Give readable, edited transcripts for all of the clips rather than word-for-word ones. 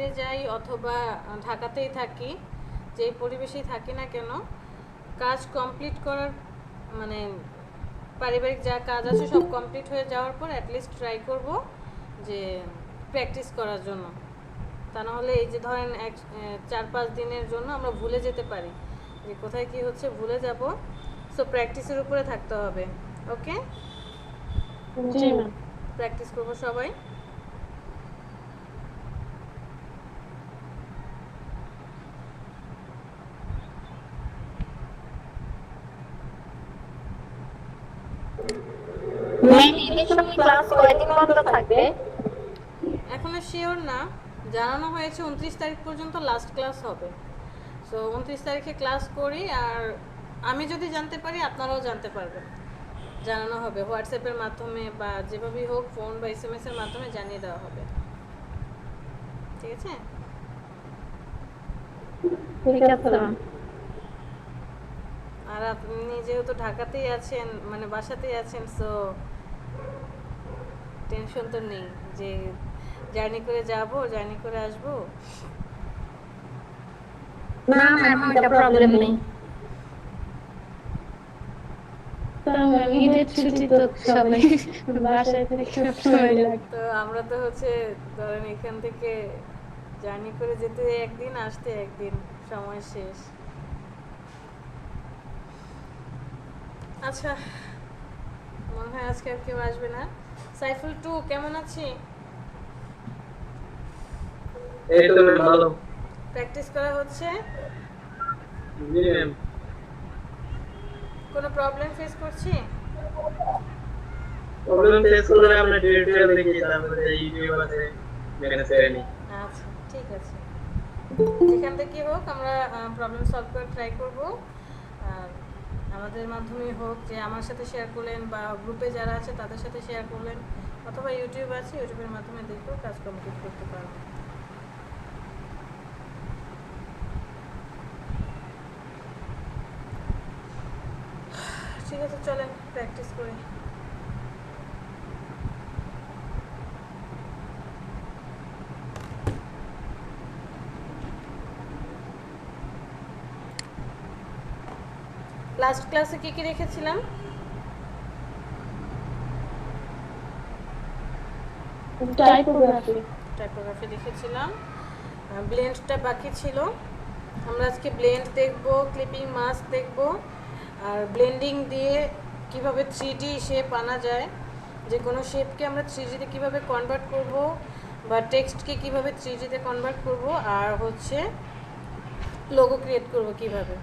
বাইরে যাই অথবা ঢাকাতেই থাকি, যেই পরিবেশেই থাকি না কেন, কাজ কমপ্লিট করার মানে পারিবারিক যা কাজ আছে সব কমপ্লিট হয়ে যাওয়ার পর অ্যাটলিস্ট ট্রাই করব যে প্র্যাকটিস করার জন্য। তা নাহলে এই যে ধরেন 4-5 দিনের জন্য আমরা ভুলে যেতে পারি যে কোথায় কি হচ্ছে, ভুলে যাব। সো প্র্যাকটিসের উপরে থাকতে হবে। ওকে, জি ম্যাম। প্র্যাকটিস করবো সবাই। ম্যাম ঈদের সময় ক্লাস কয়দিন বন্ধ থাকবে? এখনো শিওর না, জানানো হয়েছে 29 তারিখ পর্যন্ত লাস্ট ক্লাস হবে। সো 29 তারিখে ক্লাস করি, আর আমি যদি জানতে পারি আপনারাও জানতে পারবেন। জানানো হবে হোয়াটসঅ্যাপের মাধ্যমে বা যেভাবেই হোক, ফোন বা SMS এর মাধ্যমে জানিয়ে দেওয়া হবে। ঠিক আছে? ঠিক আছে ম্যাম। আর আপনি যেহেতু ঢাকাতেই আছেন, মানে বাসাতেই আছেন, সো টেনশন তো নেই যে জার্নি করে যাব, জার্নি করে আসবো। না ম্যাম, এটা প্রবলেম নেই। ঈদের ছুটি তো সবাই বাসায় থেকে সবসময় লাগে। তো আমরা তো হচ্ছে ধরেন এখান থেকে জার্নি করে যেতে একদিন, আসতে একদিন, সময় শেষ। আচ্ছা, মনে হয় আজকে আর কেউ আসবে না। সাইফুল টু কেমন আছি? এই তো ভালো। প্র্যাকটিস করা হচ্ছে? জি ম্যাম। কোনো প্রবলেম ফেস করছি? প্রবলেম ফেস করলে আমরা টিউটোরিয়াল দেখি, তারপরে ইউটিউব আছে ম্যানেজ করে নিই। আচ্ছা, ঠিক আছে। যেখান থেকে হোক আমরা প্রবলেম সলভ করে ট্রাই করব। আর আমাদের মাধ্যমেই হোক, যে আমার সাথে শেয়ার করলেন বা গ্রুপে যারা আছে তাদের সাথে শেয়ার করলেন, অথবা ইউটিউব আছে, ইউটিউবের মাধ্যমে দেখেও কাজ কমপ্লিট করতে পারবেন। ঠিক আছে, চলেন প্র্যাকটিস করি। লাস্ট ক্লাসে কি কি রেখেছিলাম? টাইপোগ্রাফি লিখেছিলাম। ব্লেন্ডটা বাকি ছিল। আমরা আজকে ব্লেন্ড দেখব, ক্লিপিং মাস্ক দেখব, আর ব্লেন্ডিং দিয়ে কিভাবে 3D শেপ আনা যায়, যে কোনো শেপকে আমরা 3Dতে কিভাবে কনভার্ট করব, বা টেক্সটকে কিভাবে 3Dতে কনভার্ট করব, আর হচ্ছে লোগো ক্রিয়েট করব কিভাবে।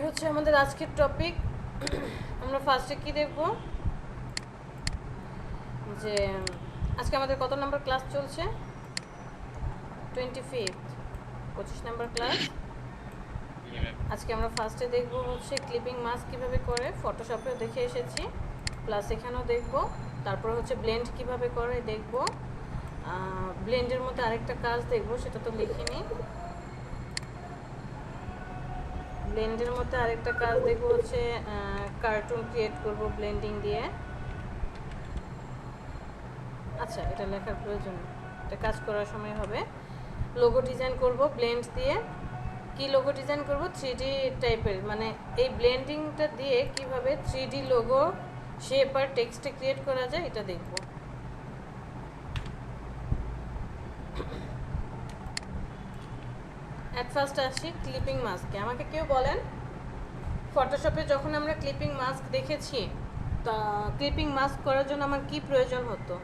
এই হচ্ছে আমাদের আজকের টপিক। আমরা ফার্স্টে কি দেখব, যে আজকে আমাদের কত নাম্বার ক্লাস চলছে? 25 নাম্বার ক্লাস। আজকে আমরা ফার্স্টে দেখব হচ্ছে ক্লিপিং মাস্ক কিভাবে করে, ফটোশপেও দেখে এসেছি, প্লাস এখানেও দেখব। তারপর হচ্ছে ব্লেন্ড কিভাবে করে দেখব। ব্লেন্ডের মধ্যে আরেকটা কাজ দেখব, সেটা তো লিখিনি। ব্লেন্ডের মধ্যে আরেকটা কাজ দেখব হচ্ছে কার্টুন ক্রিয়েট করব ব্লেন্ডিং দিয়ে। আচ্ছা, এটা লেখার প্রয়োজন নেই, এটা কাজ করার সময় হবে। লোগো ডিজাইন করব ব্লেন্ড দিয়ে। কি লোগো ডিজাইন করব? 3D টাইপের, মানে এই ব্লেন্ডিংটা দিয়ে কিভাবে 3D লোগো শেপ আর টেক্সটে ক্রিয়েট করা যায় এটা দেখব। অ্যাট ফার্স্ট আসি ক্লিপিং মাস্কে। আমাকে কেউ বলেন, ফটোশপে যখন আমরা ক্লিপিং মাস্ক দেখেছি, তা ক্লিপিং মাস্ক করার জন্য আমার কি প্রয়োজন হতো?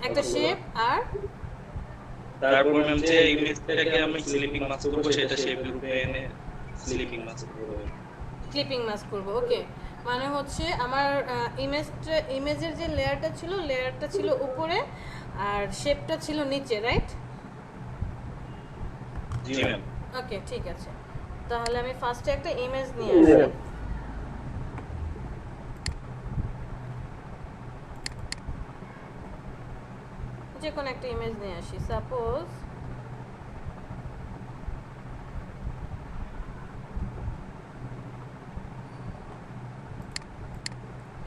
একটা শেপ আর তারপর ম্যাম যে ইমেজটাকে আমি স্লিপিং মাস্ক করব সেটা শেপ রূপে এনে স্লিপিং মাস্ক করব। ক্লিপিং মাস্ক করব, ওকে। মানে হচ্ছে আমার ইমেজের যে লেয়ারটা ছিল উপরে আর শেপটা ছিল নিচে, রাইট? জি ম্যাম। ওকে, ঠিক আছে। তাহলে আমি ফার্স্টে একটা ইমেজ নিয়ে আসি। যে কোনো একটা ইমেজ নিয়ে আসি, সাপোজ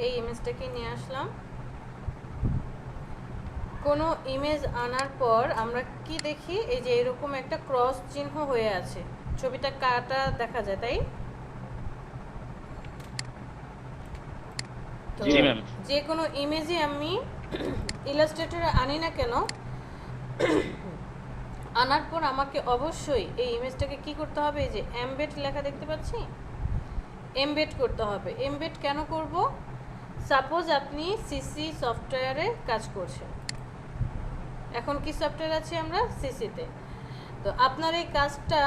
এই ইমেজটাকে নিয়ে আসলাম। কোনো ইমেজ আনার পর আমরা কি দেখি? এই যে এরকম একটা ক্রস চিহ্ন হয়ে আছে, ছবিটা কাটা দেখা যায়, তাই? তো জি ম্যাম। যে কোনো ইমেজে আমি ইলাস্ট্রেটরে আনি না কেন, আনার পর আমাকে অবশ্যই এই ইমেজটাকে কি করতে হবে? এই যে এমবেড লেখা দেখতে পাচ্ছি, এমবেড করতে হবে। এমবেড কেন করব? সাপোজ আপনি সিসি সফটওয়্যারে কাজ করছেন। এখন কি সফটওয়্যার আছে আমরা? সিসিতে। তো আপনার এই কাজটা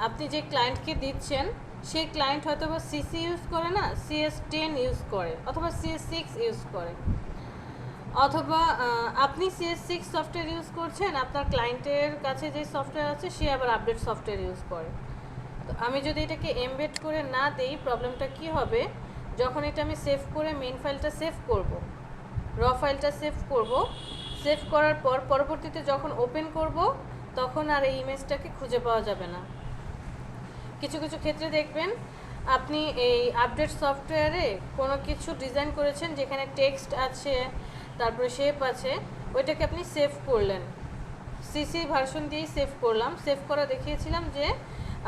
আপনি যে ক্লায়েন্টকে দিচ্ছেন, সেই ক্লায়েন্ট হয়তো বা সিসি ইউজ করে না, CS10 ইউজ করে, অথবা CS6 ইউজ করে, অথবা আপনি CS6 সফটওয়্যার ইউজ করছেন, আপনার ক্লায়েন্টের কাছে যে সফটওয়্যার আছে সে আবার আপডেট সফটওয়্যার ইউজ করে। তো আমি যদি এটাকে এমবেড করে না দেই, প্রবলেমটা কি হবে? যখন এটা আমি সেভ করে মেইন ফাইলটা সেভ করব, র ফাইলটা সেভ করব, সেভ করার পর পরবর্তীতে যখন ওপেন করব তখন আর এই ইমেজটাকে খুঁজে পাওয়া যাবে না। কিছু কিছু ক্ষেত্রে দেখবেন আপনি এই আপডেট সফটওয়্যারে কোনো কিছু ডিজাইন করেছেন যেখানে টেক্সট আছে, তারপরে শেপ আছে, ওইটাকে আপনি সেভ করলেন, সিসি ভার্সন দিয়েই সেভ করলাম। সেভ করা দেখিয়েছিলাম যে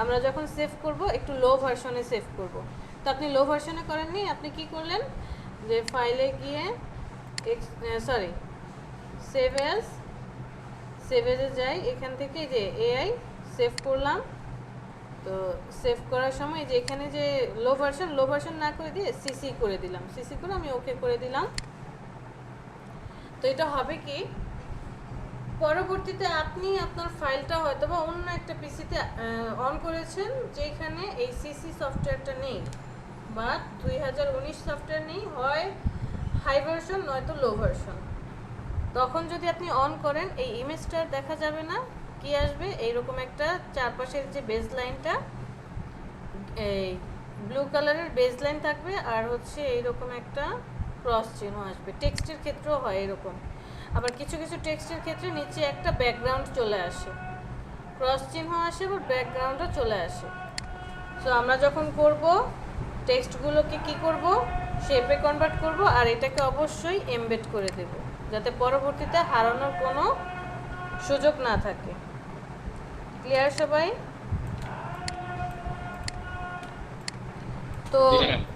আমরা যখন সেভ করব একটু লো ভার্সনে সেভ করব। তো আপনি লো ভার্সনে করেননি, আপনি কি করলেন? যে ফাইলে গিয়ে সেভ এজে যাই, এখান থেকে যে এআই সেভ করলাম। তো সেভ করার সময় যে এখানে যে লো ভার্সন না করে দিয়ে সিসি করে দিলাম, সিসি করে আমি ওকে করে দিলাম। তো এটা হবে কি, পরবর্তীতে আপনি আপনার ফাইলটা হয়তো বা অন্য একটা পিসিতে অন করেছেন যেখানে এই সিসি সফটওয়্যারটা নেই, বা 2019 সফটওয়্যার নেই, হয় হাই ভার্সন নয়তো লো ভার্সন। তখন যদি আপনি অন করেন এই ইমেজটা দেখা যাবে না, কি আসবে? এইরকম একটা চারপাশের যে বেজ লাইনটা, এই ব্লু কালারের বেজ লাইন থাকবে, আর হচ্ছে এইরকম একটা ক্রস চিহ্ন আসবে। টেক্সটের ক্ষেত্রেও হয় এরকম, আবার কিছু কিছু টেক্সটের ক্ষেত্রে নিচে একটা ব্যাকগ্রাউন্ড চলে আসে, ক্রস চিহ্ন আসে আবার ব্যাকগ্রাউন্ডও চলে আসে। সো আমরা যখন করব টেক্সটগুলোকে কি করব? শেপে কনভার্ট করব, আর এটাকে অবশ্যই এমবেড করে দেব যাতে পরবর্তীতে হারানোর কোনো সুযোগ না থাকে। ক্লিয়ার সবাই? তো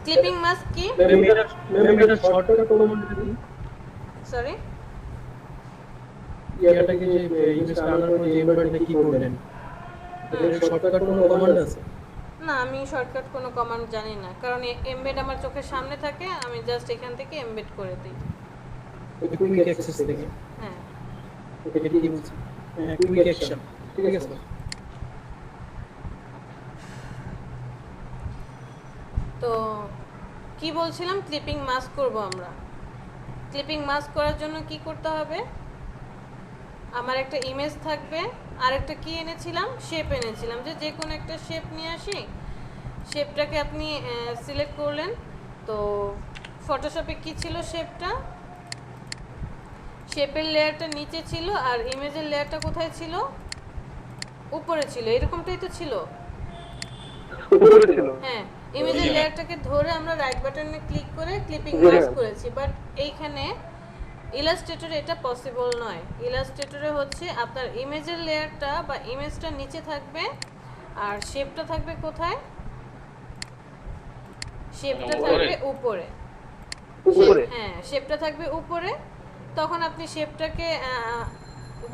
ক্লিপিং মাস্ক কি? ম্যাম এটা শর্টকাট কোন মনে করি? সরি, ইয়াটাকে যে ইমেজ আনার পর যে এমবেডটা কি করবেন? এর শর্টকাট কোন কমান্ড আছে? না, আমি শর্টকাট কোনো কমান্ড জানি না, কারণ এমবেড আমার চোখের সামনে থাকে, আমি জাস্ট এখান থেকে এমবেড করে দিই। কুইক অ্যাক্সেস থেকে। হ্যাঁ, এটা কি বলছি? কুইক অ্যাকশন, ঠিক আছে? তো কি বলছিলাম, ক্লিপিং মাস্ক করব আমরা। ক্লিপিং মাস্ক করার জন্য কি করতে হবে, আমার একটা ইমেজ থাকবে, আর একটা কি এনেছিলাম, শেপ এনেছিলাম, যে কোনো একটা শেপ নিয়ে আসি। শেপটাকে আপনি সিলেক্ট করলেন। তো ফটোশপে কি ছিল, শেপটা, শেপের লেয়ারটা নিচে ছিল আর ইমেজের লেয়ারটা কোথায় ছিল, উপরে ছিল, এরকমটাই তো ছিল। উপরে ছিল। হ্যাঁ, ইমেজের লেয়ারটাকে ধরে আমরা রাইট বাটনে ক্লিক করে ক্লিপিং মাস্ক করেছি, বাট এইখানে ইলাস্ট্রেটরে এটা পসিবল নয়। ইলাস্ট্রেটরে হচ্ছে আপনার ইমেজের লেয়ারটা বা ইমেজটা নিচে থাকবে আর শেপটা থাকবে কোথায়, শেপটা থাকবে উপরে। হ্যাঁ, শেপটা থাকবে উপরে। তখন আপনি শেপটাকে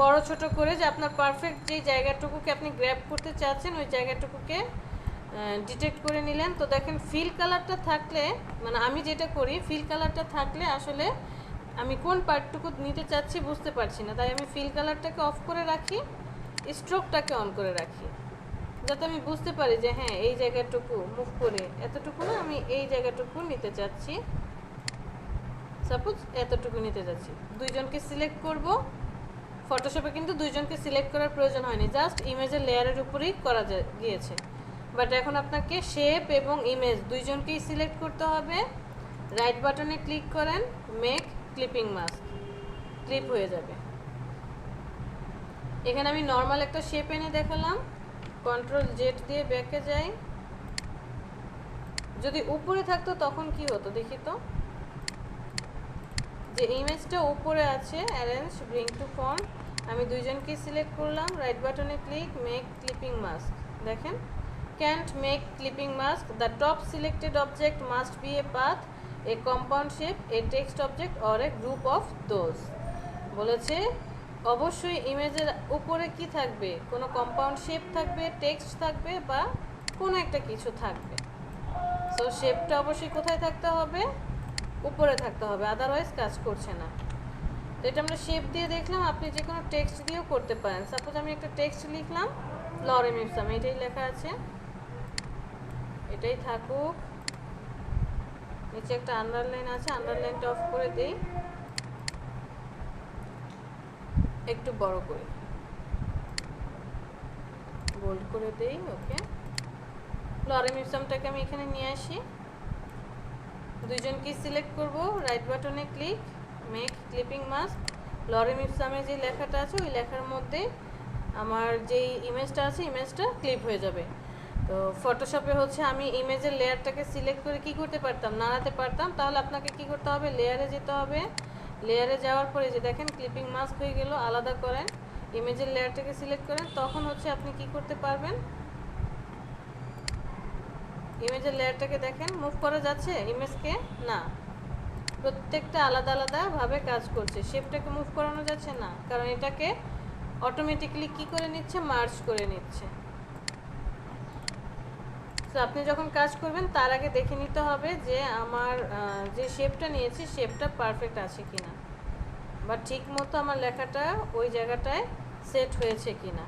বড় ছোট করে, যে আপনার পারফেক্ট যে জায়গাটুকুকে আপনি গ্র্যাব করতে চাচ্ছেন ওই জায়গাটুকুকে ডিটেক্ট করে নিলেন। তো দেখেন ফিল কালারটা থাকলে, মানে আমি যেটা করি, ফিল কালারটা থাকলে আসলে আমি কোন পার্টটুকু নিতে চাচ্ছি বুঝতে পারছি না, তাই আমি ফিল কালারটাকে অফ করে রাখি, স্ট্রোকটাকে অন করে রাখি, যাতে আমি বুঝতে পারি যে হ্যাঁ এই জায়গাটুকু মুভ করে এতটুকু না, আমি এই জায়গাটুকু নিতে চাচ্ছি, সাপোজ এতটুকু নিতে যাচ্ছি। দুইজনকে সিলেক্ট করব। ফটোশপে কিন্তু দুইজনকে সিলেক্ট করার প্রয়োজন হয়নি, জাস্ট ইমেজের লেয়ারের উপরেই করা গিয়েছে। বাট এখন আপনাকে শেপ এবং ইমেজ দুইজনকেই সিলেক্ট করতে হবে। রাইট বাটনে ক্লিক করেন, মেক ক্লিপিং মাস্ক, ক্লিপ হয়ে যাবে। এখানে আমি নর্মাল একটা শেপ এনে দেখালাম, কন্ট্রোল জেড দিয়ে ব্যাকে যাই। যদি উপরে থাকতো তখন কি হতো দেখি তো, যে ইমেজটা উপরে আছে, অ্যারেঞ্জ ব্রিং টু ফ্রন্ট, আমি দুইজনকে সিলেক্ট করলাম, রাইট বাটনে ক্লিক, মেক ক্লিপিং মাস্ক। দেখেন, can't make clipping mask, the top selected object must B A path, A compound shape, A text object or a group of those. বলেছে অবশ্যই ইমেজের উপরে কি থাকবে, কোনো কম্পাউন্ড শেপ থাকবে, টেক্সট থাকবে বা কোনো একটা কিছু থাকবে। সো শেপটা অবশ্যই কোথায় থাকতে হবে, উপরে থাকতে হবে, আদারওয়াইজ কাজ করছে না। তো এটা আমরা শেপ দিয়ে দেখলাম, আপনি যে কোনো টেক্সট দিয়েও করতে পারেন। সাপোজ আমি একটা টেক্সট লিখলাম, লরেম ইপসাম, এটাই লেখা আছে, এটাই থাকুক। নিচে একটা আন্ডারলাইন আছে, আন্ডারলাইনটা অফ করে দিই, একটু বড় করে বোল্ড করে দেই। ওকে, লরেম ইপসামটাকে আমি এখানে নিয়ে আসি, দুইজনকে সিলেক্ট করব, রাইট বাটনে click, make clipping mask. Lorem ইপসামে যে লেখাটা আছে ওই লেখার মধ্যে আমার যেই ইমেজটা আছে ইমেজটা ক্লিপ হয়ে যাবে। তো ফটোশপে হচ্ছে আমি ইমেজের লেয়ারটাকে সিলেক্ট করে কি করতে পারতাম, নাড়াতে পারতাম। তাহলে আপনাকে কি করতে হবে, লেয়ারে যেতে হবে। লেয়ারে যাওয়ার পরে যে দেখেন ক্লিপিং মাস্ক হয়ে গেল, আলাদা করেন, ইমেজের লেয়ারটাকে সিলেক্ট করেন, তখন হচ্ছে আপনি কি করতে পারবেন, ইমেজের লেয়ারটাকে দেখেন মুভ করা যাচ্ছে ইমেজকে, না, প্রত্যেকটা আলাদা আলাদাভাবে কাজ করছে। শেপটাকে মুভ করানো যাচ্ছে না, কারণ এটাকে অটোমেটিক্যালি কি করে নিচ্ছে, মার্জ করে নিচ্ছে। তো আপনি যখন কাজ করবেন তার আগে দেখে নিতে হবে যে আমার যে শেপটা নিয়েছি শেপটা পারফেক্ট আছে কিনা, বা ঠিক মতো আমার লেখাটা ওই জায়গাটায় সেট হয়েছে কিনা।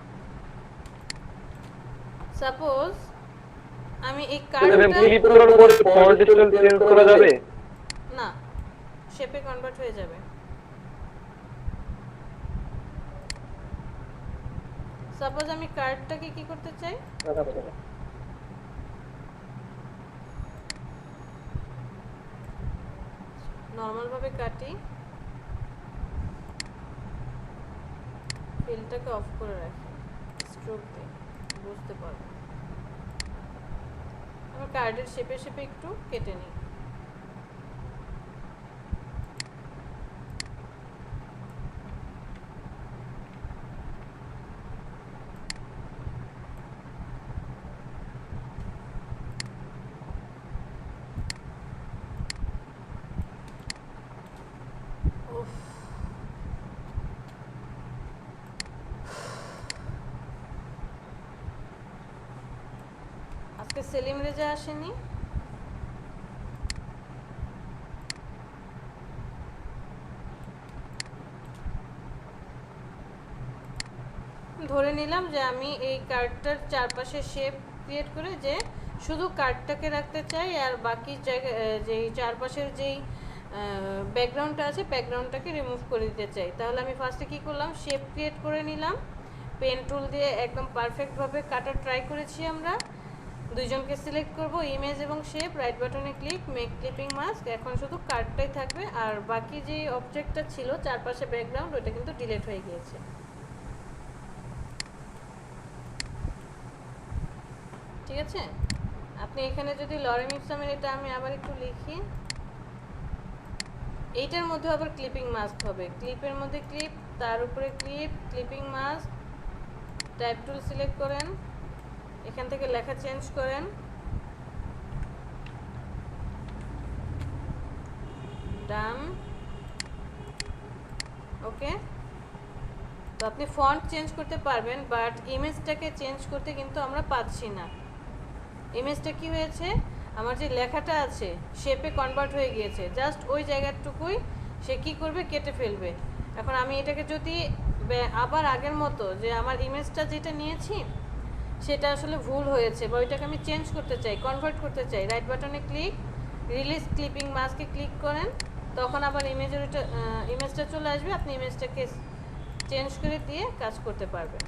সাপোজ আমি এই কার্ডটা ক্লিক করার পরে ফন্ট স্টাইল চেঞ্জ করা যাবে না, শেপে কনভার্ট হয়ে যাবে। সাপোজ আমি কার্ডটাকে কি করতে চাই, নর্মাল ভাবে কাটি, ফিলটাকে অফ করে রাখি, স্ট্রোক দিই, বুঝতে পারবো। আমি কার্ডের শেপে শেপে একটু কেটে নিই। আজকে সেলিম রেজা আসেনি, ধরে নিলাম যে আমি এই কার্ডটার চারপাশে শেপ ক্রিয়েট করে যে শুধু কার্ডটাকে রাখতে চাই, আর বাকি জায়গায় যেই চারপাশের যেই ব্যাকগ্রাউন্ডটা আছে ব্যাকগ্রাউন্ডটাকে রিমুভ করে দিতে চাই। তাহলে আমি ফার্স্টে কী করলাম, শেপ ক্রিয়েট করে নিলাম, পেন টুল দিয়ে একদম পারফেক্টভাবে কাটার ট্রাই করেছি আমরা। দুইজনকে সিলেক্ট করব, ইমেজ এবং শেপ, রাইট বাটনে ক্লিক, মেক ক্লিপিং মাস্ক। এখন শুধু কার্ডটাই থাকবে, আর বাকি যে অবজেক্টটা ছিল চারপাশে ব্যাকগ্রাউন্ড ওটা কিন্তু ডিলিট হয়ে গিয়েছে। ঠিক আছে, আপনি এখানে যদি লরেম ইপসামের, এটা আমি আবার একটু লিখি, এইটার মধ্যে আবার ক্লিপিং মাস্ক হবে। ক্লিপের মধ্যে ক্লিপ, তার উপরে clip, clipping mask, type tool select করেন, এখান থেকে লেখা চেঞ্জ করেন, ডান। ওকে, তো আপনি ফন্ট চেঞ্জ করতে পারবেন, বাট ইমেজটাকে চেঞ্জ করতে কিন্তু আমরা পাচ্ছি না। ইমেজটা কি হয়েছে, আমার যে লেখাটা আছে শেপে কনভার্ট হয়ে গিয়েছে, জাস্ট ওই জায়গাটুকুই সে কী করবে, কেটে ফেলবে। এখন আমি এটাকে যদি আবার আগের মতো, যে আমার ইমেজটা যেটা নিয়েছি সেটা আসলে ভুল হয়েছে বা ওইটাকে আমি চেঞ্জ করতে চাই, কনভার্ট করতে চাই, রাইট বাটনে ক্লিক, রিলিজ ক্লিপিং মাস্কে ক্লিক করেন, তখন আবার ইমেজটা চলে আসবে, আপনি ইমেজটাকে চেঞ্জ করে দিয়ে কাজ করতে পারবেন।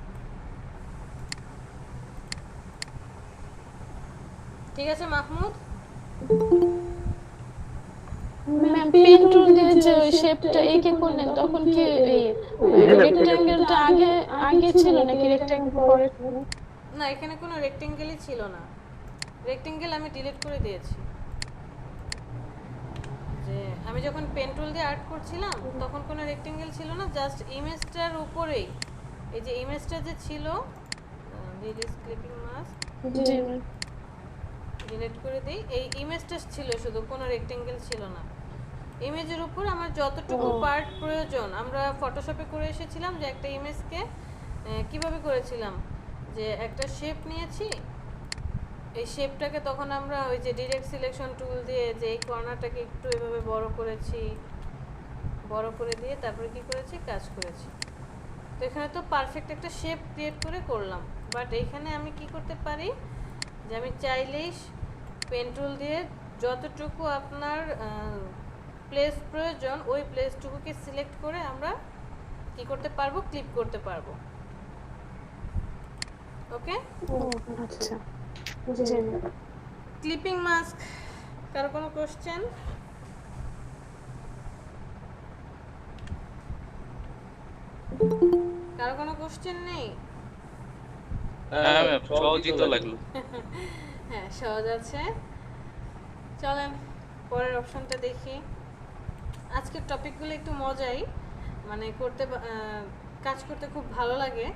ঠিক আছে মাহমুদ? ম্যাম পেন টুল দিয়ে যে ওই শেপটা এঁকে করলেন তখন কি এই রেক্ট্যাঙ্গেলটা আগে আগে ছিল নাকি রেক্ট্যাঙ্গেল পরে? না, এখানে কোনো রেক্টেঙ্গেলই ছিল না, রেক্টেঙ্গেল আমি ডিলিট করে দিয়েছি। যে আমি যখন পেন টুল দিয়ে আর্ট করছিলাম তখন কোনো রেক্টেঙ্গেল ছিল না, জাস্ট ইমেজটার উপরেই, এই যে ইমেজটা যে ছিল, রিলিজ ক্লিপিং মাস্ক, জি ম্যাম। ডিলিট করে দিই, এই ইমেজটা ছিল শুধু, কোনো রেক্টেঙ্গেল ছিল না। ইমেজের উপর আমার যতটুকু পার্ট প্রয়োজন, আমরা ফটোশপে করে এসেছিলাম যে একটা ইমেজকে কিভাবে করেছিলাম, যে একটা শেপ নিয়েছি, এই শেপটাকে তখন আমরা ওই যে ডিরেক্ট সিলেকশন টুল দিয়ে যে এই কর্নারটাকে একটু এভাবে বড় করেছি, বড় করে দিয়ে তারপরে কি করেছি, কাজ করেছি। তো এখানে তো পারফেক্ট একটা শেপ ক্রিয়েট করে করলাম, বাট এখানে আমি কি করতে পারি, যে আমি চাইলেই পেন টুল দিয়ে যতটুকু আপনার প্লেস প্রয়োজন ওই প্লেসটুকুকে সিলেক্ট করে আমরা কি করতে পারবো, ক্লিপ করতে পারবো। ওকে, ও আচ্ছা, জি ম্যাম। ক্লিপিং মাস্ক, কারো কোনো কোশ্চেন? কারো কোনো কোশ্চেন নেই? হ্যাঁ ম্যাম, সহজই তো লাগলো। হ্যাঁ সহজ আছে। চলেন পরের অপশনটা দেখি। আজকের টপিকগুলো একটু মজাই, মানে করতে কাজ করতে খুব ভালো লাগে,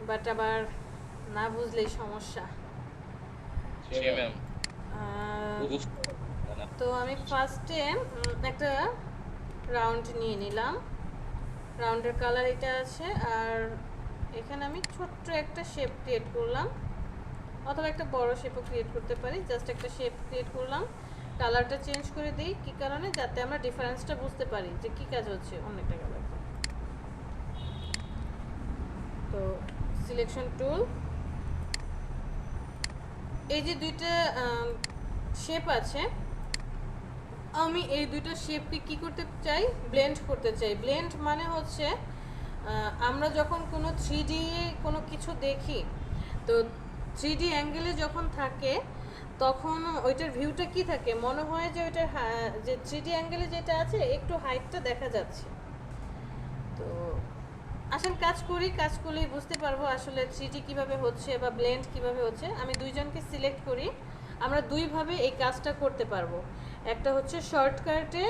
বাট আবার না বুঝলেই সমস্যা। জি ম্যাম। তো আমি ফার্স্টে একটা রাউন্ড নিয়ে নিলাম, রাউন্ডের কালার এটা আছে, আর এখানে আমি ছোট্ট একটা শেপ ক্রিয়েট করলাম, অথবা একটা বড় শেপও ক্রিয়েট করতে পারি। জাস্ট একটা শেপ ক্রিয়েট করলাম, কালারটা চেঞ্জ করে দিই, কী কারণে, যাতে আমরা ডিফারেন্সটা বুঝতে পারি যে কী কাজ হচ্ছে অনেকটা কালার। তো সিলেকশন টুল, এই যে দুইটা শেপ আছে, আমি এই দুইটা শেপকে কি করতে চাই, ব্লেন্ড করতে চাই। ব্লেন্ড মানে হচ্ছে আমরা যখন কোনো 3D কোনো কিছু দেখি, তো 3D অ্যাঙ্গেলে যখন থাকে তখন ওইটার ভিউটা কি থাকে, মনে হয় যে ওইটার যে 3D অ্যাঙ্গেলে যেটা আছে একটু হাইটটা দেখা যাচ্ছে। তো আসেন কাজ করি, কাজ করলেই বুঝতে পারবো আসলে 3D কিভাবে হচ্ছে বা ব্লেন্ড কিভাবে হচ্ছে। আমি দুইজনকে সিলেক্ট করি, আমরা দুইভাবে এই কাজটা করতে পারবো। একটা হচ্ছে শর্টকাটে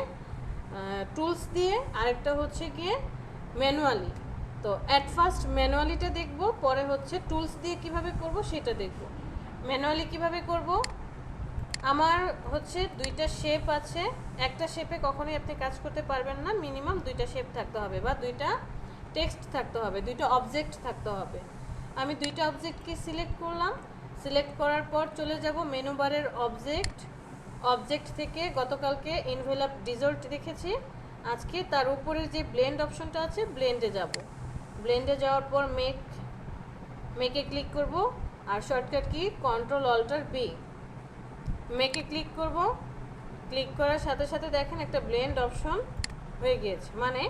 টুলস দিয়ে, আরেকটা হচ্ছে গিয়ে ম্যানুয়ালি। তো অ্যাট ফার্স্ট ম্যানুয়ালিটা দেখব, পরে হচ্ছে টুলস দিয়ে কিভাবে করব সেটা দেখব। ম্যানুয়ালি কিভাবে করব, আমার হচ্ছে দুইটা শেপ আছে, একটা শেপে কখনোই আপনি কাজ করতে পারবেন না, মিনিমাম দুইটা শেপ থাকতে হবে বা দুইটা টেক্সট থাকতে হবে, দুইটা অবজেক্ট থাকতে হবে। আমি দুইটা অবজেক্টকে সিলেক্ট করলাম, সিলেক্ট করার পর চলে যাব মেনু বারের অবজেক্ট, অবজেক্ট থেকে গতকালকে এনভেলপ ডিজল্ট দেখেছি, আজকে তার উপরে যে ব্লেন্ড অপশনটা আছে ব্লেন্ডে যাব। ব্লেন্ডে যাওয়ার পর মেকে ক্লিক করব, আর shortcut key control alter B. মেকে click করব, ক্লিক করার সাথে সাথে দেখেন একটা ব্লেন্ড অপশন হয়ে গিয়েছে, মানে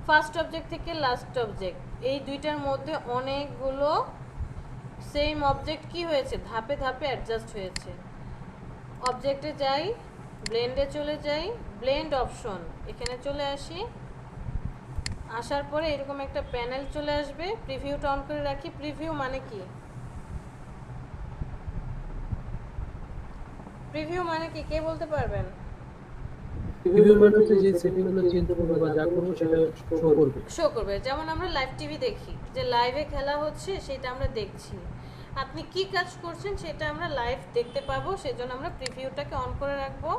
ফার্স্ট অবজেক্ট থেকে লাস্ট অবজেক্ট এই দুইটার মধ্যে অনেকগুলো সেম অবজেক্ট কি হয়েছে, ধাপে ধাপে অ্যাডজাস্ট হয়েছে। অবজেক্টে যাই, ব্লেন্ডে চলে যাই, ব্লেন্ড অপশন এখানে চলে আসি, আসার পরে এরকম একটা প্যানেল চলে আসবে। প্রিভিউটা অন করে রাখি। প্রিভিউ মানে কি? প্রিভিউ মানে কি কে বলতে পারবেন? প্রিভিউ মানে হচ্ছে যে সেটিংগুলো চেঞ্জ করব বা যা করব সেটা শো করবে। শো করবে, যেমন আমরা লাইভ টিভি দেখি, যে লাইভে খেলা হচ্ছে সেটা আমরা দেখছি, আপনি কি কাজ করছেন সেটা আমরা লাইভ দেখতে পাবো, সেজন্য আমরা প্রিভিউটাকে অন করে রাখবো।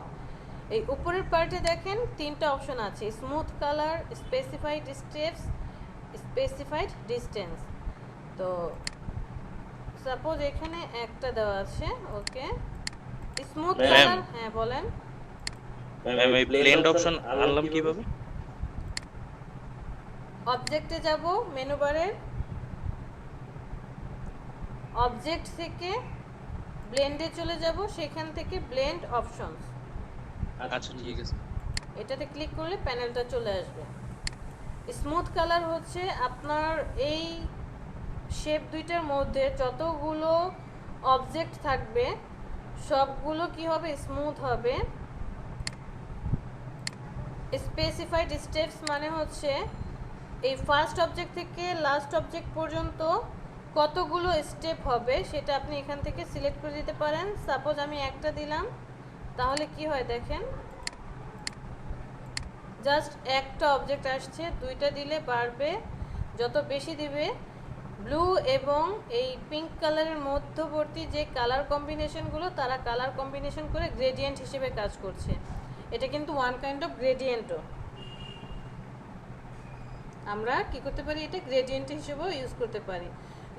এই উপরের পার্টে দেখেন তিনটা অপশন আছে, smooth colour, specified steps, specified distance. তো সাপোজ এখানে একটা দেওয়া আছে, ওকে স্মুথ Ma'am. কালার। হ্যাঁ বলেন। ম্যাম এই ব্লেন্ড অপশন আনলাম কিভাবে? অবজেক্টে যাব, মেনু বারের অবজেক্ট থেকে ব্লেন্ডে চলে যাব, সেখান থেকে ব্লেন্ড অপশনস আচ্ছা ঠিক আছে। এটাতে ক্লিক করলে প্যানেলটা চলে আসবে। স্মুথ কালার হচ্ছে আপনার এই শেপ দুইটার মধ্যে যতগুলো অবজেক্ট থাকবে সবগুলো কি হবে, স্মুথ হবে। স্পেসিফাইড স্টেপস মানে হচ্ছে এই ফার্স্ট অবজেক্ট থেকে লাস্ট অবজেক্ট পর্যন্ত কতগুলো স্টেপ হবে সেটা আপনি এখান থেকে সিলেক্ট করে দিতে পারেন। সাপোজ আমি একটা দিলাম, তাহলে কি হয় দেখেন, জাস্ট একটা অবজেক্ট আসছে, দুইটা দিলে বাড়বে, যত বেশি দিবে ব্লু এবং এই পিঙ্ক কালারের মধ্যবর্তী যে কালার কম্বিনেশনগুলো তারা কালার কম্বিনেশন করে গ্রেডিয়েন্ট হিসেবে কাজ করছে। এটা কিন্তু ওয়ান কাইন্ড অফ গ্রেডিয়েন্টও, আমরা কি করতে পারি, এটা গ্রেডিয়েন্ট হিসেবেও ইউজ করতে পারি।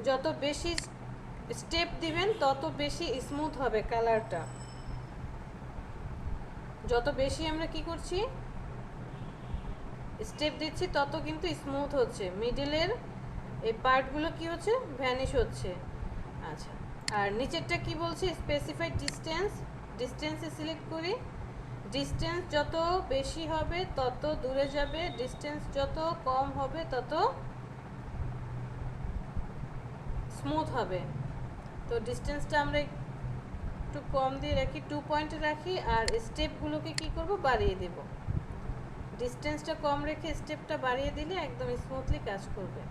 যত বেশি স্টেপ দিবেন তত বেশি স্মুথ হবে কালারটা, যত বেশি আমরা কি করছি স্টেপ দিচ্ছি তত কিন্তু স্মুথ হচ্ছে, মিডলের এই পার্টগুলো কি হচ্ছে, ভ্যানিশ হচ্ছে। আচ্ছা, আর নিচেরটা কি বলছে, স্পেসিফাইড ডিসটেন্স, ডিসটেন্সে সিলেক্ট করি, ডিসটেন্স যত বেশি হবে তত দূরে যাবে, ডিসটেন্স যত কম হবে তত স্মুথ হবে। তো ডিসটেন্সটা আমরা একটু কম দিয়ে রাখি, 2 পয়েন্টে রাখি, আর স্টেপগুলোকে কি করব, বাড়িয়ে দেব। ডিসটেন্সটা কম রেখে স্টেপটা বাড়িয়ে দিলে একদম স্মুথলি কাজ করবে।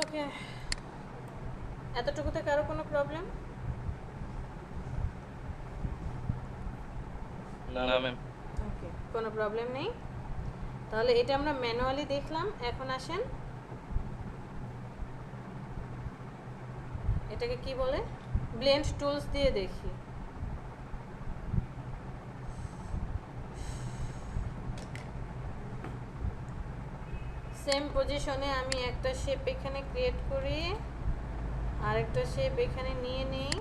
ওকে, এতটুকুতে কারো কোনো প্রবলেম? না ম্যাম। ওকে, কোনো প্রবলেম নেই। তাহলে এটা আমরা ম্যানুয়ালি দেখলাম। এখন আসেন এটাকে কি বলে, ব্লেন্ড টুলস দিয়ে দেখি। সেম পজিশনে আমি একটা শেপ এখানে ক্রিয়েট করি, আরেকটা শেপ এখানে নিয়ে নেই,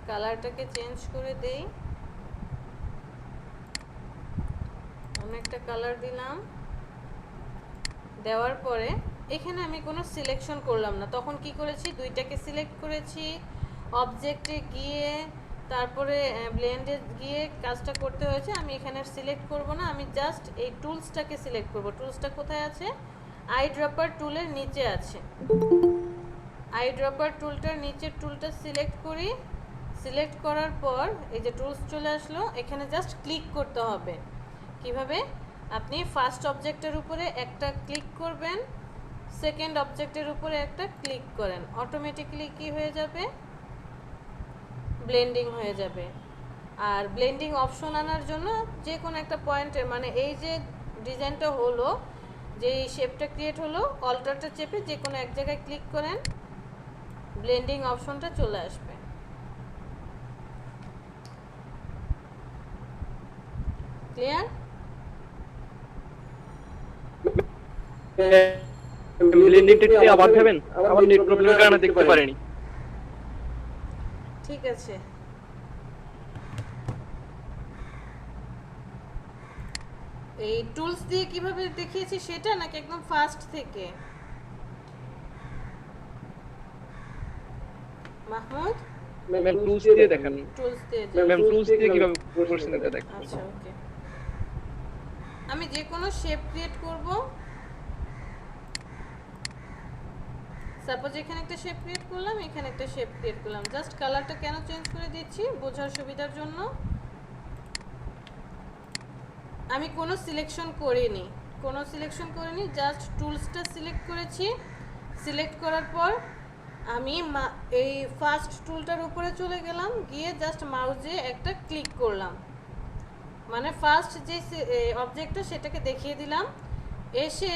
কালারটাকে চেঞ্জ করে দেই, অনেকটা কালার দিলাম। দেওয়ার পরে এখানে আমি কোনো সিলেকশন করলাম না, তখন কি করেছি, দুইটাকে সিলেক্ট করেছি, অবজেক্টে গিয়ে তারপরে ব্লেন্ডে গিয়ে কাজটা করতে হয়েছে। আমি এখানে সিলেক্ট করব না, আমি জাস্ট এই টুলসটাকে সিলেক্ট করব। টুলসটা কোথায় আছে, আই ড্রপার টুলের নিচে আছে। আই ড্রপার টুলটার নিচের টুলটা সিলেক্ট করি, সিলেক্ট করার পর এই যে টুলস চলে আসলো, এখানে জাস্ট ক্লিক করতে হবে। কিভাবে, আপনি ফার্স্ট অবজেক্টের উপরে একটা ক্লিক করবেন, সেকেন্ড অবজেক্টের উপরে একটা ক্লিক করেন, অটোমেটিক্যালি কি হয়ে যাবে, ব্লেন্ডিং হয়ে যাবে। আর ব্লেন্ডিং অপশন আনার জন্য যে কোনো একটা পয়েন্টের, মানে এই যে ডিজাইনটা হলো, যে শেপটা ক্রিয়েট হলো, অল্টারটা চেপে যে কোনো এক জায়গায় ক্লিক করেন, ব্লেন্ডিং অপশনটা চলে আসবে। ক্লিয়ার? ব্লেন্ডিংটা আবার দেবেন, আমার নেট প্রবলেমের কারণে দেখতে পারিনি। ঠিক আছে, এই টুলস দিয়ে কিভাবে দেখিয়েছি সেটা নাকি একদম ফার্স্ট থেকে? মাহমুদ, ম্যাম টুলস দিয়ে দেখান। টুলস দিয়ে যাও। ম্যাম টুলস দিয়ে কিভাবে করছেন এটা দেখেন। আচ্ছা ওকে, আমি যে কোনো শেপ ক্রিয়েট করব। সাপোজ এখানে একটা শেপ ক্রিয়েট করলাম, এখানে একটা শেপ ক্রিয়েট করলাম। জাস্ট কালারটা কেন চেঞ্জ করে দিচ্ছি বোঝার সুবিধার জন্য। আমি কোনো সিলেকশন করিনি, জাস্ট টুলসটা সিলেক্ট করেছি। সিলেক্ট করার পর আমি এই ফার্স্ট টুলটার উপরে চলে গেলাম, গিয়ে জাস্ট মাউসে একটা ক্লিক করলাম, মানে ফার্স্ট যে অবজেক্টটা সেটাকে দেখিয়ে দিলাম। এসে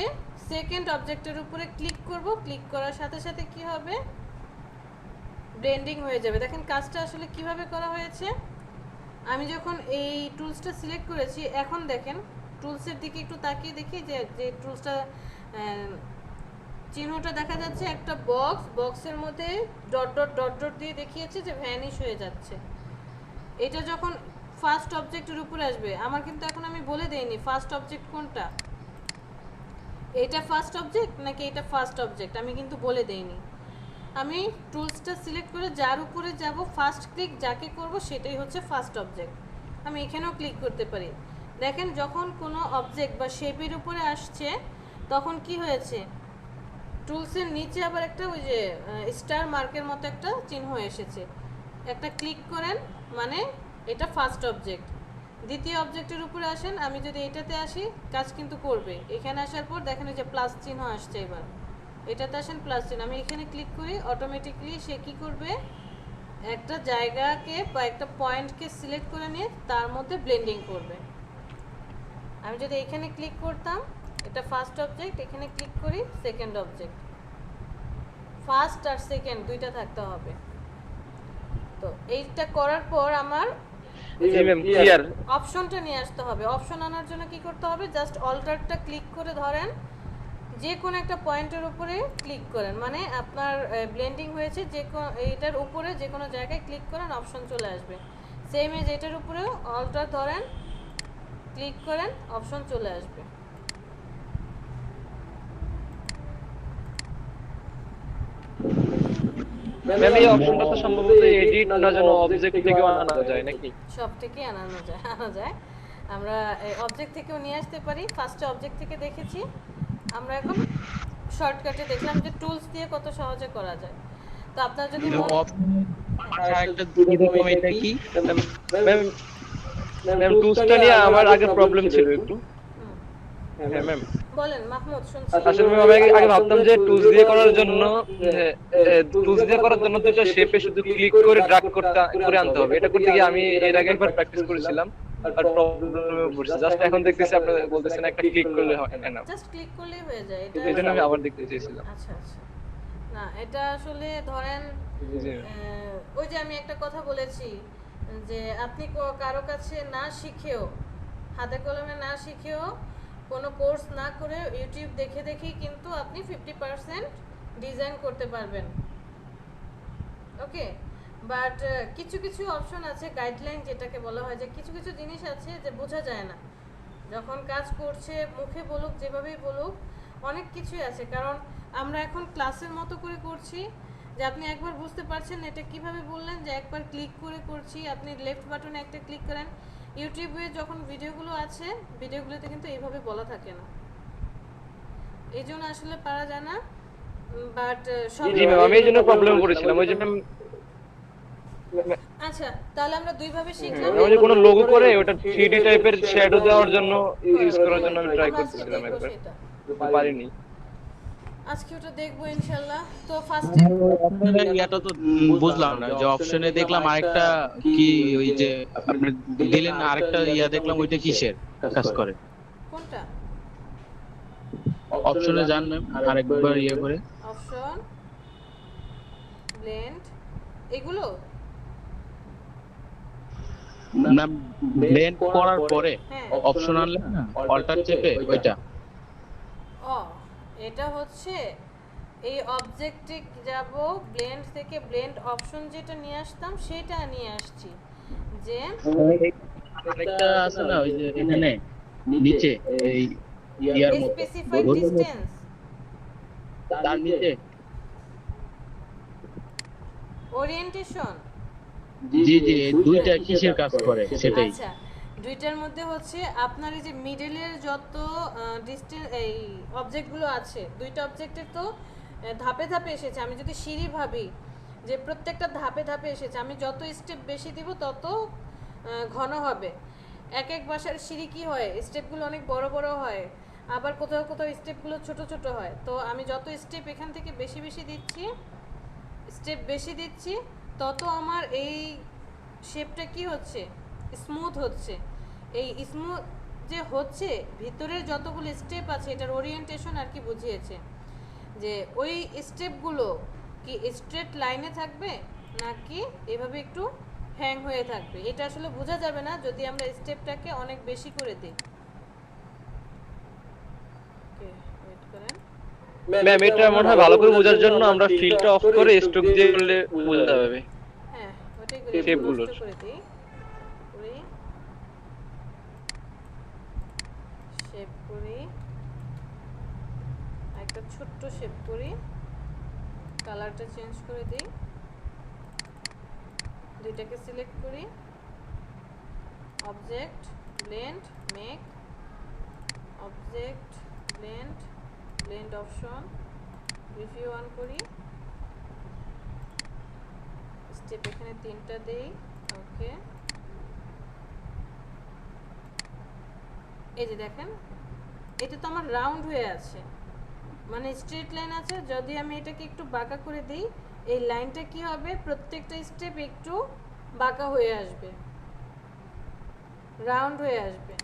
সেকেন্ড অবজেক্টের উপরে ক্লিক করব, ক্লিক করার সাথে সাথে কি হবে, ব্লেন্ডিং হয়ে যাবে। দেখেন কাজটা আসলে কিভাবে করা হয়েছে। আমি যখন এই টুলসটা সিলেক্ট করেছি, এখন দেখেন টুলসের দিকে একটু তাকিয়ে দেখি যে টুলসটা চিহ্নটা দেখা যাচ্ছে, একটা বক্সের মধ্যে ডট ডট ডট ডট দিয়ে দেখিয়েছে যে ভ্যানিশ হয়ে যাচ্ছে। এটা যখন ফার্স্ট অবজেক্টের উপরে আসবে, আমার কিন্তু এখন আমি বলে দেইনি ফার্স্ট অবজেক্ট কোনটা, এটা ফার্স্ট অবজেক্ট নাকি এটা ফার্স্ট অবজেক্ট, আমি কিন্তু বলে দেইনি। আমি টুলসটা সিলেক্ট করে যার উপরে যাব, ফার্স্ট ক্লিক যাকে করব সেটাই হচ্ছে ফার্স্ট অবজেক্ট। আমি এখানেও ক্লিক করতে পারি। দেখেন যখন কোনো অবজেক্ট বা শেপের উপরে আসছে তখন কি হয়েছে, টুলসের নিচে আবার একটা ওই যে স্টার মার্কের মতো একটা চিহ্ন এসেছে। একটা ক্লিক করেন মানে এটা ফার্স্ট অবজেক্ট। দ্বিতীয় অবজেক্টের উপরে আসেন, আমি যদি এটাতে আসি কাজ কিন্তু করবে। এখানে আসার পর দেখেন এই যে প্লাস চিহ্ন আসছে, এবার এটাতে আসেন প্লাস চিহ্ন, আমি এখানে ক্লিক করি, অটোমেটিকলি সে কী করবে, একটা জায়গাকে বা একটা পয়েন্টকে সিলেক্ট করে নিয়ে তার মধ্যে ব্লেন্ডিং করবে। আমি যদি এখানে ক্লিক করতাম, এটা ফার্স্ট অবজেক্ট, এখানে ক্লিক করি সেকেন্ড অবজেক্ট, ফার্স্ট আর সেকেন্ড দুইটা থাকতে হবে। তো এইটা করার পর আমার জি ম্যাম ক্লিয়ার। অপশনটা নিয়ে আসতে হবে। অপশন আনার জন্য কি করতে হবে, জাস্ট অল্টারটা ক্লিক করে ধরেন, যে কোনো একটা পয়েন্টের উপরে ক্লিক করেন, মানে আপনার ব্লেন্ডিং হয়েছে যে এইটার উপরে যে কোনো জায়গায় ক্লিক করেন, অপশন চলে আসবে। সেম এজ এটার উপরেও অল্টার ধরেন, ক্লিক করেন, অপশন চলে আসবে। ম্যাম এই অপশনটা তো সম্ভবত এডিট না যেন অবজেক্ট থেকেও আনা যায় নাকি? সব থেকে আনা যায়। আমরা অবজেক্ট থেকেও নিয়ে আসতে পারি। ফার্স্টে অবজেক্ট থেকে দেখেছি, আমরা এখন শর্টকাটে দেখলাম যে টুলস দিয়ে কত সহজে করা যায়। তো আপনার যদি আরেকটা এরকম এটা কি ম্যাম টুলসটা নিয়ে আমার আগে প্রবলেম ছিল একটু। হ্যাঁ ম্যাম বলেন মাহমুদ, শুনছি। আসলে ম্যাম আমি আগে ভাবতাম যে টুলস দিয়ে করার জন্য দুটো শেপে শুধু ক্লিক করে ড্র্যাগ করে আনতে হবে। এটা করতে গিয়ে আমি এর আগে একবার প্র্যাকটিস করেছিলাম আর প্রবলেমে পড়ছি। জাস্ট এখন দেখতেছি আপনারা বলতেছেন একটা ক্লিক করলে হয় না, জাস্ট ক্লিক করলেই হয়ে যায়। এটা এই জন্য আমি আবার দেখতে চেয়েছিলাম। আচ্ছা, না এটা আসলে ধরেন ওই যে আমি একটা কথা বলেছি যে আপনি কারো কাছে না শিখেও, হাতে কলমে না শিখেও, কোনো কোর্স না করে ইউটিউব দেখে দেখেই কিন্তু আপনি 50% ডিজাইন করতে পারবেন। ওকে, বাট কিছু কিছু অপশন আছে, গাইডলাইন যেটাকে বলা হয়, যে কিছু কিছু জিনিস আছে যে বোঝা যায় না যখন কাজ করছে, মুখে বলুক যেভাবেই বলুক, অনেক কিছুই আছে। কারণ আমরা এখন ক্লাসের মতো করে করছি, যে আপনি একবার বুঝতে পারছেন এটা কিভাবে বললেন, যে একবার ক্লিক করে করছি, আপনি লেফট বাটনে একটা ক্লিক করেন। ইউটিউবে যখন ভিডিওগুলো আছে, ভিডিওগুলোতে কিন্তু এইভাবে বলা থাকে না, এই জন্য আসলে পারা যায় না। বাট জি ম্যাম আমি এই জন্য প্রবলেমে পড়েছিলাম। ওই যে ম্যাম আচ্ছা, তাহলে আমরা দুইভাবে শিখলাম। ওই যে কোনো লোগো করে ওটা 3D টাইপের শ্যাডো দেওয়ার জন্য ইউজ করার জন্য আমি ট্রাই করতেছিলাম একবার, পারিনি। আজকে ওটা দেখবো ইনশাআল্লাহ। তো ফার্স্টে অপশনের ইয়াটা তো বুঝলাম না, যে অপশনে দেখলাম আরেকটা কি, ওই যে আপনি দিলেন না আরেকটা ইয়া দেখলাম, ওইটা কিসের কাজ করে? কোনটা অপশনে যান ম্যাম, আরেকবার ইয়া করে অপশন, ব্লেন্ড, এগুলো না ব্লেন্ড করার পরে হ্যাঁ, অপশন আনলে না অল্টার চেপে ওইটা। ও এটা হচ্ছে এই অবজেক্টে যাব, ব্লেন্ড থেকে ব্লেন্ড অপশন যেটা নিয়ে আসতাম সেটা নিয়ে আসছি। যে আরেকটা আছে না ওই যে এখানে নিচে এই ইয়ার মতো স্পেসিফাইড ধরুন, ডিসটেন্স তার নিচে ওরিয়েন্টেশন। জি জি এই দুইটা কিসের কাজ করে সেটাই। আচ্ছা, দুইটার মধ্যে হচ্ছে আপনার এই যে মিডলের যত ডিসটেন্স এই অবজেক্টগুলো আছে, দুইটা অবজেক্টের তো ধাপে ধাপে এসেছে। আমি যদি সিঁড়ি ভাবি যে প্রত্যেকটা ধাপে ধাপে এসেছে, আমি যত স্টেপ বেশি দিব তত ঘন হবে। এক এক বাসার সিঁড়ি কি হয়, স্টেপগুলো অনেক বড় বড় হয়, আবার কোথাও কোথাও স্টেপগুলো ছোট ছোট হয়। তো আমি যত স্টেপ এখান থেকে বেশি বেশি দিচ্ছি, স্টেপ বেশি দিচ্ছি, তত আমার এই শেপটা কি হচ্ছে, স্মুথ হচ্ছে। এই স্মুথ যে হচ্ছে, ভিতরের যতগুলো স্টেপ আছে এটার ওরিয়েন্টেশন আর কি বুঝিয়েছে, যে ওই স্টেপগুলো কি স্ট্রেট লাইনে থাকবে নাকি এভাবে একটু হ্যাং হয়ে থাকবে। এটা আসলে বোঝা যাবে না যদি আমরা স্টেপটাকে অনেক বেশি করে দিই। ওকে, ওয়েট করেন। ম্যাম এটা মনে হয় ভালো করে বোঝার জন্য আমরা ফিল্ডটা অফ করে স্ট্রোক দিয়ে করলে বোঝা যাবে। হ্যাঁ, ওটাই করে শেপগুলোর। close টা করে দিই। করি শেপ করি, একটা ছোট্ট শেপ করি, কালারটা চেঞ্জ করে দিই, দুইটাকে সিলেক্ট করি, object blend make, object blend, blend option, review on করি, স্টেপ এখানে 3টা দেই। ওকে, এই যে দেখেন এটা তো আমার রাউন্ড হয়ে আছে, মানে স্ট্রেট লাইন আছে। যদি আমি এটাকে একটু বাঁকা করে দিই, এই লাইনটা কি হবে, প্রত্যেকটা স্টেপ একটু বাঁকা হয়ে আসবে, রাউন্ড হয়ে আসবে।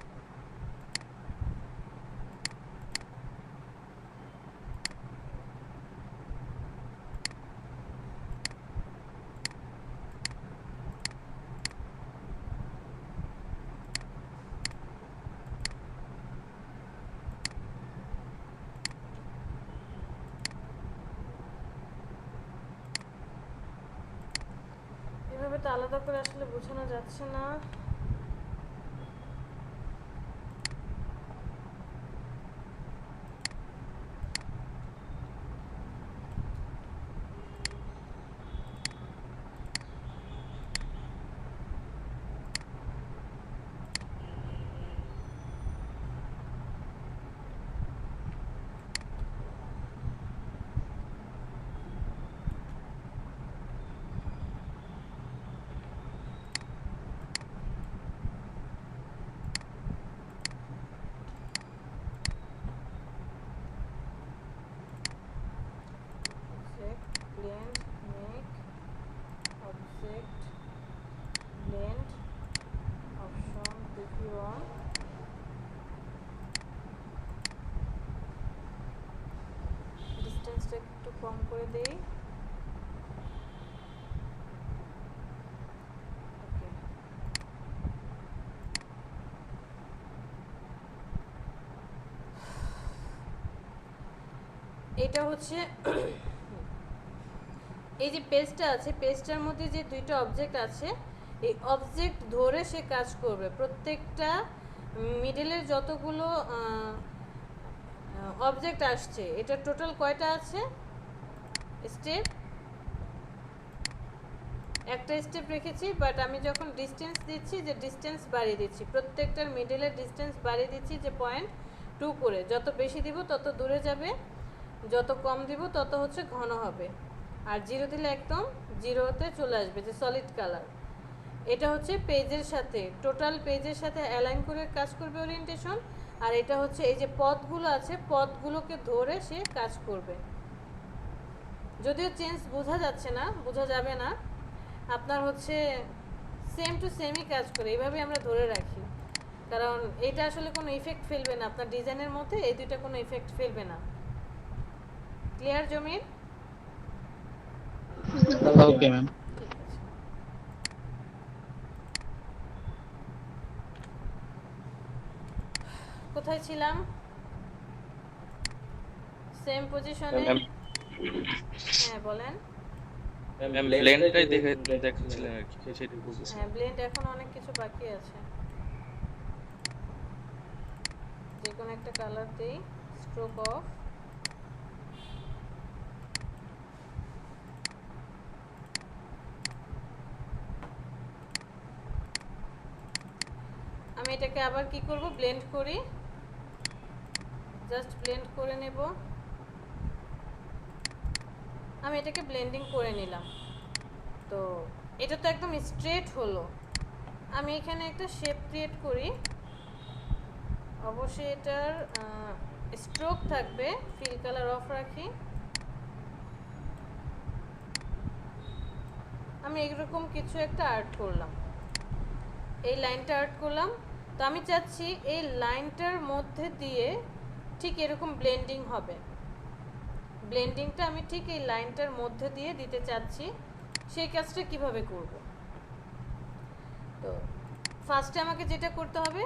এভাবে তো আলাদা করে আসলে বোঝানো যাচ্ছে না। Blend, make, object, blend, option, preview on, ডিসটেন্সটা একটু কম করে দেই। ওকে, এটা হচ্ছে এই যে পেজটা আছে, পেজটার মধ্যে যে দুইটা অবজেক্ট আছে, এই অবজেক্ট ধরে সে কাজ করবে। প্রত্যেকটা মিডলের যতগুলো অবজেক্ট আসছে, এটা টোটাল কয়টা আছে স্টেপ, একটা স্টেপ রেখেছি, বাট আমি যখন ডিসটেন্স দিচ্ছি, যে ডিসটেন্স বাড়িয়ে দিচ্ছি, প্রত্যেকটার মিডলের ডিসটেন্স বাড়িয়ে দিচ্ছি যে 0.2 করে। যত বেশি দিব তত দূরে যাবে, যত কম দিব তত হচ্ছে ঘন হবে। আর 0 দিলে একদম 0-তে চলে আসবে, যে সলিড কালার। এটা হচ্ছে পেজের সাথে, টোটাল পেজের সাথে অ্যালাইন করে কাজ করবে ওরিয়েন্টেশন। আর এটা হচ্ছে এই যে পথগুলো আছে, পথগুলোকে ধরে সে কাজ করবে। যদিও চেঞ্জ বোঝা যাচ্ছে না, বোঝা যাবে না, আপনার হচ্ছে সেম টু সেমই কাজ করে, এইভাবে আমরা ধরে রাখি। কারণ এটা আসলে কোনো ইফেক্ট ফেলবে না আপনার ডিজাইনের মধ্যে, এই দুইটা কোনো ইফেক্ট ফেলবে না। ক্লিয়ার জমির? Okay ma'am. কোথায় ছিলাম? সেম পজিশনে। হ্যাঁ বলেন। ম্যাম ব্লেন্ডটাই দেখাচ্ছিলেন আর কি, সেটা বলতেছি। হ্যাঁ, ব্লেন্ড এখন অনেক কিছু বাকি আছে। যে কোনো একটা কালার দেই, স্ট্রোক অফ। আমি এটাকে আবার কি করব, ব্লেন্ড করি, জাস্ট ব্লেন্ড করে নেব। আমি এটাকে ব্লেন্ডিং করে নিলাম। তো এটা তো একদম স্ট্রেট হলো। আমি এখানে একটা শেপ ক্রিয়েট করি, অবশ্যই এটার স্ট্রোক থাকবে, ফিল কালার অফ রাখি। আমি এরকম কিছু একটা আর্ট করলাম, এই লাইনটা আর্ট করলাম। তো আমি চাচ্ছি এই লাইনটার মধ্যে দিয়ে ঠিক এরকম ব্লেন্ডিং হবে। ব্লেন্ডিংটা আমি ঠিক এই লাইনটার মধ্যে দিয়ে দিতে চাচ্ছি। সেই কাজটা কিভাবে করব? তো ফার্স্টে আমাকে যেটা করতে হবে,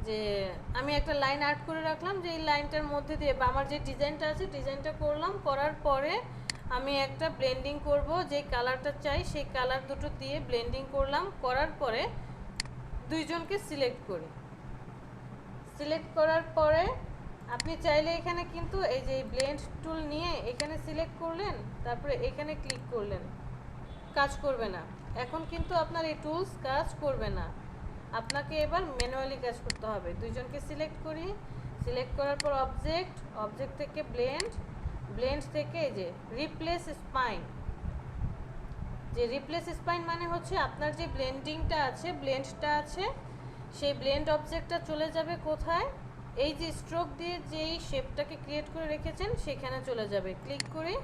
যে আমি একটা লাইন আর্ট করে রাখলাম, যে এই লাইনটার মধ্যে দিয়ে বা আমার যে ডিজাইনটা আছে ডিজাইনটা করলাম, করার পরে আমি একটা ব্লেন্ডিং করব, যে কালারটা চাই সেই কালার দুটো দিয়ে ব্লেন্ডিং করলাম। করার পরে দুইজনকে সিলেক্ট করি। সিলেক্ট করার পরে আপনি চাইলে এখানে কিন্তু এই যে ব্লেন্ড টুল নিয়ে এখানে সিলেক্ট করলেন, তারপরে এখানে ক্লিক করলেন, কাজ করবে না। এখন কিন্তু আপনার এই টুলস কাজ করবে না, আপনাকে এবার ম্যানুয়ালি কাজ করতে হবে। দুইজনকে সিলেক্ট করি, সিলেক্ট করার পর অবজেক্ট, অবজেক্ট থেকে ব্লেন্ড, ব্লেন্ড থেকে এই যে রিপ্লেস স্পাইন। যে রিপ্লেস স্পাইন মানে হচ্ছে আপনার যে ব্লেন্ডিংটা আছে, ব্লেন্ডটা আছে, সেই ব্লেন্ড অবজেক্টটা চলে যাবে কোথায়, এই যে স্ট্রোক দিয়ে যেই শেপটাকে ক্রিয়েট করে রেখেছেন সেখানে চলে যাবে। ক্লিক করে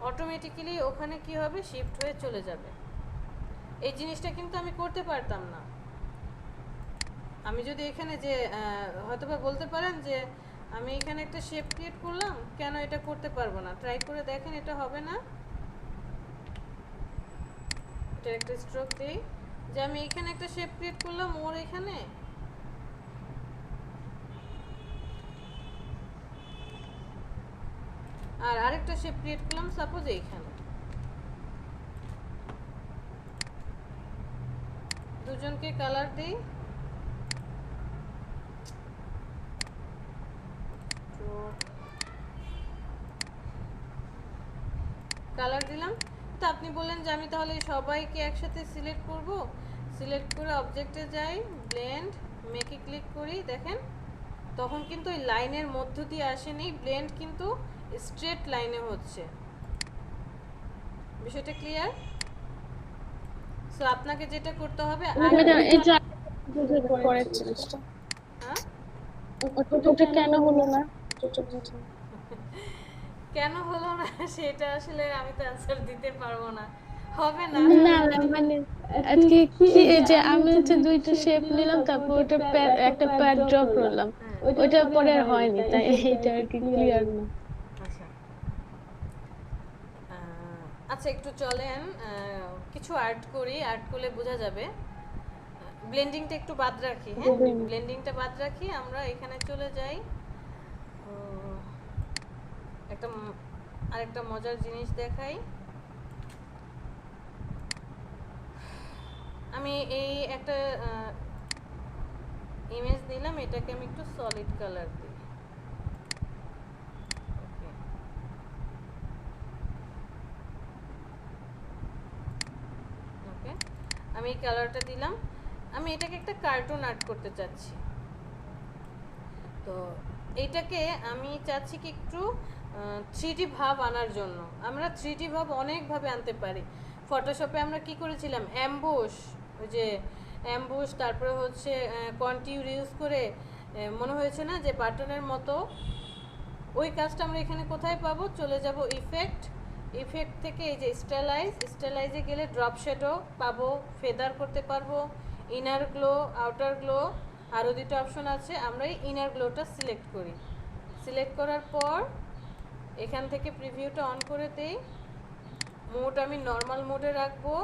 অটোমেটিক্যালি ওখানে কি হবে, শিফট হয়ে চলে যাবে। এই জিনিসটা কিন্তু আমি করতে পারতাম না। আমি যদি এখানে যে হয়তোবা বলতে পারেন যে আমি এখানে একটা শেপ ক্রিয়েট করলাম, কেন এটা করতে পারবো না? ট্রাই করে দেখেন, এটা হবে না। এটা একটা স্ট্রোক দিই, যে আমি এখানে একটা শেপ ক্রিয়েট করলাম ওর এখানে, আর আরেকটা শেপ ক্রিয়েট করলাম সাপোজ এইখানে। দুজনকে কালার দিই, কালার দিলাম। তো আপনি বললেন যে আমি তাহলে সবাইকে একসাথে সিলেক্ট করব। সিলেক্ট করে অবজেক্টে যাই, ব্লেন্ড, মেকে ক্লিক করি, দেখেন তখন কিন্তু ওই লাইনের মধ্য দিয়ে আসেনি, ব্লেন্ড কিন্তু স্ট্রেট লাইনে হচ্ছে। বিষয়টা ক্লিয়ার? সো আপনাকে যেটা করতে হবে, এই যে পরের জিনিসটা হ্যাঁ ওটা কেন হলো না? কেন হলো না সেটা আসলে আমি তো অ্যানসার দিতে পারবো না, হবে না। না না, মানে আজকে কি এই যে আমি হচ্ছে দুইটা শেপ নিলাম, তারপর ওটা একটা প্যাড ড্র করলাম, ওইটা পরে আর হয়নি, তাই এইটা আর কি ক্লিয়ার না। আচ্ছা আচ্ছা, একটু চলেন কিছু আর্ট করি, আর্ট করলে বোঝা যাবে। ব্লেন্ডিংটা একটু বাদ রাখি, হ্যাঁ ব্লেন্ডিংটা বাদ রাখি। আমরা এখানে চলে যাই, আরেকটা মজার জিনিস দেখাই। আমি এই একটা ইমেজ নিলাম, এটাকে আমি একটু সলিড কালার দিই। ওকে, আমি এই কালারটা দিলাম। আমি এটাকে একটা কার্টুন আর্ট করতে চাচ্ছি। তো এইটাকে আমি চাচ্ছি কি একটু 3D ভাব আনার জন্য। আমরা 3D ভাব অনেকভাবে আনতে পারি। ফটোশপে আমরা কি করেছিলাম, অ্যাম্বুশ, ওই যে অ্যাম্বুশ, তারপরে হচ্ছে কন্টিউর ইউজ করে মনে হয়েছে না যে বাটনের মতো, ওই কাজটা আমরা এখানে কোথায় পাবো? চলে যাব ইফেক্ট, ইফেক্ট থেকে এই যে স্টাইলাইজ, স্টাইলাইজে গেলে ড্রপ শ্যাডো পাবো, ফেদার করতে পারবো, ইনার গ্লো, আউটার গ্লো, আরও দুটো অপশন আছে। আমরা এই ইনার গ্লোটা সিলেক্ট করি। সিলেক্ট করার পর এখান থেকে প্রিভিউটা অন করে দেই, মোড আমি নর্মাল মোডে রাখবো।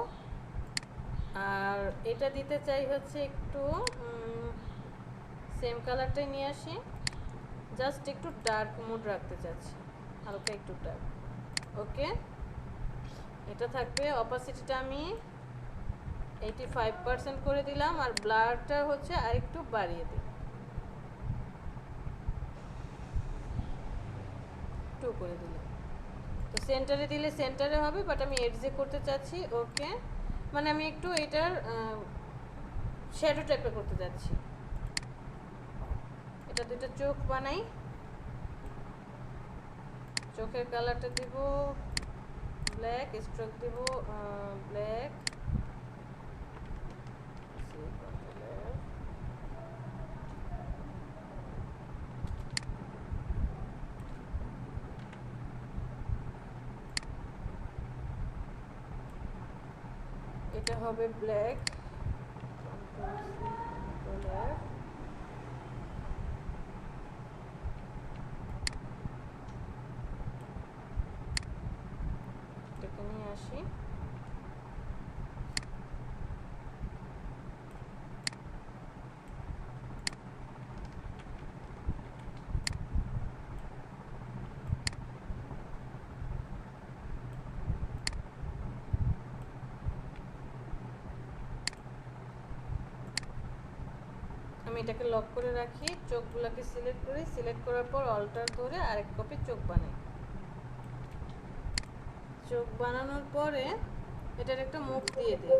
আর এটা দিতে চাই হচ্ছে একটু সেম কালারটাই নিয়ে আসি, জাস্ট একটু ডার্ক মোড রাখতে চাচ্ছি, হালকা একটু ডার্ক। ওকে, এটা থাকবে। অপাসিটিটা আমি 85% করে দিলাম, আর ব্লারটা হচ্ছে আরেকটু বাড়িয়ে দিই। গ্লু করে দিলাম। তো সেন্টারে দিলে সেন্টারে হবে, বাট আমি এডজে করতে চাচ্ছি। ওকে, মানে আমি একটু এটার শ্যাডো টাইপের করতে যাচ্ছি। এটা দুটো চোখ বানাই, চোখের কালারটা দিব ব্ল্যাক, স্ট্রোক দিব ব্ল্যাক, এটা হবে ব্ল্যাক, এটাকে নিয়ে আসি। আমি এটাকে লক করে রাখি, চোখগুলোকে সিলেক্ট করি, সিলেক্ট করার পর অল্টার ধরে আরেক কপি চোখ বানাই। চোখ বানানোর পরে এটার একটা মুখ দিয়ে দিই।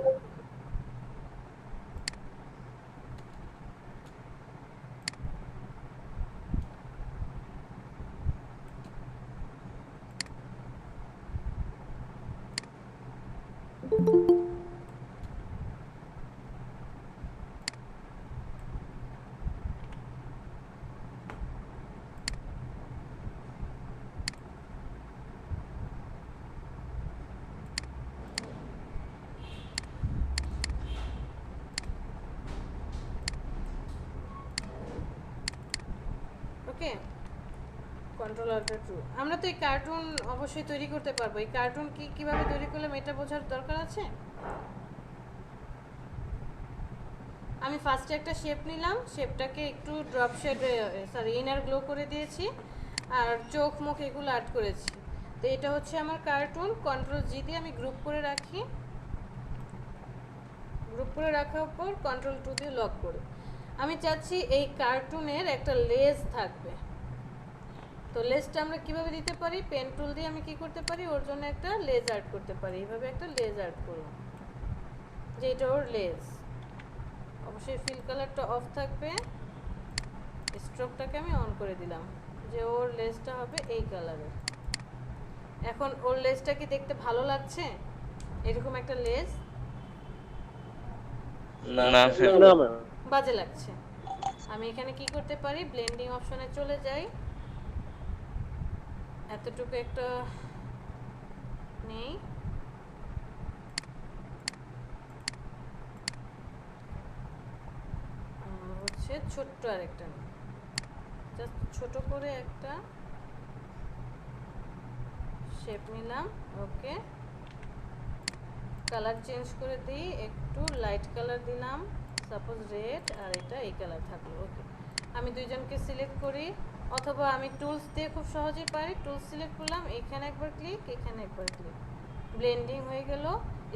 ওকে, কন্ট্রোল অল্টার টু। আমরা তো এই কার্টুন অবশ্যই তৈরি করতে পারবো। এই কার্টুন কিভাবে তৈরি করলাম এটা বোঝার দরকার আছে। আমি ফার্স্টে একটা শেপ নিলাম, শেপটাকে একটু ড্রপ শেড ইনার গ্লো করে দিয়েছি, আর চোখ মুখ এগুলো আর্ট করেছি। তো এটা হচ্ছে আমার কার্টুন। কন্ট্রোল জি দিয়ে আমি গ্রুপ করে রাখি, গ্রুপ করে রাখার পর কন্ট্রোল টু দিয়ে লক করে আমি চাচ্ছি এই কার্টুনের একটা লেজ থাকবে। তো লেজটা আমরা কিভাবে দিতে পারি, পেন টুল দিয়ে আমি কি করতে পারি, ওর জন্য একটা লেজ আর্ট করতে পারি। এইভাবে একটা লেজ আর্ট করলাম, যে এটা ওর লেজ। অবশ্যই ফিল কালারটা অফ থাকবে, স্ট্রোকটাকে আমি অন করে দিলাম, যে ওর লেজটা হবে এই কালারের। এখন ওর লেজটা কি দেখতে ভালো লাগছে? এরকম একটা লেজ না বাজে লাগছে। আমি এখানে কি করতে পারি, ব্লেন্ডিং অপশনে চলে যাই, এতটুকু একটা নেই, হচ্ছে ছোট্ট আরেকটা নেই, জাস্ট ছোট করে একটা শেপ নিলাম। ওকে, কালার চেঞ্জ করে দিই, একটু লাইট কালার দিলাম, সাপোজ রেড, আর এটা এই কালার থাকলো। ওকে, আমি দুইজনকে সিলেক্ট করি, অথবা আমি টুলস দিয়ে খুব সহজেই পারি। টুলস সিলেক্ট করলাম, এখানে একবার ক্লিক, এখানে একবার ক্লিক, ব্লেন্ডিং হয়ে গেল।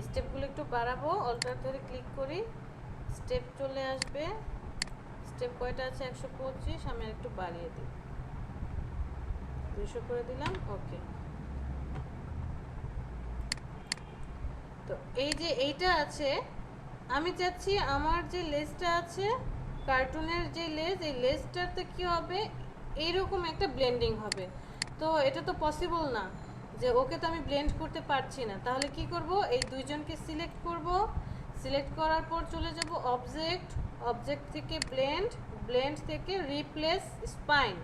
স্টেপগুলো একটু বাড়াবো, অল্টার ধরে ক্লিক করি, স্টেপ চলে আসবে। স্টেপ কয়টা আছে, 125, আমি একটু বাড়িয়ে দিই, 200 করে দিলাম। ওকে, তো এই যে এইটা আছে, আমি চাচ্ছি আমার যে লেজটা আছে কার্টুনের যে লেজ, এই লেজটাতে কি হবে, এইরকম একটা ব্লেন্ডিং হবে। তো এটা তো পসিবল না, যে ওকে তো আমি ব্লেন্ড করতে পারছি না। তাহলে কি করব, এই দুইজনকে সিলেক্ট করব, সিলেক্ট করার পর চলে যাব অবজেক্ট, অবজেক্ট থেকে ব্লেন্ড, ব্লেন্ড থেকে রিপ্লেস স্পাইন।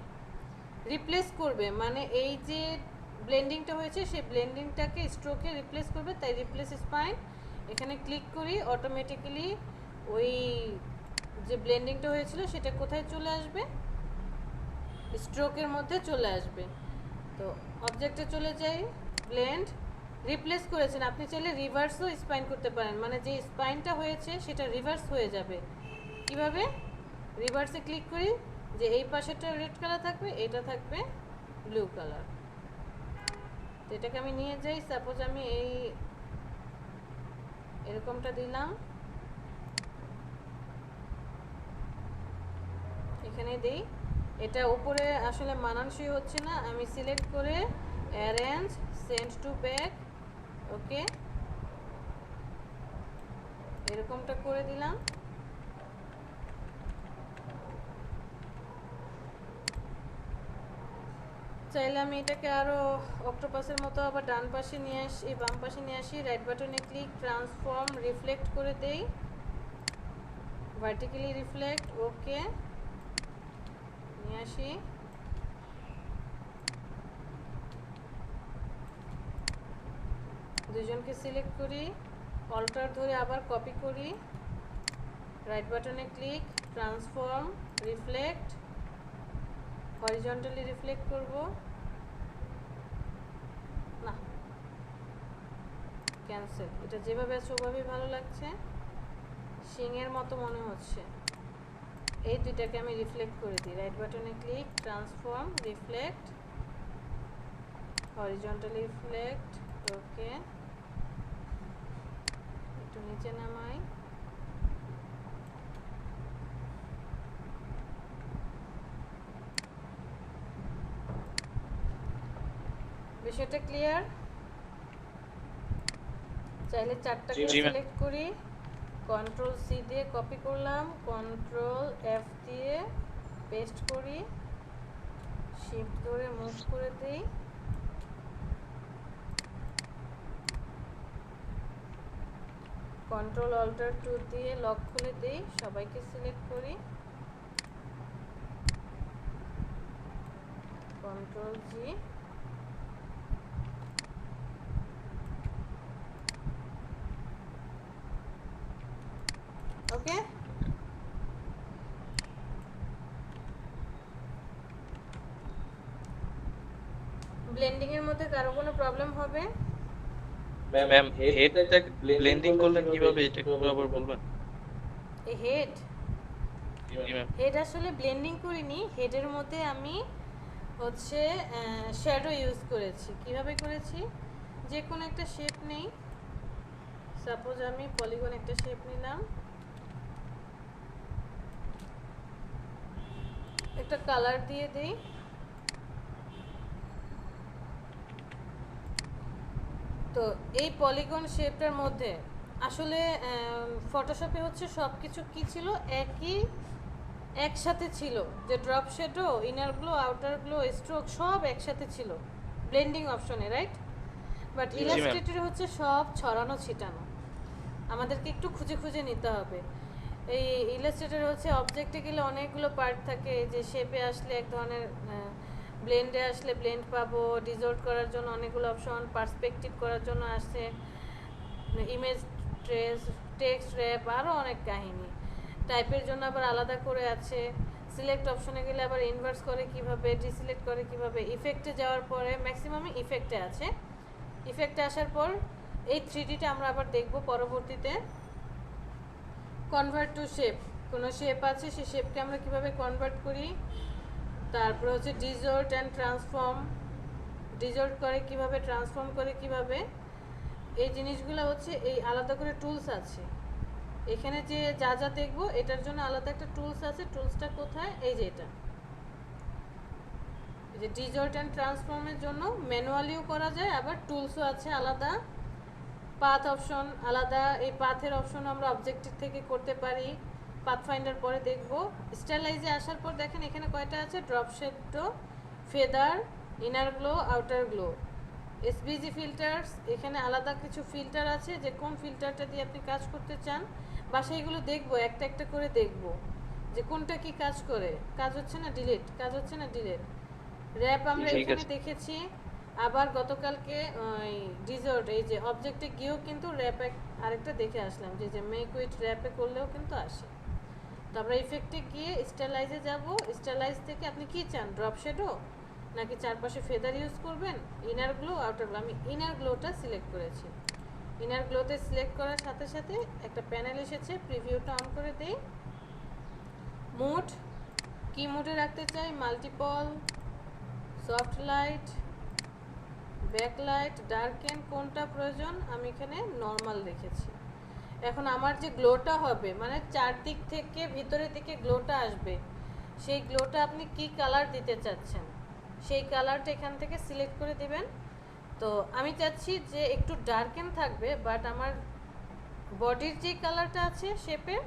রিপ্লেস করবে মানে এই যে ব্লেন্ডিংটা হয়েছে সেই ব্লেন্ডিংটাকে স্ট্রোকে রিপ্লেস করবে, তাই রিপ্লেস স্পাইন। এখানে ক্লিক করি, অটোমেটিক্যালি ওই যে ব্লেন্ডিংটা হয়েছিল সেটা কোথায় চলে আসবে, স্ট্রোকের মধ্যে চলে আসবে। তো অবজেক্টে চলে যাই, ব্লেন্ড, রিপ্লেস করেছেন, আপনি চাইলে রিভার্সও স্পাইন করতে পারেন, মানে যে স্পাইনটা হয়েছে সেটা রিভার্স হয়ে যাবে। কিভাবে, রিভার্সে ক্লিক করি, যে এই পাশেরটা রেড কালার থাকবে, এটা থাকবে ব্লু কালার। তো এটাকে আমি নিয়ে যাই, সাপোজ আমি এই এরকমটা দিলাম, এখানে দিই, এটা উপরে আসলে মানানসই হচ্ছে না, আমি সিলেক্ট করে অ্যারেঞ্জ সেন্ড টু ব্যাক, ওকে এরকমটা করে দিলাম। চাইলে আমি এটাকে আরো অক্টোপাসের মতো আবার ডান পাশে নিয়ে আসি, বাম পাশে নিয়ে আসি, রাইট বাটনে ক্লিক, ট্রান্সফর্ম রিফ্লেক্ট করে দেই, ভার্টিক্যালি রিফ্লেক্ট, ওকে নিয়ে আসি। দুজনকে সিলেক্ট করি, অল্টার ধরে আবার কপি করি, রাইট বাটনে click, transform reflect, horizontally reflect করব না, ক্যান্সেল। এটা যেভাবে আছে ওভাবেই ভালো লাগছে, শিংয়ের মতো মনে হচ্ছে। এই দুইটাকে আমি রিফ্লেক্ট করে দিই, রাইট বাটনে click, transform reflect, horizontally reflect, okay একটু নিচে নামাই, বিষয়টা ক্লিয়ার? চাইলে চারটাকে জি, ম্যাম। সিলেক্ট করি, কন্ট্রোল সি দিয়ে কপি করলাম, কন্ট্রোল এফ দিয়ে পেস্ট করি, শিফট ধরে মুভ করে দেই, কন্ট্রোল অল্টার 2 দিয়ে লক খুলে দেই, সবাইকে সিলেক্ট করি, কন্ট্রোল জি, ওকে ব্লেন্ডিং এর মধ্যে কারো কোনো প্রবলেম হবে? ম্যাম হেডটা ব্লেন্ডিং করলেন কিভাবে, এটা একটু আবার বলবেন? এই হেড জি ম্যাম। হেড আসলে ব্লেন্ডিং করিনি, হেডের মধ্যে আমি হচ্ছে শ্যাডো ইউজ করেছি। কিভাবে করেছি, যে কোনো একটা শেপ নেই, সাপোজ আমি পলিগন একটা শেপ নিলাম, একটা কালার দিয়ে দেই, তো এই পলিগন শেপটার মধ্যে আসলে ফটোশপে হচ্ছে সব কিছু কী ছিল, একসাথে ছিল, যে drop shadow, inner glow, outer glow, stroke সব একসাথে ছিল ব্লেন্ডিং অপশনে, রাইট? বাট জি, ম্যাম। ইলাস্ট্রেটরে হচ্ছে সব ছড়ানো ছিটানো, আমাদেরকে একটু খুঁজে খুঁজে নিতে হবে। এই ইলাস্ট্রেটরে হচ্ছে অবজেক্টে গেলে অনেকগুলো পার্ট থাকে, যে শেপে আসলে এক ধরনের, ব্লেন্ডে আসলে ব্লেন্ড পাবো, ডিজল্ট করার জন্য অনেকগুলো অপশন, পার্সপেক্টিভ করার জন্য আসছে, ইমেজ ট্রেস, টেক্সট র্যাপ, আরও অনেক কাহিনী, টাইপের জন্য আবার আলাদা করে আছে, সিলেক্ট অপশনে গেলে আবার ইনভার্স করে কিভাবে, ডিসিলেক্ট করে কিভাবে, ইফেক্টে যাওয়ার পরে ম্যাক্সিমামই ইফেক্টে আছে, ইফেক্টে আসার পর এই 3Dটা আমরা আবার দেখব পরবর্তীতে। কনভার্ট টু শেপ, কোনো শেপ আছে সেই শেপকে আমরা কিভাবে কনভার্ট করি, তারপর হচ্ছে ডিজল্ট অ্যান্ড ট্রান্সফর্ম, ডিজল্ট করে কিভাবে, ট্রান্সফর্ম করে কিভাবে, এই জিনিসগুলো হচ্ছে এই আলাদা করে টুলস আছে। এখানে যে যা যা দেখবো এটার জন্য আলাদা একটা টুলস আছে, টুলসটা কোথায়, এই যে এটা, এই যে ডিজল্ট অ্যান্ড ট্রান্সফর্মের জন্য ম্যানুয়ালিও করা যায়, আবার টুলসও আছে আলাদা, পাথ অপশন আলাদা, এই পাথের অপশন আমরা অবজেক্টিভ থেকে করতে পারি, পাথ ফাইন্ডার পরে দেখব। স্টাইলাইজে আসার পর দেখেন এখানে কয়টা আছে, drop shadow, feather, inner glow, outer glow, SBG filters, এখানে আলাদা কিছু ফিল্টার আছে, যে কোন ফিল্টারটা দিয়ে আপনি কাজ করতে চান, বা সেইগুলো দেখবো, একটা একটা করে দেখব যে কোনটা কি কাজ করে, কাজ হচ্ছে না ডিলিট, কাজ হচ্ছে না ডিলিট। র্যাপ আমরা ঠিক এখানে আছে। দেখেছি, আবার গতকালকে ওই ডিজর্ট, এই যে অবজেক্টে গিয়েও কিন্তু র্যাপ আরেকটা দেখে আসলাম, যে মেক উইথ র্যাপে করলেও কিন্তু আসে। তো আমরা ইফেক্টে গিয়ে স্টাইলাইজে যাব, স্টাইলাইজ থেকে আপনি কি চান, ড্রপ শেডো নাকি চারপাশে ফেদার ইউজ করবেন, ইনার গ্লো, আউটার গ্লো, আমি ইনার গ্লোটা সিলেক্ট করেছি। ইনার গ্লোতে সিলেক্ট করার সাথে সাথে একটা প্যানেল এসেছে, প্রিভিউটা অন করে দেই, মুড কি মুডে রাখতে চাই, multiple, soft light, backlight, darken, কোনটা প্রয়োজন, আমি এখানে নর্মাল রেখেছি। এখন আমার যে গ্লোটা হবে, মানে চারদিক থেকে ভিতরের দিকে গ্লোটা আসবে, সেই গ্লোটা আপনি কি কালার দিতে চাচ্ছেন সেই কালারটা এখান থেকে সিলেক্ট করে দিবেন। তো আমি চাচ্ছি যে একটু ডার্কেন থাকবে, বাট আমার বডির যে কালারটা আছে শেপের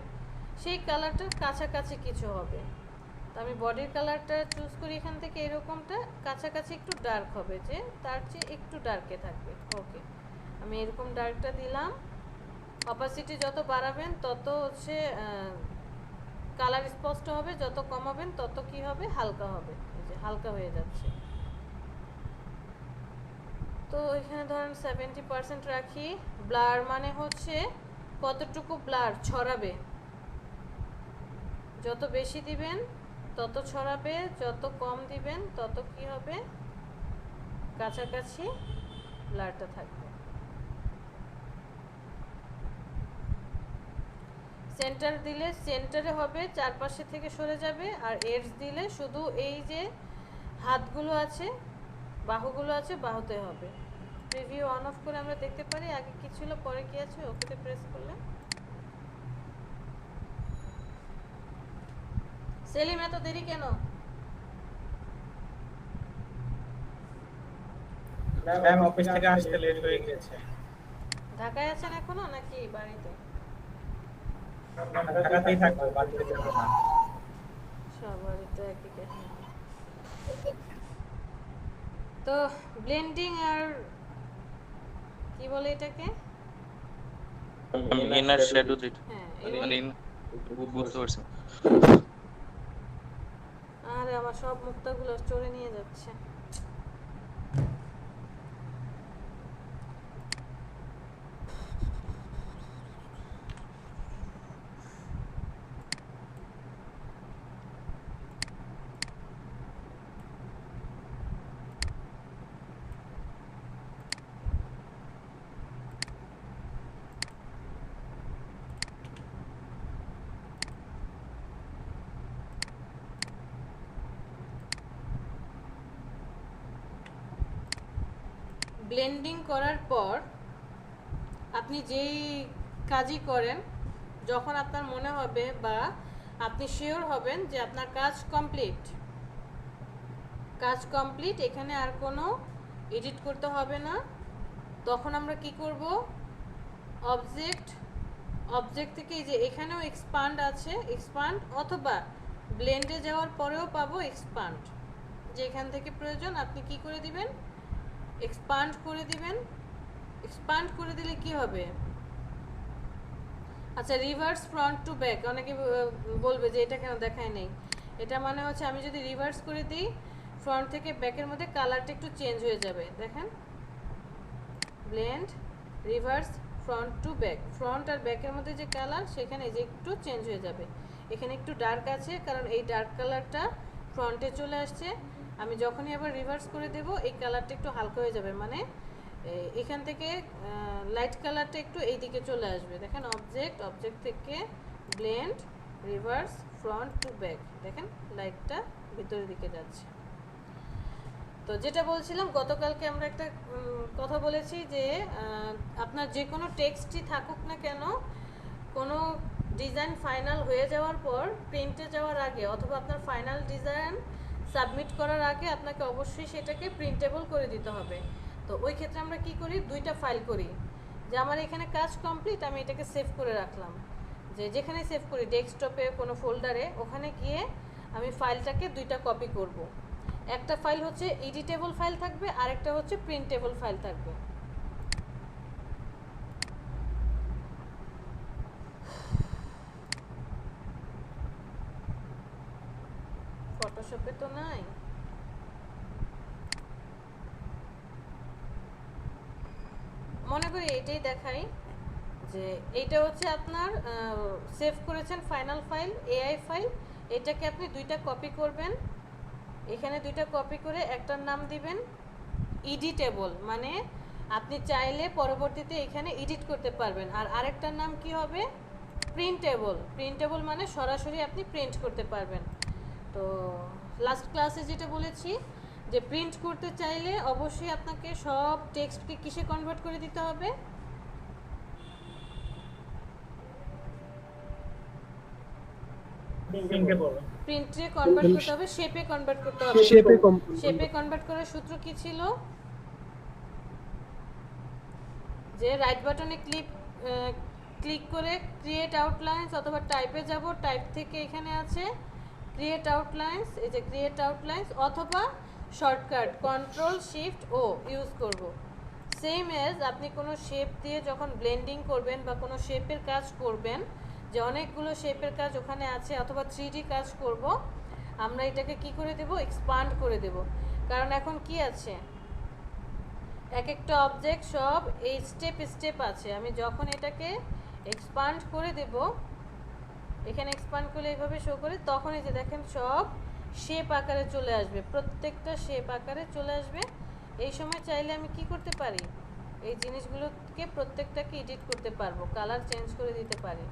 সেই কালারটার কাছাকাছি কিছু হবে। তো আমি বডির কালারটা চুজ করি এখান থেকে, এরকমটা কাছাকাছি একটু ডার্ক হবে, যে তার চেয়ে একটু ডার্কে থাকবে। ওকে, আমি এরকম ডার্কটা দিলাম। অপাসিটি যত বাড়াবেন তত হচ্ছে কালার স্পষ্ট হবে, যত কমাবেন তত কি হবে, হালকা হবে। এই যে হালকা হয়ে যাচ্ছে। তো এখানে ধরেন 70% রাখি। ব্লার মানে হচ্ছে কতটুকু ব্লার ছড়াবে, যত বেশি দিবেন তত ছড়াবে, যত কম দিবেন তত কি হবে, কাছাকাছি ব্লারটা থাকবে। সেন্টার দিলে সেন্টারে হবে, চারপাশে থেকে সরে যাবে। আর এডজ দিলে শুধু এই যে হাতগুলো আছে, বাহুগুলো আছে, বাহুতে হবে। প্রিভিউ অন অফ করে আমরা দেখতে পারি আগে কি ছিল পরে কি আছে। ওকেতে প্রেস করলে সেলিম এত দেরি কেন? ম্যাম অফিস থেকে আসতে লেট হয়ে গেছে। ঢাকায় আছেন এখনো নাকি বাড়িতে? ঢাকাতেই থাকবো, বাড়িতে যাব না। সবারই তো একই কাহিনী। তো ব্লেন্ডিং আর কি বলে এটাকে, ইনার শ্যাডো দিট হ্যাঁ মানে বুঝতে পারছি। আরে আমার সব মুক্তাগুলো চড়ে নিয়ে যাচ্ছে। ব্লেন্ডিং করার পর আপনি যেই কাজই করেন, যখন আপনার মনে হবে বা আপনি শিওর হবেন যে আপনার কাজ কমপ্লিট, এখানে আর কোনো এডিট করতে হবে না, তখন আমরা কি করব, অবজেক্ট থেকে এই যে এখানেও এক্সপান্ড আছে, এক্সপান্ড অথবা ব্লেন্ডে যাওয়ার পরেও পাবো এক্সপান্ড। যেখান থেকে প্রয়োজন আপনি কি করে দিবেন, এক্সপান্ড করে দিবেন। এক্সপান্ড করে দিলে কি হবে, আচ্ছা রিভার্স ফ্রন্ট টু ব্যাক, অনেকে বলবে যে এটা কেন দেখায় নেই। এটা মানে হচ্ছে আমি যদি রিভার্স করে দিই, ফ্রন্ট থেকে ব্যাকের মধ্যে কালারটা একটু চেঞ্জ হয়ে যাবে। দেখেন, blend, reverse, front to back, front আর ব্যাকের মধ্যে যে কালার সেখানে যে একটু চেঞ্জ হয়ে যাবে। এখানে একটু ডার্ক আছে কারণ এই ডার্ক কালারটা ফ্রন্টে চলে আসছে। আমি যখনই আবার রিভার্স করে দেব এই কালারটা একটু হালকা হয়ে যাবে, মানে এখান থেকে লাইট কালারটা একটু এই দিকে চলে আসবে। দেখেন অবজেক্ট থেকে blend, reverse, front to back, দেখেন লাইটটা ভিতরের দিকে যাচ্ছে। তো যেটা বলছিলাম, গতকালকে আমরা একটা কথা বলেছি যে আপনার যে কোনো টেক্সটই থাকুক না কেন, কোনো ডিজাইন ফাইনাল হয়ে যাওয়ার পর প্রিন্টে যাওয়ার আগে অথবা আপনার ফাইনাল ডিজাইন সাবমিট করার আগে আপনাকে অবশ্যই সেটাকে প্রিন্টেবল করে দিতে হবে। তো ওই ক্ষেত্রে আমরা কি করি, দুইটা ফাইল করি। যে আমার এখানে কাজ কমপ্লিট, আমি এটাকে সেভ করে রাখলাম, যে যেখানে সেভ করি ডেস্কটপে কোনো ফোল্ডারে, ওখানে গিয়ে আমি ফাইলটাকে দুইটা কপি করব। একটা ফাইল হচ্ছে এডিটেবল ফাইল থাকবে, আরেকটা হচ্ছে প্রিন্টেবল ফাইল থাকবে। ফটোশপে তো নাই, মনে করি এটাই দেখাই যে এইটা হচ্ছে আপনার সেভ করেছেন ফাইনাল ফাইল, এআই ফাইল। এটাকে আপনি দুইটা কপি করবেন, এখানে দুইটা কপি করে একটার নাম দিবেন এডিটেবল, মানে আপনি চাইলে পরবর্তীতে এখানে এডিট করতে পারবেন। আর আরেকটার নাম কি হবে, প্রিন্টেবল মানে সরাসরি আপনি প্রিন্ট করতে পারবেন। তো লাস্ট ক্লাসে যেটা বলেছি যে প্রিন্ট করতে চাইলে অবশ্যই আপনাকে সব টেক্সটকে কিসে কনভার্ট করে দিতে হবে, প্রিন্টে কনভার্ট করতে হবে, শেপে কনভার্ট করতে হবে। শেপে কনভার্ট করার সূত্র কি ছিল? যে রাইট বাটনে ক্লিক করে ক্রিয়েট আউটলাইন্স অথবা টাইপে যাব, টাইপ থেকে এখানে আছে ক্রিয়েট আউটলাইন্স, এই যে ক্রিয়েট আউটলাইন্স, অথবা শর্টকাট কন্ট্রোল শিফট ও ইউজ করব। সেম এজ আপনি কোনো শেপ দিয়ে যখন ব্লেন্ডিং করবেন বা কোনো শেপের কাজ করবেন, যে অনেকগুলো শেপের কাজ ওখানে আছে, অথবা 3D কাজ করব, আমরা এটাকে কি করে দেব? এক্সপান্ড করে দেব। কারণ এখন কি আছে, এক একটা অবজেক্ট সব এই স্টেপ আছে। আমি যখন এটাকে এক্সপান্ড করে দেব, এখানে এক্সপান্ড করলে এইভাবে শো করে, তখন এই যে দেখেন সব শেপ আকারে চলে আসবে, প্রত্যেকটা শেপ আকারে চলে আসবে। এই সময় চাইলে আমি কি করতে পারি, এই জিনিসগুলোকে প্রত্যেকটাকে এডিট করতে পারবো, কালার চেঞ্জ করে দিতে পারি,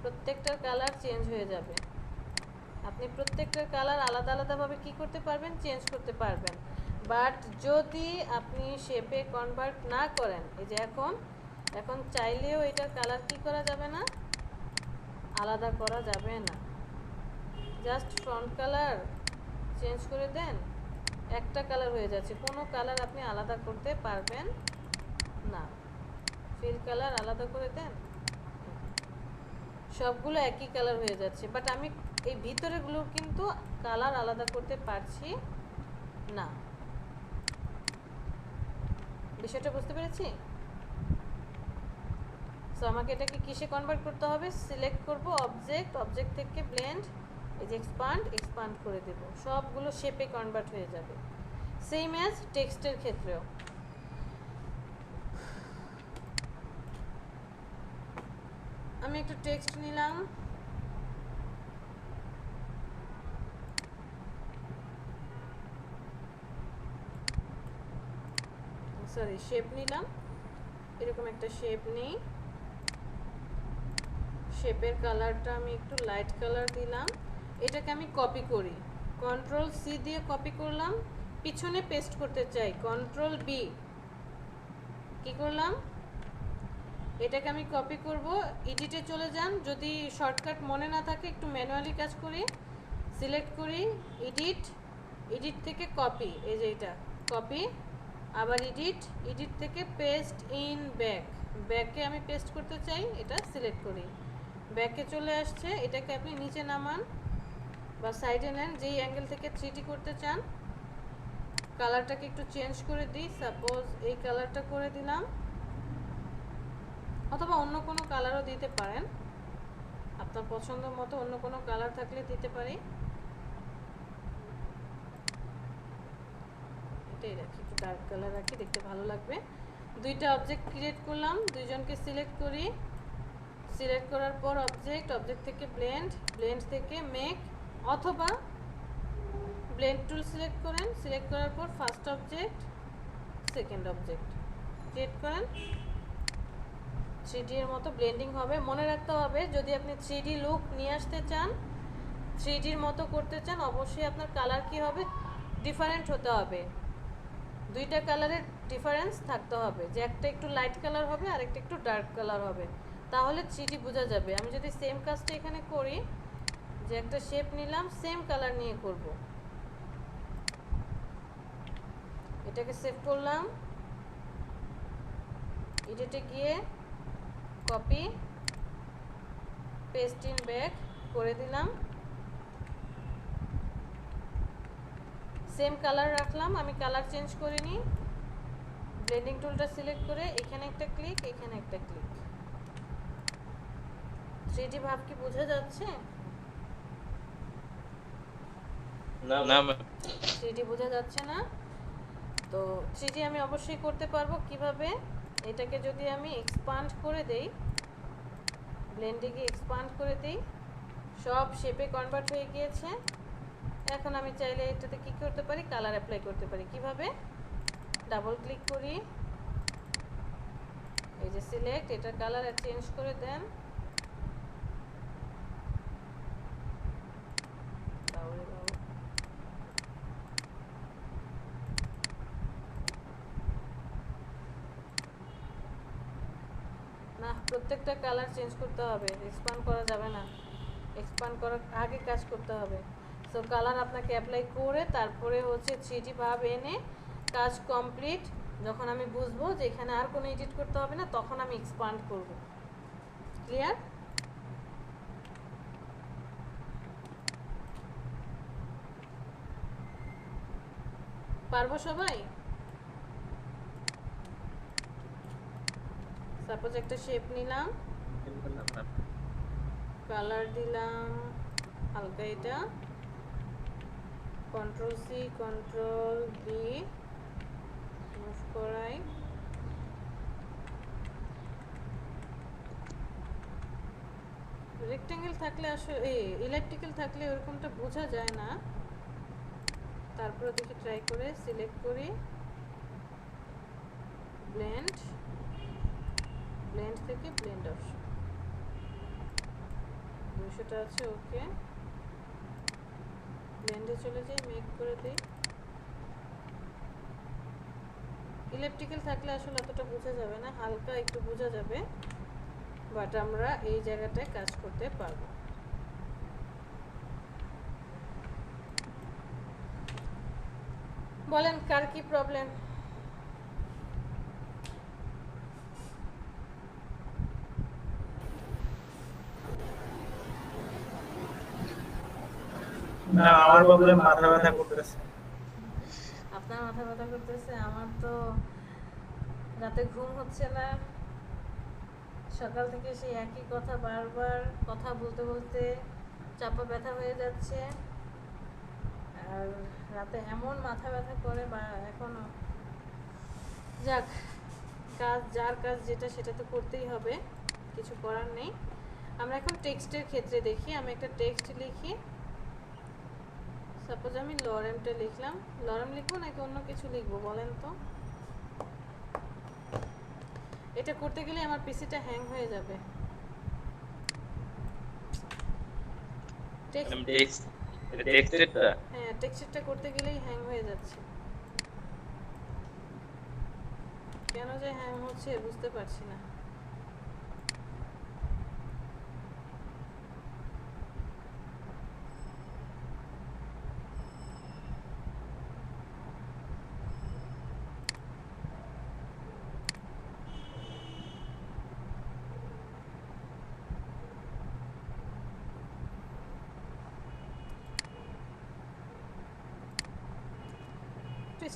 প্রত্যেকটার কালার চেঞ্জ হয়ে যাবে। আপনি প্রত্যেকটার কালার আলাদা আলাদাভাবে কি করতে পারবেন? চেঞ্জ করতে পারবেন। বাট যদি আপনি শেপে কনভার্ট না করেন, এই যে এখন চাইলেও এটার কালার কি করা যাবে না? আলাদা করা যাবে না। জাস্ট ফ্রন্ট কালার চেঞ্জ করে দেন, একটা কালার হয়ে যাচ্ছে, কোনো কালার আপনি আলাদা করতে পারবেন না। ফিল কালার আলাদা করে দেন, সবগুলো একই কালার হয়ে যাচ্ছে। বাট আমি এই ভিতরেগুলো কিন্তু কালার আলাদা করতে পারছি না। বিষয়টা বুঝতে পেরেছি? সো আমাকে এটাকে কিসে কনভার্ট করতে হবে? সিলেক্ট করব অবজেক্ট থেকে ব্লেন্ড, এই যে এক্সপান্ড করে দেব, সবগুলো শেপে কনভার্ট হয়ে যাবে। সেম অ্যাজ টেক্সটের ক্ষেত্রেও। আমি একটা টেক্সট নিলাম, সরি শেপ নিলাম, এরকম একটা শেপ নেই, শেপের কালারটা আমি একটু লাইট কালার দিলাম। এটাকে আমি কপি করি, কন্ট্রোল সি দিয়ে কপি করলাম, পিছনে পেস্ট করতে চাই, কন্ট্রোল বি, কি করলাম, এটাকে আমি কপি করব। এডিটে চলে যান, যদি শর্টকাট মনে না থাকে একটু ম্যানুয়ালি কাজ করি, সিলেক্ট করি এডিট থেকে কপি, এই যে এটা কপি, আবার এডিট থেকে পেস্ট ইন ব্যাকে আমি পেস্ট করতে চাই, এটা সিলেক্ট করি, ব্যাকে চলে আসছে। এটাকে আপনি নিচে নামান বা সাইডে নেন, যেই অ্যাঙ্গেল থেকে 3D করতে চান। কালারটাকে একটু চেঞ্জ করে দিই, সাপোজ এই কালারটা করে দিলাম, অথবা অন্য কোনো কালারও দিতে পারেন, আপনার পছন্দ মতো অন্য কোনো কালার থাকলে দিতে পারি। এটাই রাখি, একটু ডার্ক কালার রাখি, দেখতে ভালো লাগবে। দুইটা অবজেক্ট ক্রিয়েট করলাম, দুইজনকে সিলেক্ট করি, সিলেক্ট করার পর অবজেক্ট থেকে ব্লেন্ড থেকে মেক, অথবা ব্লেন্ড টুল সিলেক্ট করেন, সিলেক্ট করার পর first object second object create করেন। 3D এর মতো ব্লেন্ডিং হবে। মনে রাখতে হবে, যদি আপনি 3D লুক নিয়ে আসতে চান, 3D এর মতো করতে চান, অবশ্যই আপনার কালার কি হবে? ডিফারেন্ট হতে হবে। দুইটা কালারের ডিফারেন্স থাকতে হবে, যে একটা একটু লাইট কালার হবে আর একটা একটু ডার্ক কালার হবে, তাহলে 3D বোঝা যাবে। আমি যদি সেম কাজটা এখানে করি, যে একটা শেপ নিলাম, সেম কালার নিয়ে করব, এটাকে সেভ করলাম, এডিটে গিয়ে কপি পেস্ট ইন ব্যাক করে দিলাম, সেম কালার রাখলাম, আমি কালার চেঞ্জ করিনি। ব্লেন্ডিং টুলটা সিলেক্ট করে এখানে একটা ক্লিক, এখানে একটা ক্লিক। 3D ভাব কি বোঝা যাচ্ছে? না 3D বোঝা যাচ্ছে না? তো 3D আমি অবশ্যই করতে পারবো। কিভাবে? এটাকে যদি আমি এক্সপান্ড করে দেই, ব্লেন্ডিংয়ে এক্সপান্ড করে দেই, সব শেপে কনভার্ট হয়ে গিয়েছে। এখন আমি চাইলে এটাতে কি করতে পারি? কালার অ্যাপ্লাই করতে পারি। কিভাবে? ডাবল ক্লিক করি, এই যে সিলেক্ট, এটার কালার চেঞ্জ করে দেন, না প্রত্যেকটা কালার চেঞ্জ করতে হবে, এক্সপান্ড করা যাবে না। এক্সপান্ড করার আগে কাজ করতে হবে। সো কালার আপনাকে অ্যাপ্লাই করে তারপরে হচ্ছে 3D ভাব এনে কাজ কমপ্লিট যখন আমি বুঝবো যে এখানে আর কোনো এডিট করতে হবে না, তখন আমি এক্সপান্ড করব। ক্লিয়ার? পারবো সবাই? সাপোজ একটা শেপ নিলাম, কালার দিলাম হালকা, এটা control C control B move করাই, রেক্টেঙ্গেল থাকলে আসলে ইলেকট্রিক্যাল থাকলে ওরকমটা বোঝা যায় না। তারপরে দেখি ট্রাই করে সিলেক্ট করি ব্লেন্ড, ব্লেন্ড থেকে ব্লেন্ড অপশন 200টা আছে, ওকে ব্লেন্ডে চলে যাই, মেক করে দিই। ইলেকট্রিক্যাল থাকলে আসলে অতটা বোঝা যাবে না, হালকা একটু বোঝা যাবে, বাট আমরা এই জায়গাটায় কাজ করতে পারবো। বলেন কার কি প্রবলেম? না, আমার প্রবলেম মাথা ব্যথা করতেছে। আপনার মাথা ব্যথা করতেছে, আমার তো রাতে ঘুম হচ্ছে না, সকাল থেকে সেই একই কথা বারবার কথা বলতে বলতে চাপা ব্যথা হয়ে যাচ্ছে, আর রাতে এমন মাথা ব্যথা করে বা এখনো। যাক, কাজ যার কাজ যেটা সেটা তো করতেই হবে, কিছু করার নেই। আমরা এখন টেক্সটের ক্ষেত্রে দেখি। আমি একটা টেক্সট লিখি, সাপোজ আমি লরেমটা লিখলাম। লরেম লিখবো নাকি অন্য কিছু লিখবো বলেন তো? এটা করতে গেলে আমার পিসিটা হ্যাং হয়ে যাবে। হ্যাঁ, টেক্সটটা করতে গেলেই হ্যাং হয়ে যাচ্ছে। কেন যে হ্যাং হচ্ছে বুঝতে পারছি না।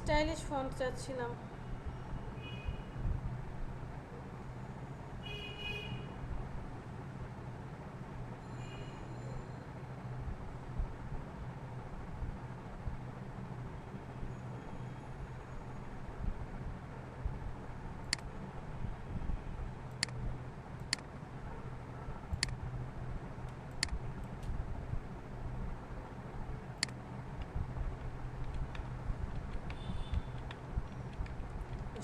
স্টাইলিশ ফন্ট চাচ্ছিলাম।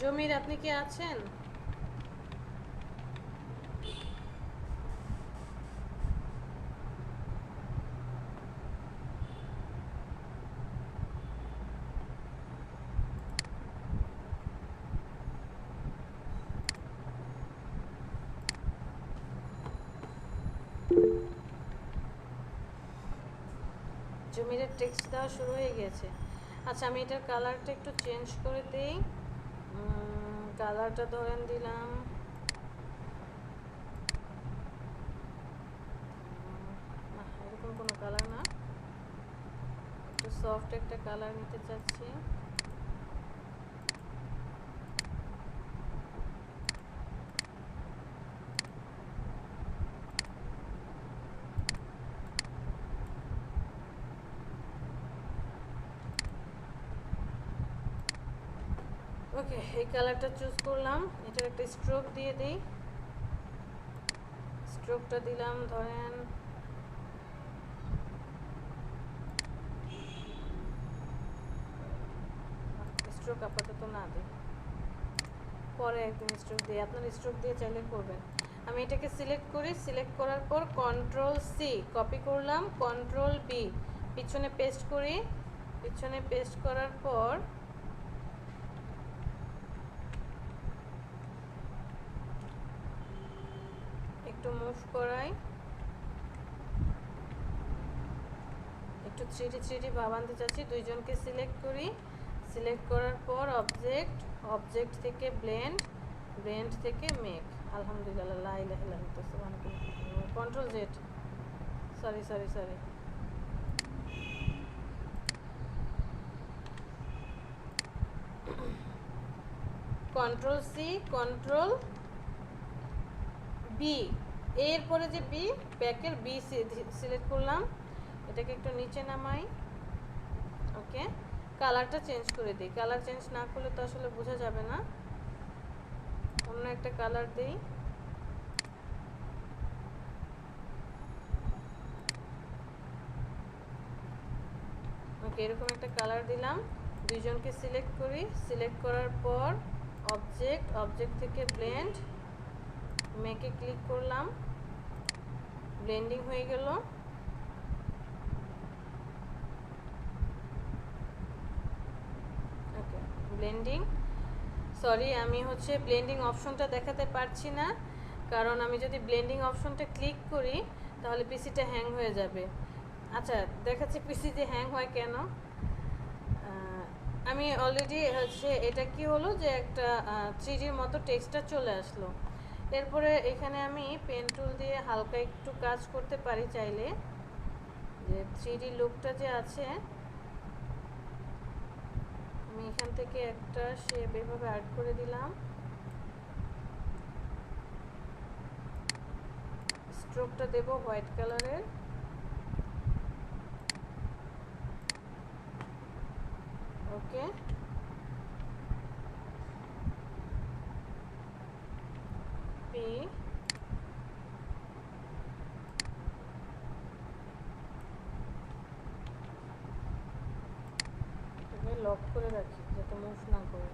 জমির, আপনি কি আছেন? জমিরের টেক্সট দেওয়া শুরু হয়ে গেছে। আচ্ছা, আমি এটার কালারটা একটু চেঞ্জ করে দিই। কালারটা ধরেন দিলাম না, এরকম কোনো কালার না, একটু সফট একটা কালার নিতে চাচ্ছি। ওকে, এই কালারটা চুজ করলাম। এটার একটা স্ট্রোক দিয়ে দিই। স্ট্রোকটা দিলাম ধরেন স্ট্রোক আপাতত না দিই, পরে একদিন স্ট্রোক দিই। আপনার স্ট্রোক দিয়ে চাইলে করবেন। আমি এটাকে সিলেক্ট করি, সিলেক্ট করার পর কন্ট্রোল সি কপি করলাম, কন্ট্রোল বি পিছনে পেস্ট করি। পিছনে পেস্ট করার পর একটু মুভ করাই, একটু 3D ভাব আনতে চাচ্ছি, দুইজনকে সিলেক্ট করি। সিলেক্ট করার পর অবজেক্ট, অবজেক্ট থেকে ব্লেন্ড, ব্লেন্ড থেকে মেক। আলহামদুলিল্লাহ, লা ইলাহা ইল্লাল্লাহ, সুবহানাল্লাহ। Control Z, sorry sorry sorry, control C, control B, এরপরে যে বি, ব্যাকের বি সিলেক্ট করলাম, এটাকে একটু নিচে নামাই। ওকে, কালারটা চেঞ্জ করে দিই, কালার চেঞ্জ না করলে তো আসলে বোঝা যাবে না, অন্য একটা কালার দিই। ওকে, এরকম একটা কালার দিলাম। দুইজনকে সিলেক্ট করি, সিলেক্ট করার পর অবজেক্ট, অবজেক্ট থেকে ব্লেন্ড, মেকে ক্লিক করলাম, ব্লেন্ডিং হয়ে গেল। ওকে, ব্লেন্ডিং, সরি আমি হচ্ছে ব্লেন্ডিং অপশনটা দেখাতে পারছি না, কারণ আমি যদি ব্লেন্ডিং অপশনটা ক্লিক করি তাহলে পিসিটা হ্যাং হয়ে যাবে। আচ্ছা, দেখাচ্ছি পিসি যে হ্যাং হয় কেন। আমি অলরেডি হচ্ছে, এটা কি হলো যে একটা 3Dর মতো টেক্সটটা চলে আসলো। এরপরে এখানে আমি পেন টুল দিয়ে হালকা একটু কাজ করতে পারি চাইলে, যে 3D লুকটা যে আছে, আমি এখান থেকে একটা শেপ এভাবে অ্যাড করে দিলাম। স্ট্রোকটা দেব হোয়াইট কালারের। ওকে, পি, লক করে রাখি যাতে মুভ না করে।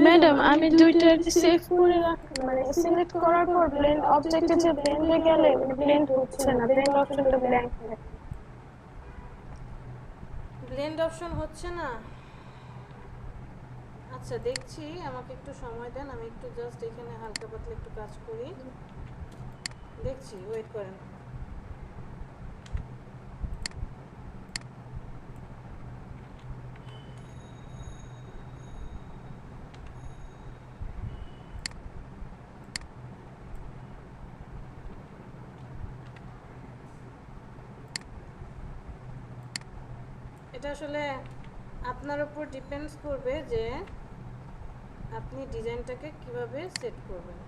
ম্যাডাম আমি দুইটা সেভ করে রাখলাম, মানে সিলেক্ট করার পর ব্লেন্ড অবজেক্টে যে ব্লেন্ডে গেলে ব্লেন্ড হচ্ছে না, ব্লেন্ড অপশনটা ব্ল্যাঙ্ক থাকে। ব্লেন্ড অপশন হচ্ছে না? আচ্ছা দেখছি, আমাকে একটু সময় দেন, আমি একটু জাস্ট এখানে হালকা পাতলা একটু কাজ করি, দেখছি, ওয়েট করেন। এটা আসলে আপনার উপর ডিপেন্ডস করবে যে আপনি ডিজাইনটাকে কিভাবে সেট করবেন।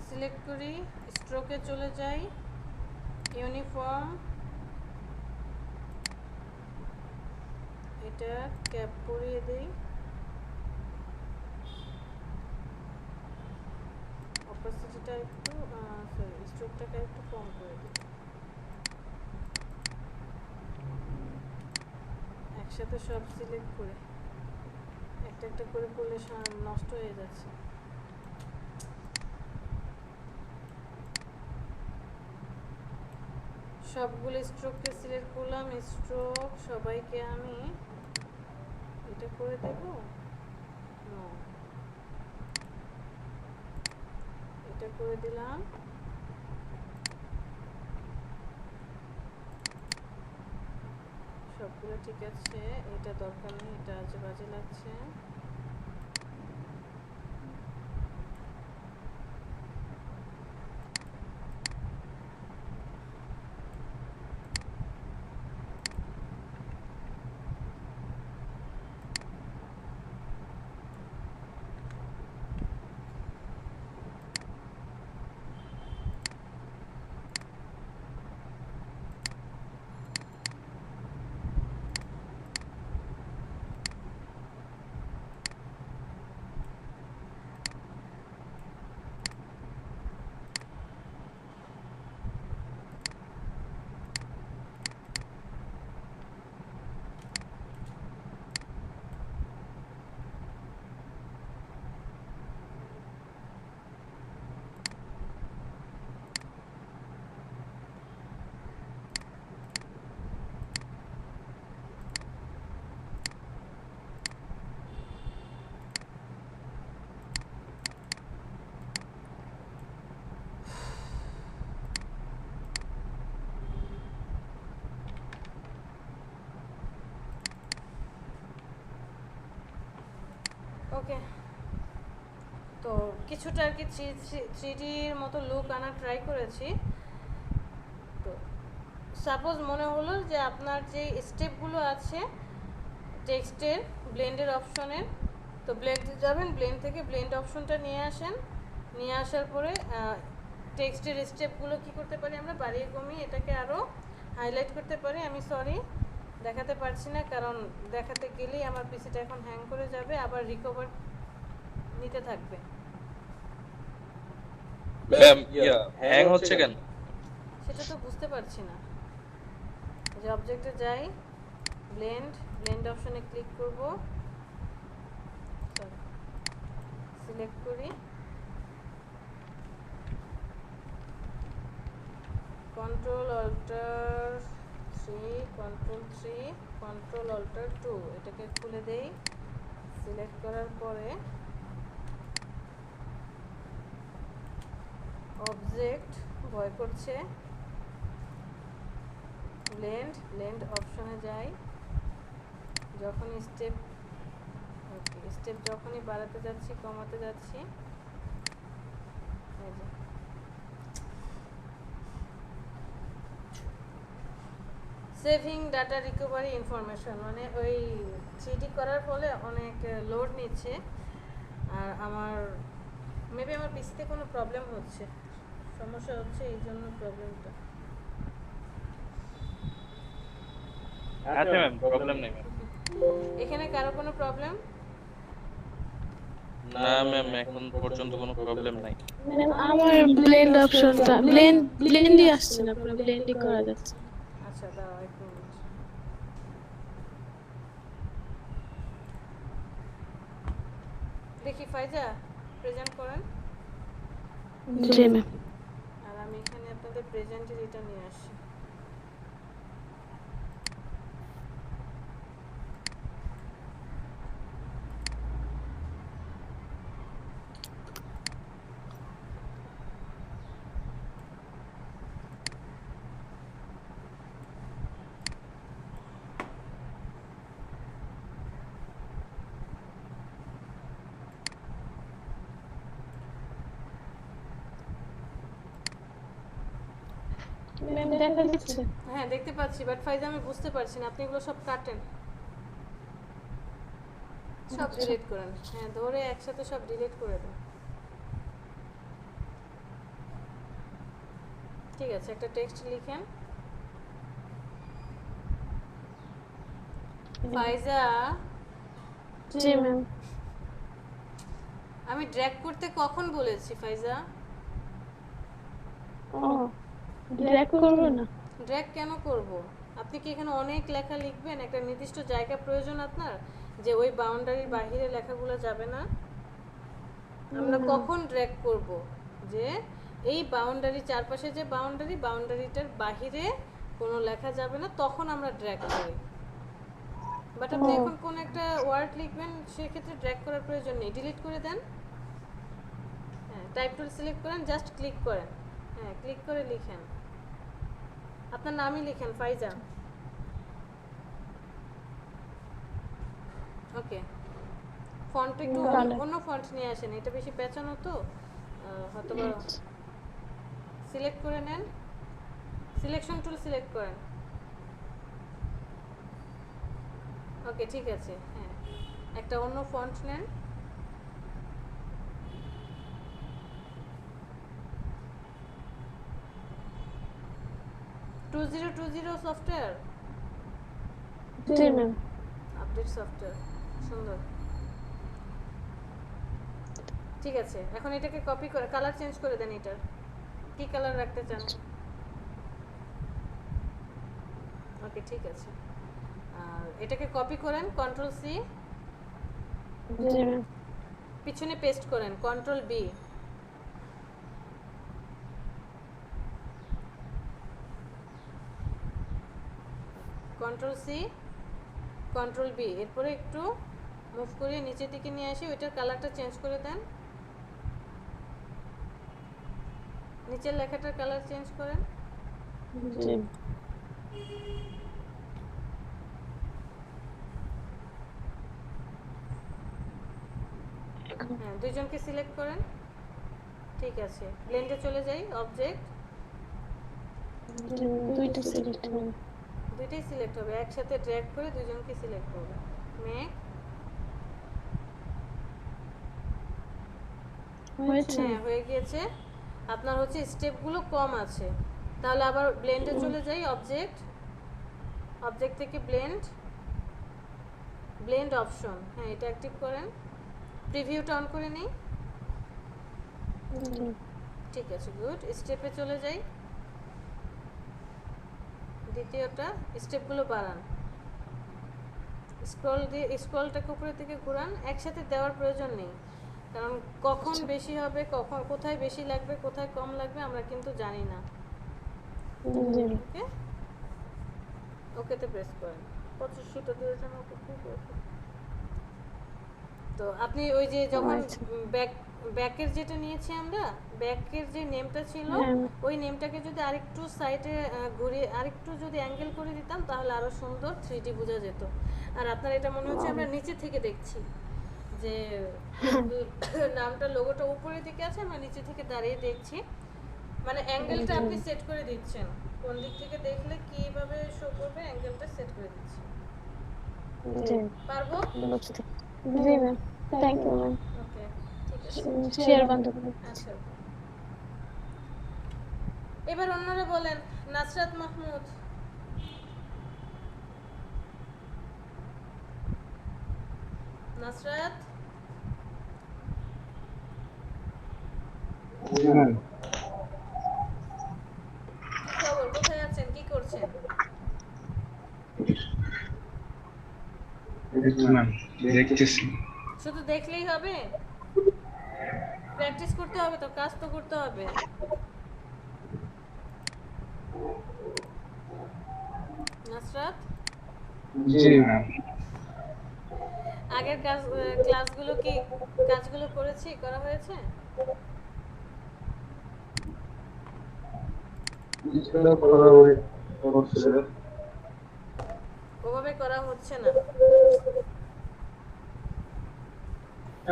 সিলেক্ট করি, স্ট্রোকে চলে যাই, ইউনিফর্ম, এটা ক্যাপ করিয়ে দেই, অপাসিটিটা একটু সরি স্ট্রোকটাকে একটু কম করে দিই, একসাথে সব সিলেক্ট করে একটা একটা করে করলে নষ্ট হয়ে যাচ্ছে। সবগুলো স্ট্রোককে সিলেক্ট করলাম, স্ট্রোক সবাইকে আমি এটা করে দেব, এটা করে দিলাম। সবগুলো ঠিক আছে, এটা দরকার নেই, এটা আজে বাজে লাগছে। কিছুটা আর কি 3Dর মতো লুক আনার ট্রাই করেছি। তো সাপোজ মনে হলো যে আপনার যে স্টেপগুলো আছে টেক্সটের ব্লেন্ডের অপশনের, তো ব্লেন্ডে যাবেন, ব্লেন্ড থেকে ব্লেন্ড অপশনটা নিয়ে আসেন, নিয়ে আসার পরে টেক্সটের স্টেপগুলো কি করতে পারি আমরা বাড়িয়ে কমিয়ে এটাকে আরও হাইলাইট করতে পারি। আমি সরি দেখাতে পারছি না, কারণ দেখাতে গেলেই আমার পিসিটা এখন হ্যাং করে যাবে, আবার রিকভার নিতে থাকবে। ম্যাম হ্যাং হচ্ছে কেন? সেটা তো বুঝতে পারছি না। যে অবজেক্টে যাই, ব্লেন্ড অপশনে ক্লিক করব, সিলেক্ট করি, control alter 3, control 3, control alter 2 এটাকে খুলে দেই। সিলেক্ট করার পরে অবজেক্ট ভয় করছে, ব্লেন্ড অপশনে যাই, যখনই স্টেপ যখনই বাড়াতে যাচ্ছি কমাতে যাচ্ছি, এই যে সেভিং ডাটা রিকভারি ইনফরমেশন, মানে ওই 3D করার ফলে অনেক লোড নিচ্ছে, আর আমার মেবি আমার পিসিতে কোনো প্রবলেম হচ্ছে, সমস্যা হচ্ছে, এই জন্য প্রবলেমটা। আচ্ছা ম্যাম, প্রবলেম নেই ম্যাম। এখানে কারো কোনো প্রবলেম? না ম্যাম, এখন পর্যন্ত কোনো প্রবলেম নাই। ম্যাম আমার ব্লেন্ড অপশনটা ব্লেন্ডই আসছে না, পুরো ব্লেন্ডই করা যাচ্ছে। আচ্ছা দাঁড়াও 1 মিনিট। দেখি ফাইজা প্রেজেন্ট করেন, জি ম্যাম। আর আমি এখানে আপনাদের প্রেজেন্টের এটা নিয়ে আসি। ম্যাম দেখা যাচ্ছে? হ্যাঁ দেখতে পাচ্ছি, বাট ফাইজা আমি বুঝতে পারছি না, আপনি এগুলো সব কাটেন, সব ডিলিট করেন। হ্যাঁ ধরে একসাথে সব ডিলিট করে দেন। ঠিক আছে, একটা টেক্সট লিখেন, ফাইজা। জি ম্যাম। আমি ড্র্যাগ করতে কখন বলেছি ফাইজা? ও ড্র্যাগ করবো না? ড্র্যাগ কেন করব? আপনি কি এখানে অনেক লেখা লিখবেন? একটা নির্দিষ্ট জায়গা প্রয়োজন আপনার, যে ওই বাউন্ডারির বাইরে লেখাগুলো যাবে না। আমরা কখন ড্র্যাগ করব? যে এই বাউন্ডারি চারপাশে যে বাউন্ডারিটার বাইরে কোনো লেখা যাবে না, তখন আমরা ড্র্যাগ করি। বাট আপনি এখন কোন একটা ওয়ার্ড লিখবেন, সেক্ষেত্রে ড্র্যাগ করার প্রয়োজন নেই, ডিলিট করে দেন। হ্যাঁ টাইপ টুল সিলেক্ট করেন, জাস্ট ক্লিক করেন, হ্যাঁ ক্লিক করে লিখেন, আপনার নামই লিখেন ফাইজা। ওকে, ফন্ট একটু অন্য ফন্ট নিয়ে আসেন, এটা বেশি পেঁচানো তো হয়তো। সিলেক্ট করে নেন, সিলেকশন টুল সিলেক্ট করেন। ওকে ঠিক আছে, হ্যাঁ একটা অন্য ফন্ট নেন। টু জিরো সফটওয়্যার, জি ম্যাম। আপডেট সফটওয়্যার, সুন্দর। ঠিক আছে, এখন এটাকে কপি করে কালার চেঞ্জ করে দেন। এটার কি কালার রাখতে চান? ওকে ঠিক আছে, আর এটাকে কপি করেন, কন্ট্রোল সি, জি ম্যাম। পিছনে পেস্ট করেন, control B, control C, control B, এরপরে একটু মুভ করে নিচের দিকে নিয়ে আসি, ওইটার কালারটা চেঞ্জ করে দেন, নিচের লেখাটার কালার চেঞ্জ করেন। জি। হ্যাঁ দুইজনকে সিলেক্ট করেন। ঠিক আছে, ব্লেন্ডে চলে যাই, অবজেক্ট, দুইটা সিলেক্ট হবে। দুইটাই সিলেক্ট হবে, একসাথে ড্র্যাগ করে দুইজনকে সিলেক্ট করবে। মেক, হয়েছে? হ্যাঁ হয়ে গিয়েছে। আপনার হচ্ছে স্টেপগুলো কম আছে, তাহলে আবার ব্লেন্ডে চলে যাই, অবজেক্ট, অবজেক্ট থেকে ব্লেন্ড, ব্লেন্ড অপশন, হ্যাঁ এটা অ্যাক্টিভ করেন, প্রিভিউটা অন করে নিই। ঠিক আছে, গুড। স্টেপে চলে যাই, দ্বিতীয়টা স্টেপগুলো বাড়ান, স্ক্রল দিয়ে স্ক্রলটাকে উপরের দিকে ঘোরান। একসাথে দেওয়ার প্রয়োজন নেই, কারণ কখন বেশি হবে, কখন কোথায় বেশি লাগবে কোথায় কম লাগবে আমরা কিন্তু জানি না। ওকে, ওকেতে প্রেস করেন। 25টা দিয়েছেন, ওকে ঠিক আছে। তো আপনি ওই যে যখন ব্যাকের যেটা নিয়েছি আমরা, ব্যাকের যে নেমটা ছিল ওই নেমটাকে যদি আরেকটু সাইডে ঘুরিয়ে আরেকটু যদি অ্যাঙ্গেল করে দিতাম তাহলে আরো সুন্দর 3D বোঝা যেত। আর আপনার এটা মনে হচ্ছে আমরা নিচে থেকে দেখছি, যে নামটা লোগোটা উপরের দিকে আছে, আমরা নিচে থেকে দাঁড়িয়ে দেখছি, মানে অ্যাঙ্গেলটা আপনি সেট করে দিচ্ছেন, কোন দিক থেকে দেখলে কিভাবে শো করবে অ্যাঙ্গেলটা সেট করে দিচ্ছি। পারবো? জি ম্যাম, থ্যাংক ইউ ম্যাম। ওকে, ঠিক আছে, শেয়ার বন্ধ করুন। আচ্ছা। এবার অন্যরা বলেন, নাসরাত মাহমুদ। নাসরাত, কি খবর, কোথায় আছেন, কি করছেন? শুধু দেখলেই হবে? প্র্যাকটিস করতে হবে তো, কাজ তো করতে হবে। নাসরাত, জি ম্যাম। আগের ক্লাসগুলো কি কাজগুলো করা হয়েছে? ওভাবে করা হচ্ছে না।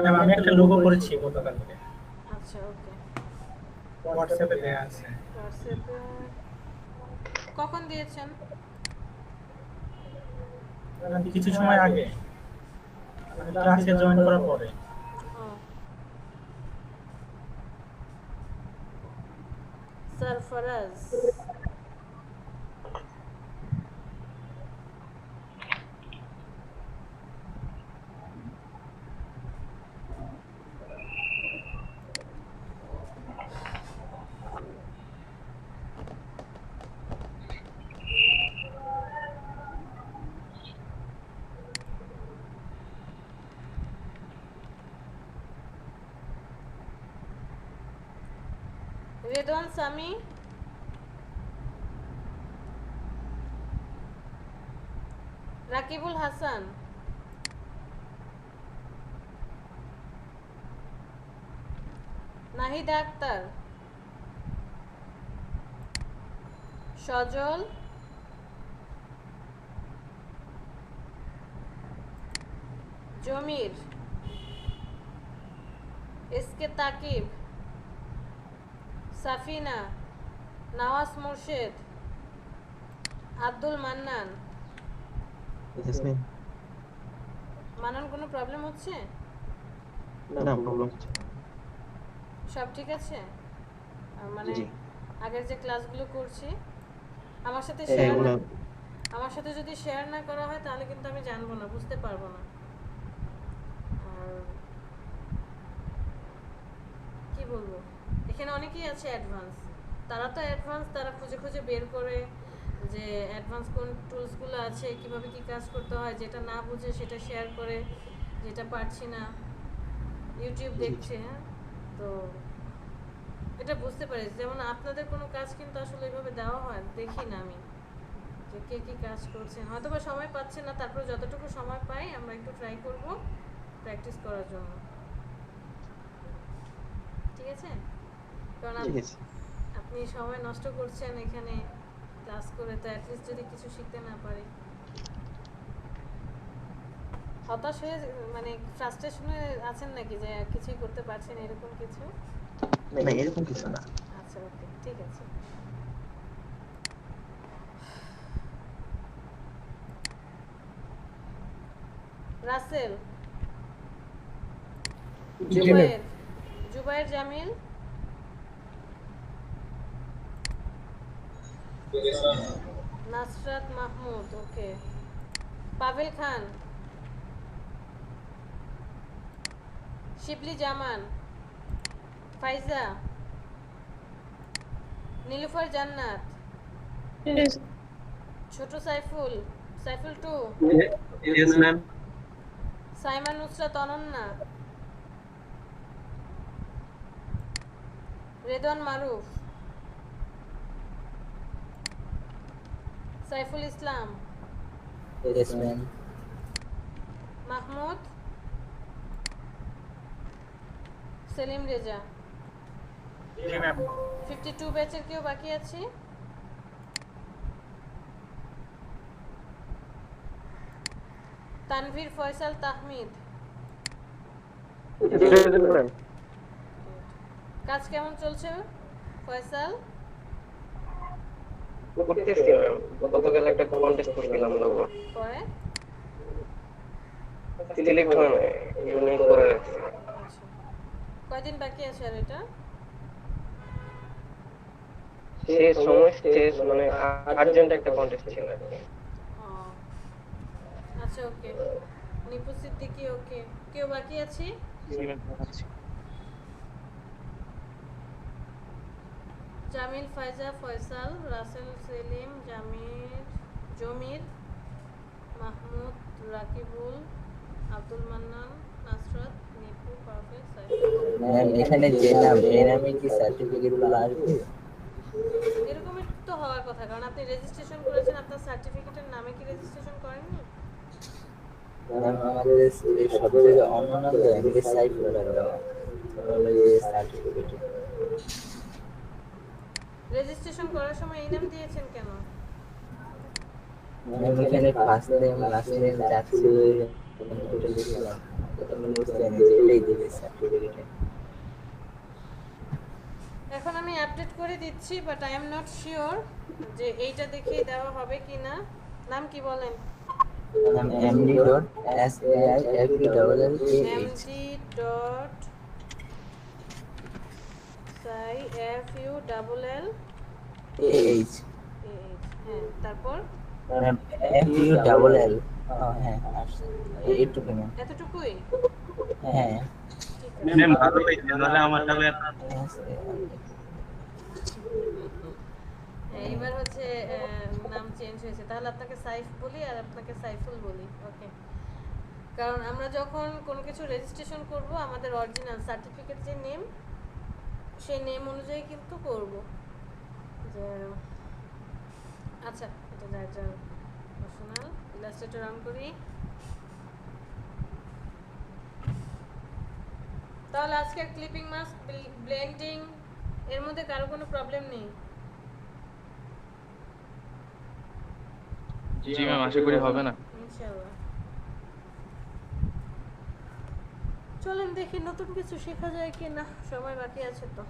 ম্যাম আমি একটা লোগো করেছি গতকালকে, আচ্ছা, ওকে। হোয়াটসঅ্যাপে দেয়া আছে। হোয়াটসঅ্যাপে কখন দিয়েছেন? কিছু সময় আগে, ক্লাসে জয়েন করার পরে। সরফরাজ, রেদওয়ান সামি, রাকিবুল হাসান, নাহিদা আক্তার, সজল, জমির, এসকে তাকিব, সাফিনা, নওয়াজ মুর্শেদ, আব্দুল মান্নান। মানান কোনো প্রবলেম হচ্ছে? না, প্রবলেম হচ্ছে। সব ঠিক আছে? মানে আগের যে ক্লাসগুলো করছি আমার সাথে যদি শেয়ার না করা হয় তাহলে কিন্তু আমি জানবো না, বুঝতে পারবো না। আর কি বলবো, এখানে অনেকেই আছে অ্যাডভান্স, তারা তো অ্যাডভান্স, তারা খুঁজে খুঁজে বের করে যে অ্যাডভান্স কোন টুলসগুলো আছে, কিভাবে কি কাজ করতে হয়, যেটা না বুঝে সেটা শেয়ার করে, যেটা পারছি না ইউটিউব দেখছে। হ্যাঁ, তো এটা বুঝতে পারি, যেমন আপনাদের কোনো কাজ কিন্তু আসলে এইভাবে দেওয়া হয় দেখি না আমি, যে কে কি কাজ করছেন, হয়তো বা সময় পাচ্ছেন না, তারপর যতটুকু সময় পাই আমরা একটু ট্রাই করব প্র্যাকটিস করার জন্য। ঠিক আছে? কারণ আপনি সময় নষ্ট করছেন এখানে ক্লাস করে, তো অ্যাটলিস্ট যদি কিছু শিখতে না পারি। হতাশ হয়ে মানে ফ্রাস্ট্রেশনে আছেন নাকি যে কিছুই করতে পারছেন এরকম কিছু? না এরকম কিছু না। আচ্ছা ওকে ঠিক আছে। রাসেল, জি ma'am. Zubayer, Zubayer Jamil, Nasrat Mahmud, okay. Pavel Khan, Shibli Zaman, Faiza, Nilufar Jannat, Yes. ছোট Saiful, Saiful two, yes ma'am. Saima Nusrat Ananya, Redwan Maruf, Saiful Islam, yes ma'am. Mahmud, Selim Reza. 52 ব্যাচের কেউ বাকি আছে? তানভীর, ফয়সাল, তাহমিদ। কাজ কেমন চলছে ফয়সাল? করতেছি ম্যাম, গতকাল একটা কন্টেস্ট করছিলাম লোগো, পরে সিলেক্ট হয় না, ইউনিক করে রাখছি। আচ্ছা, কয়দিন বাকি আছে আর এটা? শেষ সময় শেষ, মানে আর্জেন্ট একটা কন্টেস্ট ছিল আর কি। ও, আচ্ছা ওকে। নিপু সিদ্দিকী, ওকে। কেউ বাকি আছে? জামিল, ফাইজা, ফয়সাল, রাসেল, সেলিম, জমির, মাহমুদ, রাকিবুল, আব্দুল মান্নান, নাসরাত, নিপু, পারভেজ, সাইফুল। ম্যাম এখানে যে নাম এই নামে কি সার্টিফিকেট গুলো আসবে? এরকমই তো হওয়ার কথা, কারণ আপনি রেজিস্ট্রেশন করেছেন, আপনার সার্টিফিকেটের নামে কি রেজিস্ট্রেশন করেননি? ম্যাম আমাদের এই সব জায়গায় অন্য নাম দেয়, আমাকে সাইফুল দেওয়া সার্টিফিকেট। রেজিস্ট্রেশন করার সময় এই নাম দিয়েছেন কেন? ম্যাম এখানে ফার্স্ট নেম লাস্ট নেম যাচ্ছে ওটা লিখলাম, ওটা আমি বুঝতে পারিনি যে এটাই দেবে সার্টিফিকেটে। এখন আমি আপডেট করে দিচ্ছি, but I am not sure যে এইটা দেখেই দেওয়া হবে কিনা। নাম কি বলেন? নাম md.saiful md.saiful ah। হ্যাঁ, তারপর ম্যাম full হ্যাঁ আসছে এইটুকু ম্যাম। এতটুকুই? হ্যাঁ ঠিক আছে। ম্যাম ভালো হয়েছে, নাহলে আমার তাহলে এইবার হচ্ছে নাম চেঞ্জ হয়েছে, তাহলে আপনাকে সাইফ বলি আর আপনাকে সাইফুল বলি, ওকে? কারণ আমরা যখন কোনো কিছু রেজিস্ট্রেশন করব, আমাদের অরিজিনাল সার্টিফিকেট যে নেম, সেই নেম অনুযায়ী কিন্তু করব। যে আচ্ছা, এটা যার যার পার্সোনাল। ইলাস্ট্রেটর অন করি। তাহলে আজকের ক্লিপিং মাস্ক, ব্লেন্ডিং এর মধ্যে কারো কোনো প্রবলেম নেই? জি ম্যাম, আশা করি হবে না। ইনশাআল্লাহ। চলেন দেখি নতুন কিছু শেখা যায় কিনা, সময় বাকি আছে তো।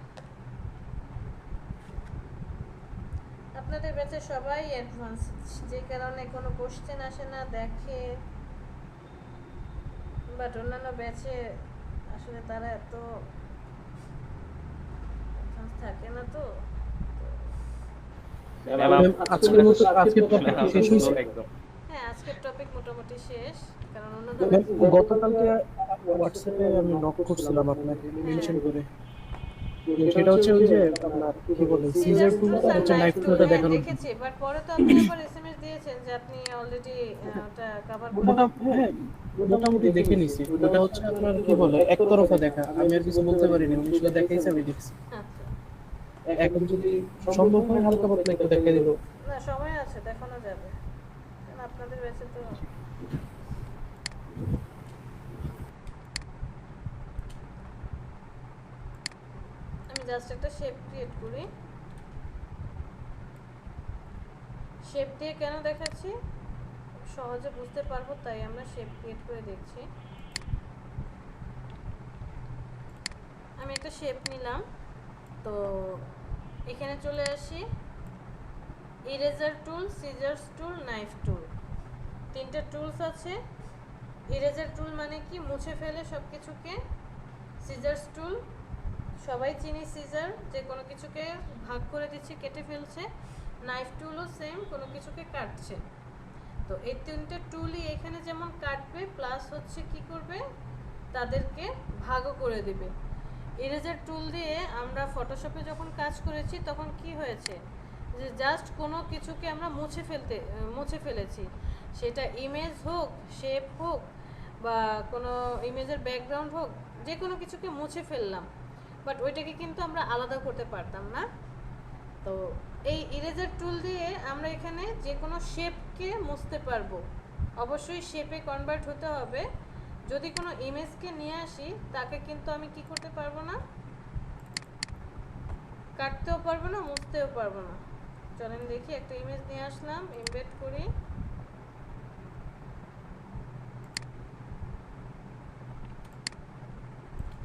আপনাদের ব্যাচে সবাই অ্যাডভান্স, যে কারণে কোনো কোশ্চেন আসে না, দেখে। বাট অন্যান্য ব্যাচে আসলে তারা এত অ্যাডভান্স থাকে না তো। আজকের মতো আজকের টপিক শেষ হয়েছে। হ্যাঁ, আজকের টপিক মোটামুটি শেষ, কারণ অন্য ম্যাম, গতকালকে হোয়াটসঅ্যাপে আমি নক করছিলাম আপনাকে মেনশন করে, সেটা হচ্ছে ওই যে আপনার কি বলে সিজার টুল আর হচ্ছে নাইফ টুলটা দেখানো। দেখেছি, বাট পরে তো আপনি আবার এসএমএস দিয়েছেন যে আপনি অলরেডি ওটা কভার করে। হ্যাঁ মোটামুটি দেখে নিছি। ওটা হচ্ছে আপনার কি বলে একতরফা দেখা, আমি আর কিছু বলতে পারিনি, উনি শুধু দেখাইছে আমি দেখছি। আচ্ছা, এখন যদি সম্ভব হয় হালকা পাতলা একটু দেখে দিল। না সময় আছে, দেখানো যাবে, কারণ আপনাদের ব্যাচে তো। আমি জাস্ট একটা শেপ ক্রিয়েট করি। শেপ দিয়ে কেন দেখাচ্ছি? সহজে বুঝতে পারবো তাই আমরা শেপ ক্রিয়েট করে দেখছি। আমি একটা শেপ নিলাম, তো এখানে চলে আসি, ইরেজার টুল, সিজার্স টুল, নাইফ টুল, তিনটা টুলস আছে। ইরেজার টুল মানে কি, মুছে ফেলে সব কিছুকে। সিজার্স টুল সবাই চিনি, সিজার যে কোনো কিছুকে ভাগ করে দিচ্ছে, কেটে ফেলছে। নাইফ টুলও সেম, কোনো কিছুকে কাটছে। তো এই তিনটে টুলই এখানে যেমন কাটবে, প্লাস হচ্ছে কি করবে, তাদেরকে ভাগও করে দিবে। ইরেজার টুল দিয়ে আমরা ফটোশপে যখন কাজ করেছি তখন কি হয়েছে, যে জাস্ট কোনো কিছুকে আমরা মুছে ফেলেছি, সেটা ইমেজ হোক, শেপ হোক, বা কোনো ইমেজের ব্যাকগ্রাউন্ড হোক, যে কোনো কিছুকে মুছে ফেললাম, বাট ওইটাকে কিন্তু আমরা আলাদা করতে পারতাম না। তো এই ইরেজার টুল দিয়ে আমরা এখানে যে কোনো শেপকে মুছতে পারবো। অবশ্যই শেপে কনভার্ট হতে হবে। যদি কোনো ইমেজকে নিয়ে আসি, তাকে কিন্তু আমি কি করতে পারবো না, কাটতেও পারবো না, মুছতেও পারবো না। চলেন দেখি, একটা ইমেজ নিয়ে আসলাম, এমবেড করি,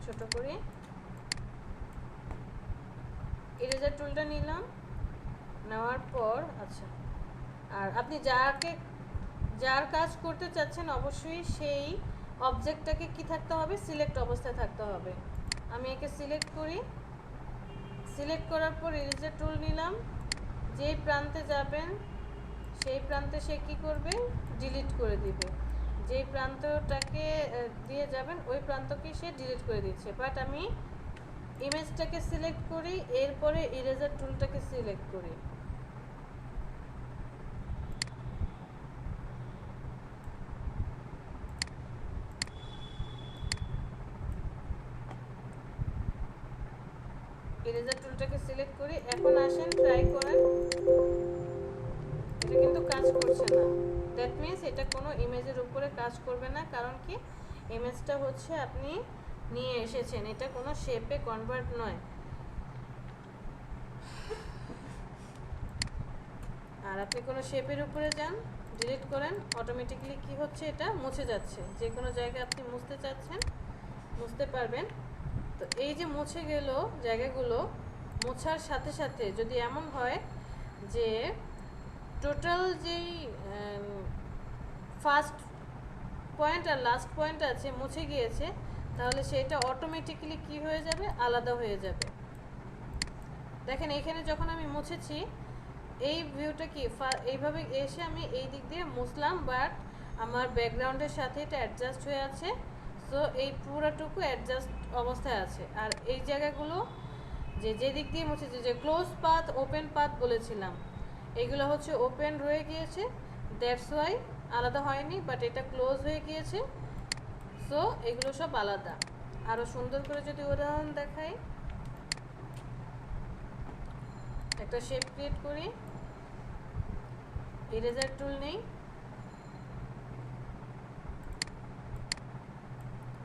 ছোট করি, ইরেজার টুলটা নিলাম, নেওয়ার পর আচ্ছা, আর আপনি যার কাজ করতে চাচ্ছেন অবশ্যই সেই অবজেক্টটাকে কি থাকতে হবে, সিলেক্ট অবস্থায় থাকতে হবে। আমি একে সিলেক্ট করি, সিলেক্ট করার পর ইরেজার টুল নিলাম, যেই প্রান্তে যাবেন সেই প্রান্তে সে কি করবে, ডিলিট করে দিবে। যেই প্রান্তটাকে দিয়ে যাবেন ওই প্রান্তকে সে ডিলিট করে দিচ্ছে। বাট আমি ইমেজটাকে সিলেক্ট করি, এরপরে ইরেজার টুলটাকে সিলেক্ট করি, ইরেজার টুলটাকে সিলেক্ট করি। এখন আসেন, ট্রাই করেন, এটা কিন্তু কাজ করছে না। দ্যাট মিনস এটা কোনো ইমেজের উপরে কাজ করবে না, কারণ কি, ইমেজটা হচ্ছে আপনি নিয়ে এসেছেন, এটা কোনো শেপে কনভার্ট নয়। আর আপনি কোনো শেপের উপরে যান, ডিলিট করেন, অটোমেটিক্যালি কি হচ্ছে, এটা মুছে যাচ্ছে। যে কোনো জায়গায় আপনি মুছতে চাচ্ছেন মুছতে পারবেন। তো এই যে মুছে গেল জায়গাগুলো, মোছার সাথে সাথে যদি এমন হয় যে টোটাল যেই ফার্স্ট পয়েন্ট আর লাস্ট পয়েন্ট আছে মুছে গিয়েছে, তাহলে সেটা অটোমেটিক্যালি কি হয়ে যাবে, আলাদা হয়ে যাবে। দেখেন এখানে যখন আমি মুছেছি, এই ভিউটা কি এইভাবে এসে আমি এই দিক দিয়ে মুছলাম, বাট আমার ব্যাকগ্রাউন্ডের সাথে এটা অ্যাডজাস্ট হয়ে আছে। সো এই পুরোটুকু অ্যাডজাস্ট অবস্থায় আছে। আর এই জায়গাগুলো যে দিক দিয়ে মুছেছি, যে ক্লোজ পাথ, ওপেন পাথ বলেছিলাম, এগুলো হচ্ছে ওপেন রয়ে গিয়েছে, দ্যাটস ওয়াই আলাদা হয়নি, বাট এটা ক্লোজ হয়ে গিয়েছে। সো এগুলো সব আলাদা। আরও সুন্দর করে যদি উদাহরণ দেখাই, একটা শেপ ক্রিয়েট করি, ইরেজার টুল নেই,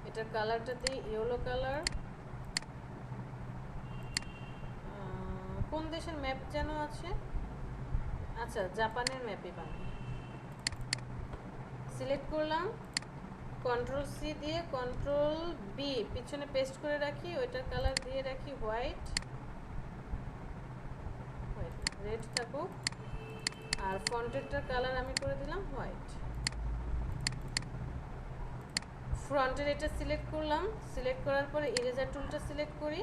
এটার কালারটাতে ইয়েলো কালার, কোন দেশের ম্যাপ যেন আছে, আচ্ছা জাপানের ম্যাপই বানাই। সিলেক্ট করলাম, কন্ট্রোল সি দিয়ে কন্ট্রোল বি পিছনে পেস্ট করে রাখি, ওইটার কালার দিয়ে রাখি হোয়াইট, রেড থাকুক, আর ফন্টেরটার কালার আমি করে দিলাম হোয়াইট। ফ্রন্টের এটা সিলেক্ট করলাম, সিলেক্ট করার পরে ইরেজার টুলটা সিলেক্ট করি।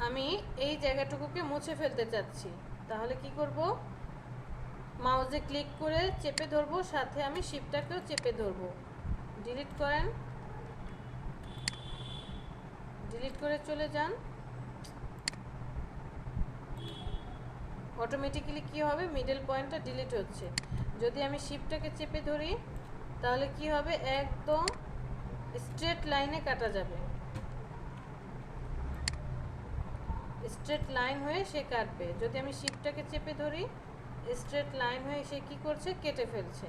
আমি এই জায়গাটুকুকে মুছে ফেলতে চাচ্ছি, তাহলে কি করব, মাউসে ক্লিক করে চেপে ধরবো, সাথে আমি শিপটাকেও চেপে ধরবো। ডিলিট করেন, ডিলিট করে চলে যান। অটোমেটিক্যালি কি হবে, মিডল পয়েন্টটা ডিলিট হচ্ছে। যদি আমি শিপটাকে চেপে ধরি তাহলে কি হবে, একদম স্ট্রেট লাইনে কাটা যাবে, স্ট্রেট লাইন হয়ে সে কাটবে। যদি আমি শিপটাকে চেপে ধরি, স্ট্রেট লাইন হয়ে সে কি করছে, কেটে ফেলছে।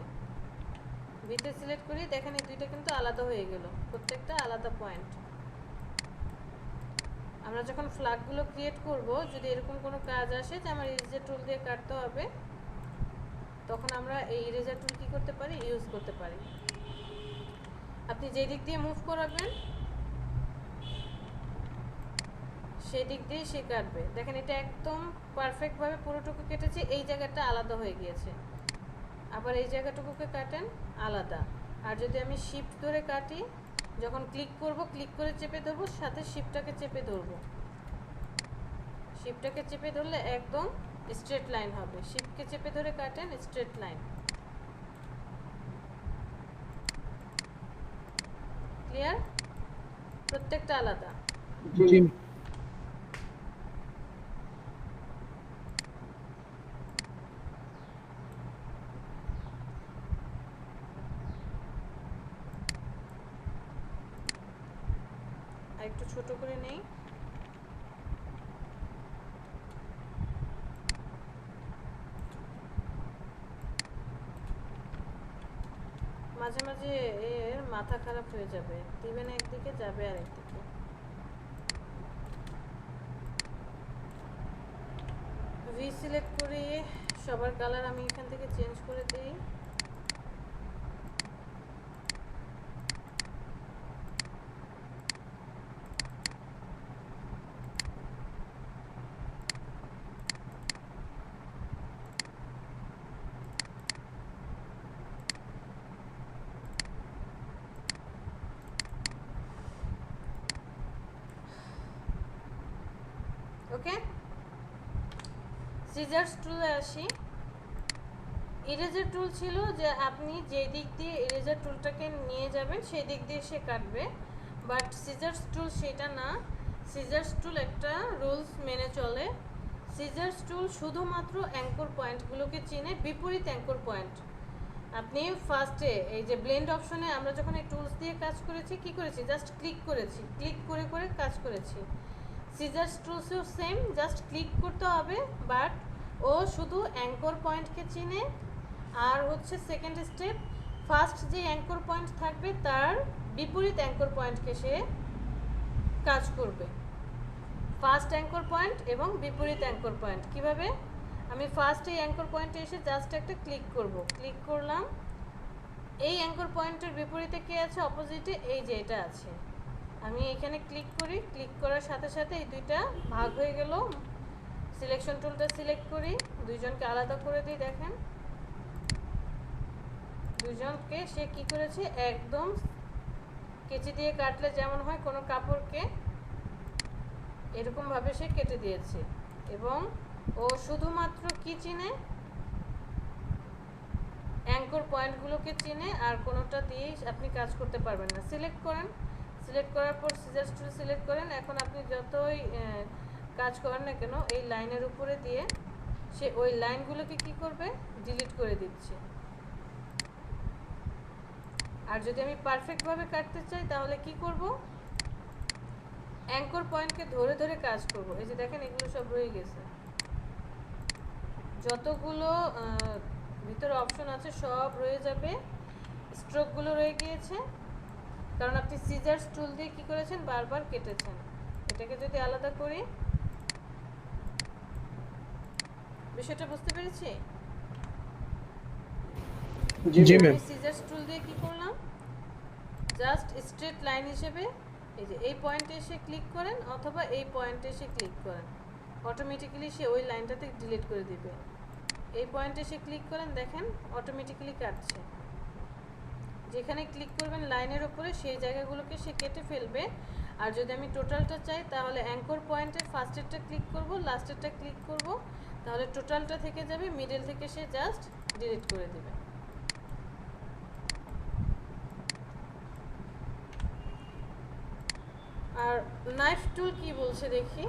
ভিতে সিলেক্ট করি, দেখেন এই দুইটা কিন্তু আলাদা হয়ে গেল, প্রত্যেকটা আলাদা পয়েন্ট। আমরা যখন ফ্ল্যাগগুলো ক্রিয়েট করব, যদি এরকম কোনো কাজ আসে যে আমার ইরেজার টুল দিয়ে কাটতে হবে, তখন আমরা এই ইরেজার টুল কি করতে পারি, ইউজ করতে পারি। আপনি যে দিক দিয়ে মুভ করাবেন সেই দিক দিয়ে সে কাটবে। দেখেন এটা একদম পারফেক্টভাবে পুরোটুকু কেটেছে, এই জায়গাটা আলাদা হয়ে গিয়েছে। আবার এই জায়গাটুকুকে কাটেন আলাদা। আর যদি আমি শিফট ধরে কাটি, যখন ক্লিক করব, ক্লিক করে চেপে ধরবো, সাথে শিফটটাকে চেপে ধরবো। শিফটটাকে চেপে ধরলে একদম স্ট্রেট লাইন হবে। শিফটকে চেপে ধরে কাটেন, স্ট্রেট লাইন। ক্লিয়ার? প্রত্যেকটা আলাদা। জি আর একটু ছোট করে নেই। মাঝে মাঝে এর মাথা খারাপ হয়ে যাবে, দিবে না একদিকে, যাবে আর একদিকে। ভি সিলেক্ট করে সবার কালার আমি এখান থেকে চেঞ্জ করে দিই। ওকে, সিজার্স টুলে আসি। ইরেজার টুল ছিল যে আপনি যে দিক দিয়ে ইরেজার টুলটাকে নিয়ে যাবেন সেই দিক দিয়ে সে কাটবে, বাট সিজার্স টুল সেটা না। সিজার্স টুল একটা রুলস মেনে চলে। সিজার্স টুল শুধুমাত্র অ্যাঙ্কর পয়েন্টগুলোকে চিনে, বিপরীত অ্যাঙ্কর পয়েন্ট। আপনি ফার্স্টে এই যে ব্লেন্ড অপশনে আমরা যখন এই টুলস দিয়ে কাজ করেছি, কি করেছি, জাস্ট ক্লিক করেছি, ক্লিক করে করে কাজ করেছি। সিজার্স টুলসও সেম, জাস্ট ক্লিক করতে হবে, বাট ও শুধু অ্যাঙ্কর পয়েন্টকে চিনে। আর হচ্ছে সেকেন্ড স্টেপ, ফার্স্ট যে অ্যাঙ্কর পয়েন্ট থাকবে তার বিপরীত অ্যাঙ্কর পয়েন্টকে সে কাজ করবে। ফার্স্ট অ্যাঙ্কর পয়েন্ট এবং বিপরীত অ্যাঙ্কর পয়েন্ট কিভাবে, আমি ফার্স্ট এই অ্যাঙ্কর পয়েন্টে এসে জাস্ট একটা ক্লিক করব, ক্লিক করলাম। এই অ্যাঙ্কর পয়েন্টের বিপরীতে কে আছে, অপোজিটে এই যে এটা আছে। আমি এখানে ক্লিক করি, ক্লিক করার সাথে সাথে এই দুইটা ভাগ হয়ে গেল। সিলেকশন টুলটা সিলেক্ট করি, দুইজনকে আলাদা করে দিই। দেখেন দুইজনকে সে কি করেছে, একদম কেচি দিয়ে কাটলে যেমন হয় কোনো কাপড়কে, এরকম ভাবে সে কেটে দিয়েছে। এবং ও শুধুমাত্র কি চিনে, অ্যাঙ্কর পয়েন্টগুলোকে চিনে, আর কোনোটা দিয়েই আপনি কাজ করতে পারবেন না। সিলেক্ট করেন, সিলেক্ট করার পর সিজার্স টুল সিলেক্ট করেন। এখন আপনি যতই কাজ করেন না কেন, এই লাইনের উপরে দিয়ে সে ওই লাইনগুলোকে কি করবে, ডিলিট করে দিচ্ছে। আর যদি আমি পারফেক্টভাবে কাটতে চাই তাহলে কি করব, অ্যাঙ্কর পয়েন্টকে ধরে ধরে কাজ করব। এই যে দেখেন এগুলো সব রয়ে গেছে, যতগুলো ভিতরে অপশন আছে সব রয়ে যাবে। স্ট্রোকগুলো রয়ে গিয়েছে কারণ আপনি সিজার্স টুল দিয়ে কি করেছেন, বারবার কেটেছেন। এটাকে যদি আলাদা করি, বিষয়টা বুঝতে পেরেছি? জি ম্যাম। সিজার্স টুল দিয়ে কি করলাম, জাস্ট স্ট্রেট লাইন হিসেবে এই যে এই পয়েন্টে এসে ক্লিক করেন অথবা এই পয়েন্টে এসে ক্লিক করেন, অটোমেটিক্যালি সে ওই লাইনটাতে ডিলিট করে দিবে। এই পয়েন্টে এসে ক্লিক করেন, দেখেন অটোমেটিক্যালি কাটছে। যেখানে ক্লিক করবেন লাইনের উপরে সেই জায়গাগুলোকে সে কেটে ফেলবে। আর যদি আমি টোটালটা চাই তাহলে অ্যাঙ্কর পয়েন্টের ফার্স্টেরটা ক্লিক করব, লাস্টেরটা ক্লিক করব, তাহলে টোটালটা থেকে যাবে, মিডল থেকে সে জাস্ট ডিলিট করে দেবে। আর নাইফ টুল কি বলছে দেখি।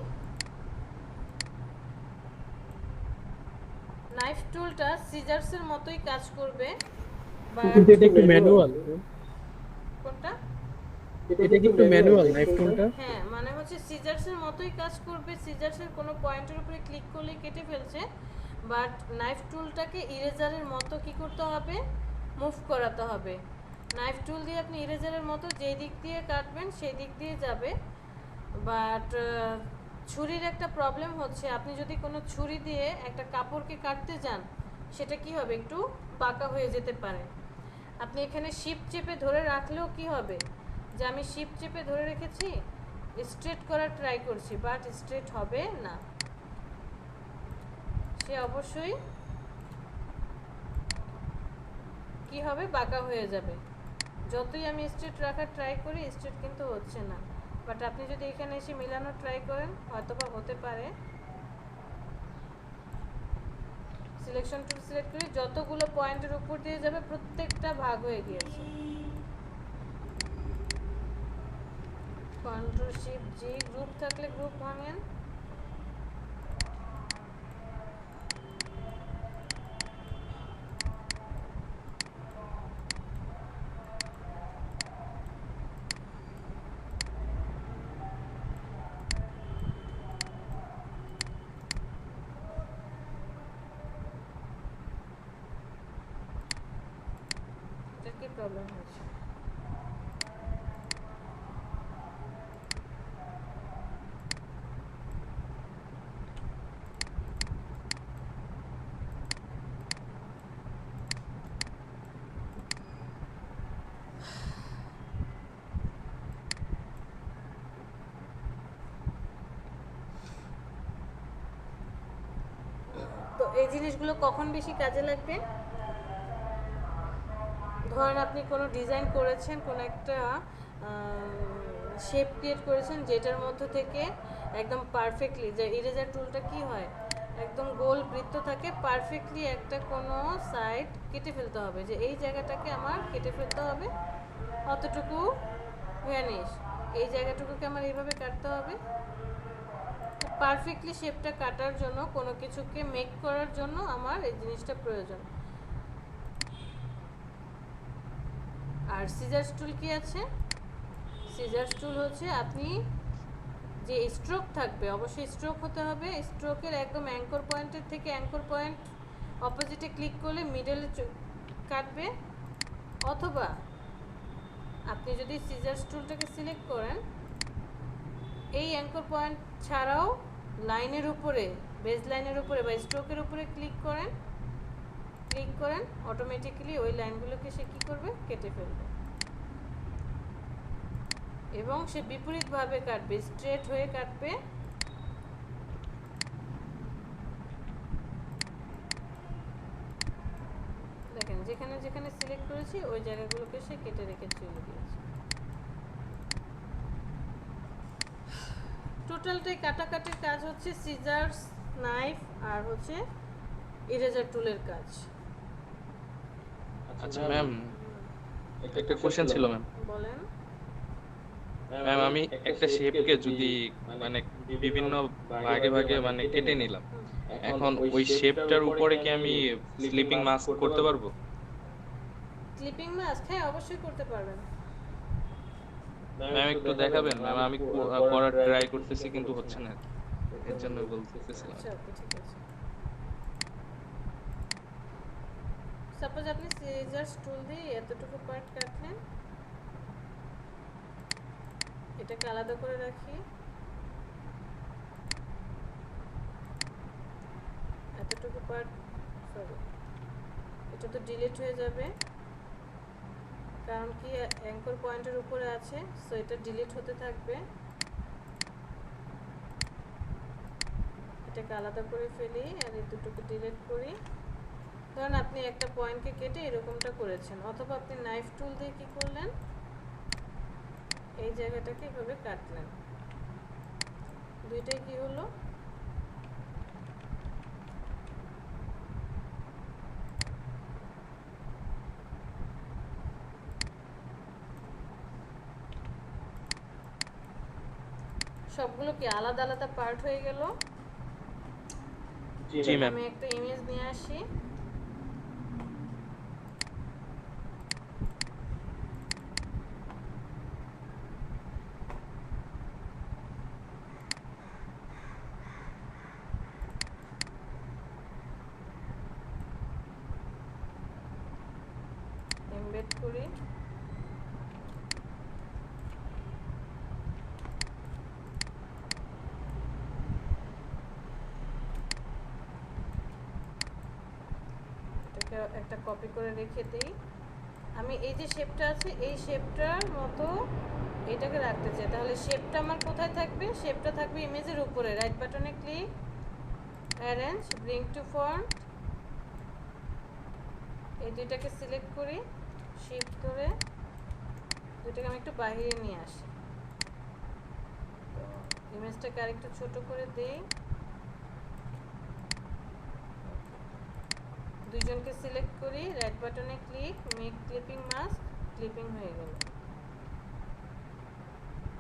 নাইফ টুলটা সিজার্সের মতোই কাজ করবে, কিন্তু এটা একটু ম্যানুয়াল। কোনটা? এটা কি একটু ম্যানুয়াল নাইফ টুলটা? হ্যাঁ, মানে হচ্ছে সিজার্সের মতোই কাজ করবে। সিজার্সের কোনো পয়েন্টের উপরে ক্লিক করলে কেটে ফেলছে, বাট নাইফ টুলটাকে ইরেজারের মতো কি করতে হবে, মুভ করাতে হবে। নাইফ টুল দিয়ে আপনি ইরেজারের মতো যেই দিক দিয়ে কাটবেন সেই দিক দিয়ে যাবে। বাট ছুরির একটা প্রবলেম হচ্ছে, আপনি যদি কোনো ছুরি দিয়ে একটা কাপড়কে কাটতে যান সেটা কি হবে, একটু বাঁকা হয়ে যেতে পারে। আপনি এখানে শিফট চেপে ধরে রাখলেও কি হবে, যে আমি শিফট চেপে ধরে রেখেছি, স্ট্রেট করার ট্রাই করছি, বাট স্ট্রেট হবে না, সে অবশ্যই কি হবে, বাঁকা হয়ে যাবে। যতই আমি স্ট্রেট রাখার ট্রাই করি, স্ট্রেট কিন্তু হচ্ছে না। বাট আপনি যদি এখানে এসে মিলানোর ট্রাই করেন, হয়তোবা হতে পারে। সিলেকশন টুল সিলেক্ট করে যতগুলো পয়েন্টের উপর দিয়ে যাবে প্রত্যেকটা ভাগ হয়ে গিয়েছে। কন্ট্রোল শিফট জি, গ্রুপ থাকলে গ্রুপ ভাঙেন। এটার কি প্রবলেম হয়েছে? তো এই জিনিসগুলো কখন বেশি কাজে লাগবে? ধরেন আপনি কোনো ডিজাইন করেছেন, কোনো একটা শেপ ক্রিয়েট করেছেন, যেটার মধ্যে থেকে একদম পারফেক্টলি, যে ইরেজার টুলটা কি হয়, একদম গোল বৃত্ত থাকে, পারফেক্টলি একটা কোনো সাইড কেটে ফেলতে হবে, যে এই জায়গাটাকে আমার কেটে ফেলতে হবে, অতটুকু ভ্যানিশ, এই জায়গাটুকুকে আমার এইভাবে কাটতে হবে। পারফেক্টলি শেপটা কাটার জন্য, কোনো কিছুকে মেক করার জন্য আমার এই জিনিসটা প্রয়োজন। আর সিজার টুল কি আছে? সিজার টুল হচ্ছে আপনি যে স্ট্রোক থাকবে, অবশ্যই স্ট্রোক হতে হবে, স্ট্রোকের একদম অ্যাঙ্কর পয়েন্টের থেকে অ্যাঙ্কর পয়েন্ট অপোজিটে ক্লিক করলে মিডলে কাটবে, অথবা আপনি যদি সিজার টুলটাকে সিলেক্ট করেন, এই অ্যাঙ্কর পয়েন্ট ছাড়াও লাইনের উপরে, বেজ লাইনের উপরে বা স্ট্রোকের উপরে ক্লিক করেন, অটোমেটিক্যালি ওই লাইনগুলোকে সে কী করবে, কেটে ফেলবে। এবং সে বিপরীতভাবে কাটবে, স্ট্রেট হয়ে কাটবে। দেখেন যেখানে যেখানে সিলেক্ট করেছি ওই জায়গাগুলোকে সে কেটে রেখে চলে গিয়েছে। টোটালটাই কাটাকাটির কাজ হচ্ছে সিজার্স, নাইফ আর হচ্ছে ইরেজার টুলের কাজ। আচ্ছা ম্যাম, একটা কোশ্চেন ছিল ম্যাম। বলেন। ম্যাম আমি একটা শেপকে যদি মানে বিভিন্ন ভাগে ভাগে মানে কেটে নিলাম, এখন ওই শেপটার উপরে কি আমি স্লিপিং মাস্ক করতে পারবো? ক্লিপিং মাস্ক, হ্যাঁ অবশ্যই করতে পারবেন। ম্যাম একটু দেখাবেন ম্যাম, আমি করার ট্রাই করতেছি কিন্তু হচ্ছে না, এর জন্য বলতেছিলাম। আচ্ছা ওকে, ঠিক আছে। সাপোজ আপনি সিজার টুল দিয়ে এতটুকু পার্ট কাটলেন, এটাকে আলাদা করে রাখি, এতটুকু পার্ট, সরি এটা তো ডিলিট হয়ে যাবে, কারণ কি অ্যাঙ্কর পয়েন্টের উপরে আছে, সো এটা ডিলিট হতে থাকবে। এটাকে আলাদা করে ফেলি আর এই দুটোকে ডিলিট করি। ধরুন আপনি একটা পয়েন্টকে কেটে এরকমটা করেছেন, অথবা আপনি নাইফ টুল দিয়ে কি করলেন, এই জায়গাটাকে এভাবে কাটলেন, দুইটাই কি হলো, সবগুলো কি আলাদা আলাদা পার্ট হয়ে গেল। জি ম্যাম। আমি একটা ইমেজ নিয়ে আসি, এমবেড করি, এটাকে একটা কপি করে রেখে দিই। আমি এই যে শেপটা আছে এই শেপটার মতো এটাকে রাখতে চাই, তাহলে শেপটা আমার কোথায় থাকবে? শেপটা থাকবে ইমেজের উপরে। রাইট বাটনে click, arrange, bring to front, এই দুইটাকে সিলেক্ট করি, শিফট করে দুইটাকে আমি একটু বাইরে নিয়ে আসি। ইমেজটাকে আরেকটু ছোট করে দেই, দুইজনকে সিলেক্ট করি, রাইট বাটনে click, make clipping mask, clipping হয়ে গেল।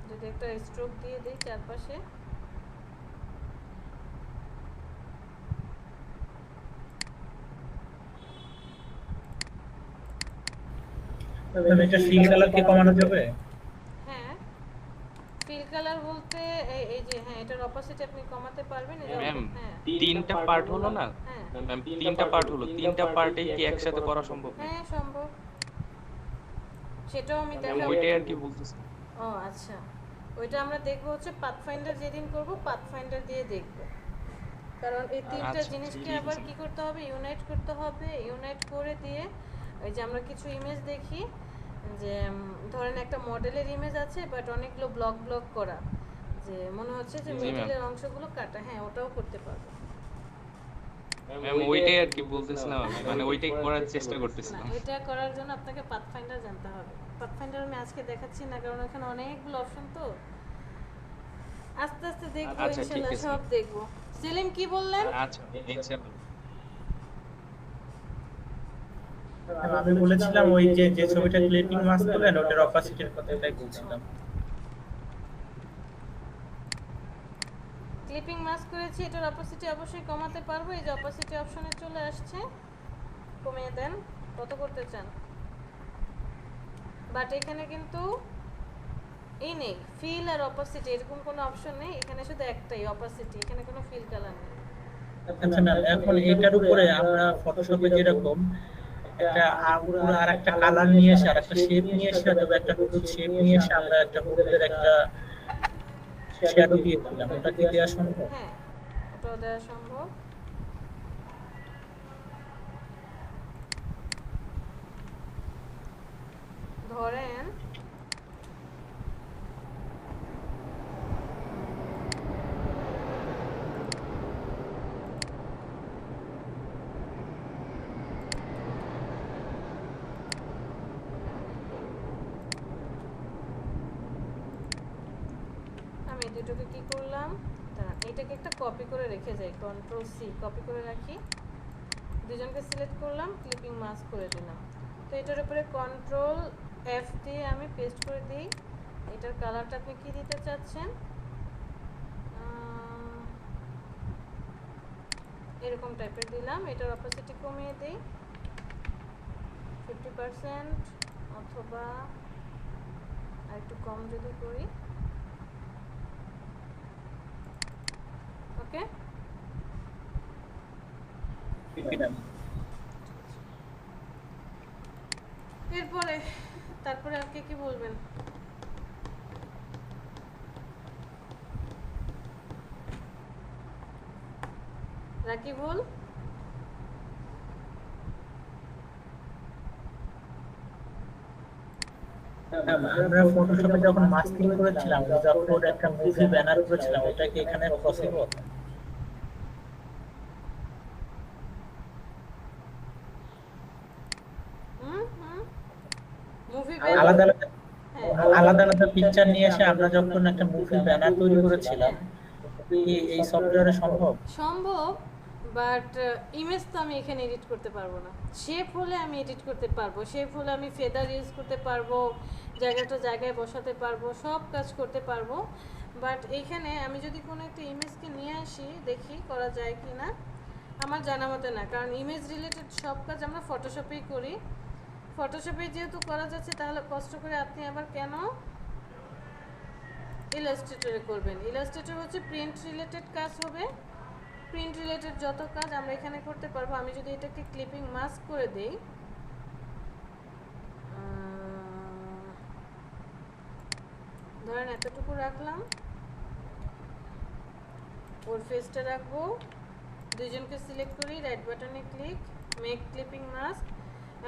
যদি একটা স্ট্রোক দিয়ে দিই চারপাশে, এটা ফিল কালার কি কমানো যাবে? হ্যাঁ ফিল কালার বলতে এই যে হ্যাঁ এটার অপোজিট আপনি কমাতে পারবেন। এই যে ম্যাম হ্যাঁ তিনটা পার্ট হলো না হ্যাঁ ম্যাম, তিনটা পার্ট হলো, তিনটা পার্টে কি একসাথে করা সম্ভব? হ্যাঁ সম্ভব, সেটাও আমি ম্যাম দেখাবো। ওইটাই আর কি বলতেছি। ও আচ্ছা, ওইটা আমরা দেখবো হচ্ছে পাথফাইন্ডার যেদিন করব পাথফাইন্ডার দিয়ে দেখব, কারণ এই তিনটা আচ্ছা, জিনিসকে ঠিক আবার আছে। কি করতে হবে, ইউনাইট করতে হবে। ইউনাইট করে দিয়ে ওই যে আমরা কিছু ইমেজ দেখি যে ধরেন একটা মডেলের ইমেজ আছে বাট অনেকগুলো ব্লক ব্লক করা, যে মনে হচ্ছে যে জি, ম্যাম। মিডলের অংশগুলো কাটা, হ্যাঁ ওটাও করতে পারবো। ম্যাম ওইটাই আর কি বলতেছিলাম আমি, মানে ওইটাই করার চেষ্টা না করতেছিলাম। এটা করার জন্য আপনাকে পাথফাইন্ডার জানতে হবে। পাথফাইন্ডার আমি আজকে দেখাচ্ছি না, কারণ ওখানে অনেকগুলো অপশন, তো আস্তে আস্তে দেখবো, আচ্ছা, ঠিক ইনশাআল্লাহ আছে। সব দেখবো। সেলিম কি বললেন? আচ্ছা ইনশাআল্লাহ। আমি বলেছিলাম ওই যে যে ছবিটা ক্লিপিং মাস্ক করলেন ওটার অপাসিটির কথাটাই বলছিলাম। ক্লিপিং মাস্ক করেছি, এটার অপোসিটি অবশ্যই কমাতে পারবো। এই যে অপোসিটি অপশনে চলে আসছে, কমিয়ে দেন কত করতে চান। বাট এখানে কিন্তু এই নেই ফিল আর অপোসিটি, এরকম কোনো অপশন নেই এখানে, শুধু একটাই অপোসিটি, এখানে কোনো ফিল কালার নেই। আচ্ছা ম্যাম, এখন এটার উপরে আমরা ফটোশপে যেরকম একটা পুরো আর একটা কালার নিয়ে এসে আর একটা শেপ নিয়ে এসে অথবা একটা হলুদ শেপ নিয়ে এসে আমরা একটা হলুদের একটা শ্যাডো দিয়েছিলাম, ওটা কি দেওয়া সম্ভব? হ্যাঁ ওটাও দেওয়া সম্ভব। ধরেন আমি দুটোকে কি করলাম, দাঁড়ান এটাকে একটা কপি করে রেখে যাই, কন্ট্রোল সি কপি করে রাখি, দুজনকে সিলেক্ট করলাম, ক্লিপিং মাস্ক করে দিলাম। তো এটার উপরে কন্ট্রোল এফ দিয়ে আমি পেস্ট করে দিই। এটার কালারটা আপনি কি দিতে চাচ্ছেন, এরকম টাইপের দিলাম। এটার অপোসিটি কমিয়ে দিই 50% অথবা আর একটু কম যদি করি, ওকে। এরপরে তারপরে আপনি কি বলবেন? রাকিবুল আমরা ফটোশপে যখন মাস্কিং করেছিলাম যখন একটা মুভি ব্যানার করেছিলাম ওটা কি এখানে পসিবল? মুভি আলাদা আলাদা আলাদা আলাদা পিকচার নিয়ে এসে আমরা যখন একটা মুভি ব্যানার তৈরি করেছিলাম এই সফটওয়্যারে সম্ভব? সম্ভব, বাট ইমেজ তো আমি এখানে এডিট করতে পারবো না। শেপ হলে আমি এডিট করতে পারবো, শেপ হলে আমি ফেদার ইউজ করতে পারবো, জায়গাটা জায়গায় বসাতে পারবো, সব কাজ করতে পারবো। বাট এইখানে আমি যদি কোনো একটা ইমেজকে নিয়ে আসি দেখি করা যায় কি না, আমার জানা মতে না, কারণ ইমেজ রিলেটেড সব কাজ আমরা ফটোশপেই করি। ফটোশপে যেহেতু করা যাচ্ছে তাহলে কষ্ট করে আপনি আবার কেন ইলাস্ট্রেটরে করবেন? ইলাস্ট্রেটর হচ্ছে প্রিন্ট রিলেটেড কাজ হবে, প্রিন্ট রিলেটেড যত কাজ আমরা এখানে করতে পারবো। আমি যদি এটাকে ক্লিপিং মাস্ক করে দেই, ধরেন এতটুকু রাখলাম, ওর ফেসটা রাখবো, দুইজনকে সিলেক্ট করি, রাইট বাটনে ক্লিক, মেক ক্লিপিং মাস্ক।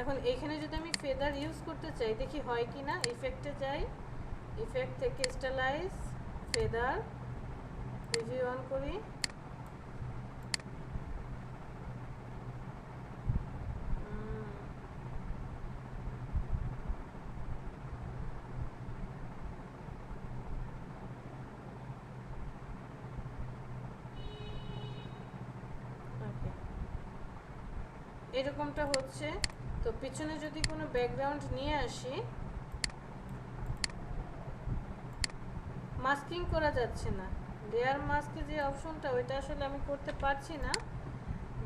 এখন এখানে যদি আমি ফেদার ইউজ করতে চাই দেখি হয় কি না। ইফেক্টে যাই, ইফেক্ট থেকে স্টাইলাইজ ফেদার প্রিভিউ অন করি। এরকমটা হচ্ছে। তো পিছনে যদি কোনো ব্যাকগ্রাউন্ড নিয়ে আসি, মাস্কিং করা যাচ্ছে না। লেয়ার মাস্কে যে অপশনটা ওইটা আসলে আমি করতে পারছি না,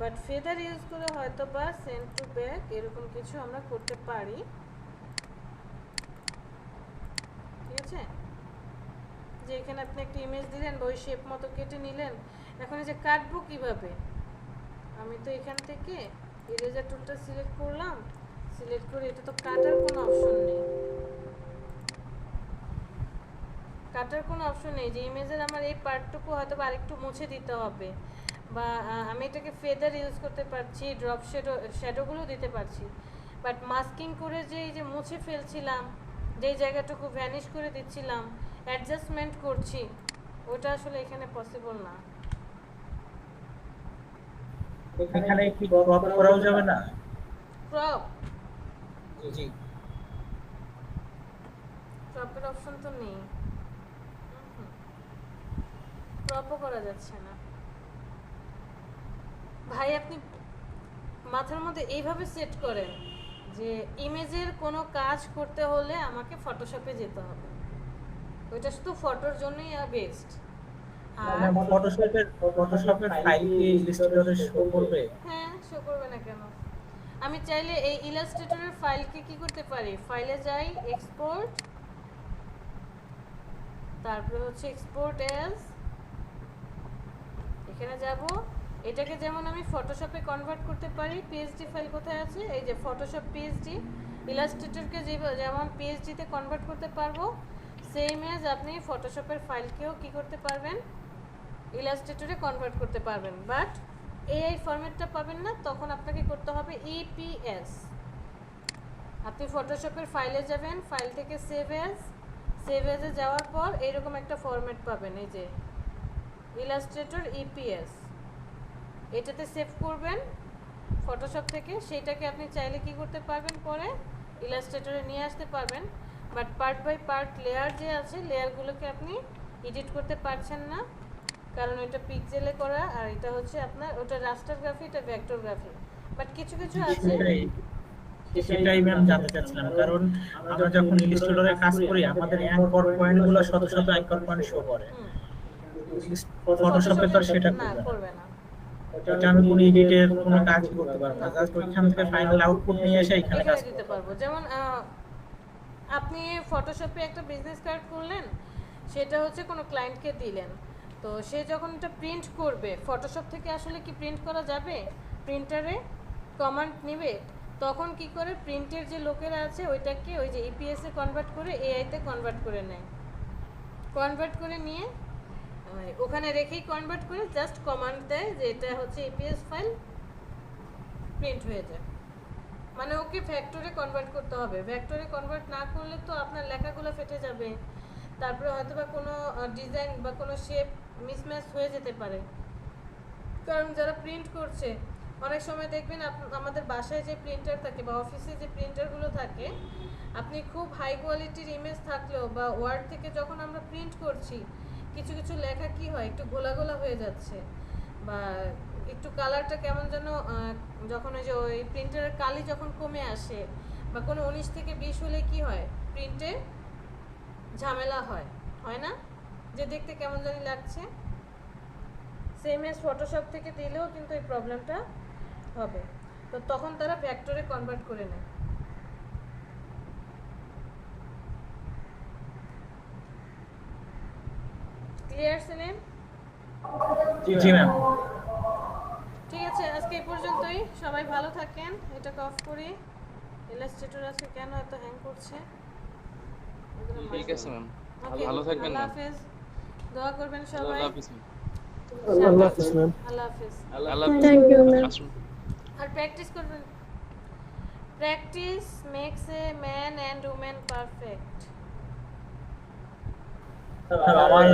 বাট ফেদার ইউজ করে হয়তো বা সেন্ড টু ব্যাক এরকম কিছু আমরা করতে পারি। ঠিক আছে, যে এখানে আপনি একটা ইমেজ দিলেন বা ওই শেপ মতো কেটে নিলেন। এখন এই যে কাটবো কিভাবে, আমি তো এখান থেকে ইরেজার টুলটা সিলেক্ট করলাম, সিলেক্ট করে এটা তো কাটার কোনো অপশন নেই, কাটার কোনো অপশন নেই। যে ইমেজের আমার এই পার্টটুকু হয়তো বা আরেকটু মুছে দিতে হবে, বা আমি এটাকে ফেদার ইউজ করতে পারছি, ড্রপ শ্যাডোগুলো দিতে পারছি, বাট মাস্কিং করে যে এই যে মুছে ফেলছিলাম, যেই জায়গাটুকু ভ্যানিশ করে দিচ্ছিলাম, অ্যাডজাস্টমেন্ট করছি, ওটা আসলে এখানে পসিবল না। এখানে কি ক্রপ করাও যাবে না? ক্রপ, জি, ক্রপের অপশন তো নেই, ক্রপও করা যাচ্ছে না। ভাই আপনি মাথার মধ্যে এইভাবে সেট করেন যে ইমেজের কোনো কাজ করতে হলে আমাকে ফটোশপে যেতে হবে, ওইটা শুধু ফটোর জন্যই বেস্ট। আর ফটোশপের ফাইল কি ইলাস্ট্রেটরে শো করবে? হ্যাঁ, শো করবে না কেন? আমি চাইলে এই ইলাস্ট্রেটরের ফাইলকে কি করতে পারি, ফাইলে যাই, এক্সপোর্ট, তারপরে হচ্ছে এক্সপোর্ট অ্যাজ, এখানে যাব। এটাকে যেমন আমি ফটোশপে কনভার্ট করতে পারি, পিএসডি ফাইল কোথায় আছে, এই যে ফটোশপ পিএসডি, ইলাস্ট্রেটরকে যেমন পিএসডিতে কনভার্ট করতে পারবো, সেম অ্যাজ আপনি ফটোশপের ফাইলকেও কি করতে পারবেন, ইলাস্ট্রেটরে কনভার্ট করতে পারবেন। বাট এই ফরম্যাটটা পাবেন না, তখন আপনাকে করতে হবে ইপিএস। আপনি ফটোশপের ফাইলে যাবেন, ফাইল থেকে সেভ অ্যাজে যাওয়ার পর এইরকম একটা ফরম্যাট পাবেন, এই যে ইলাস্ট্রেটর ইপিএস, এটাতে সেভ করবেন ফটোশপ থেকে। সেইটাকে আপনি চাইলে কি করতে পারবেন, পরে ইলাস্ট্রেটরে নিয়ে আসতে পারবেন। But part by part layer যে আছে, লেয়ারগুলোকে আপনি এডিট করতে পারছেন না, কারণ এটা পিক্সেলে করা, আর এটা হচ্ছে আপনার ওটা রাস্টার গ্রাফি, এটা ভেক্টর গ্রাফি। বাট কিছু কিছু আছে, সেটাই ম্যাম জানতে চাচ্ছিলাম, কারণ আমরা যখন ইলাস্ট্রেটরে কাজ করি আমাদের অ্যাঙ্কর পয়েন্টগুলো শত শত অ্যাঙ্কর পয়েন্ট শো করে, ফটোশপে তো সেটা না করবে না। এটা আমি কোনো এডিটের কোনো কাজ করতে পারবো না, জাস্ট ওইখান থেকে ফাইনাল আউটপুট নিয়ে এসে এখানে কাজ দিতে পারবো। যেমন আপনি ফটোশপে একটা বিজনেস কার্ড করলেন, সেটা হচ্ছে কোনো ক্লায়েন্টকে দিলেন, তো সে যখন এটা প্রিন্ট করবে, ফটোশপ থেকে আসলে কি প্রিন্ট করা যাবে, প্রিন্টারে কমান্ড নেবে, তখন কি করে প্রিন্টের যে লোকেরা আছে ওইটাকে ওই যে ইপিএস এ কনভার্ট করে এআইতে কনভার্ট করে নেয়, কনভার্ট করে নিয়ে ওখানে রেখেই কনভার্ট করে জাস্ট কমান্ড দেয় যে এটা হচ্ছে ইপিএস ফাইল, প্রিন্ট হয়ে যায়। মানে ওকে ভেক্টরে কনভার্ট করতে হবে, ভেক্টরে কনভার্ট না করলে তো আপনার লেখাগুলো ফেটে যাবে, তারপরে হয়তো বা কোনো ডিজাইন বা কোনো শেপ মিসম্যাচ হয়ে যেতে পারে। কারণ যারা প্রিন্ট করছে, অনেক সময় দেখবেন আমাদের বাসায় যে প্রিন্টার থাকে বা অফিসে যে প্রিন্টারগুলো থাকে, আপনি খুব হাই কোয়ালিটির ইমেজ থাকলেও বা ওয়ার্ড থেকে যখন আমরা প্রিন্ট করছি, কিছু কিছু লেখা কি হয় একটু গোলা গোলা হয়ে যাচ্ছে, বা একটু কালারটা কেমন যেন, যখন ওই যে ওই প্রিন্টারের কালি যখন কমে আসে বা কোনো 19 থেকে 20 হলে কি হয়, প্রিন্টে ঝামেলা হয় না, যে দেখতে কেমন জানি লাগছে। সেম এজ ফটোশপ থেকে দিলেও কিন্তু এই প্রবলেমটা হবে, তো তখন তারা ভেক্টরে কনভার্ট করে নেয়। ক্লিয়ার সেলিম? জি ম্যাম। ঠিক আছে, আজকে এই পর্যন্তই, সবাই ভালো থাকেন। এটাকে অফ করি। ইলাস্ট্রেটর আজকে কেন এত হ্যাং করছে? ঠিক আছে ম্যাম, ওকে, ভালো থাকবেন আল্লাহ ম্যাম। হাফেজ, দোয়া করবেন সবাই। আল্লাহ হাফেজ ম্যাম। আল্লাহ হাফেজ ম্যাম, আল্লাহ হাফেজ। আল্লাহ হাফেজ। Thank you, ma'am. আসুন। আর প্র্যাকটিস করবেন। Practice makes a man and woman perfect. আমার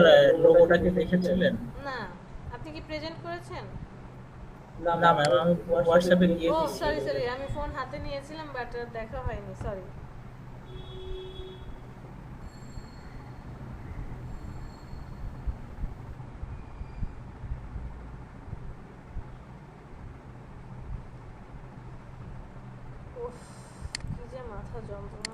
লোগোটা কি দেখেছিলেন? না, আপনি কি প্রেজেন্ট করেছেন? না ম্যাম, আমি হোয়াটসঅ্যাপে দিয়ে ও দিয়েছি। সরি, আমি ফোন হাতে নিয়েছিলাম বাট দেখা হয়নি, সরি। উফ, কি যে মাথা যন্ত্রণা।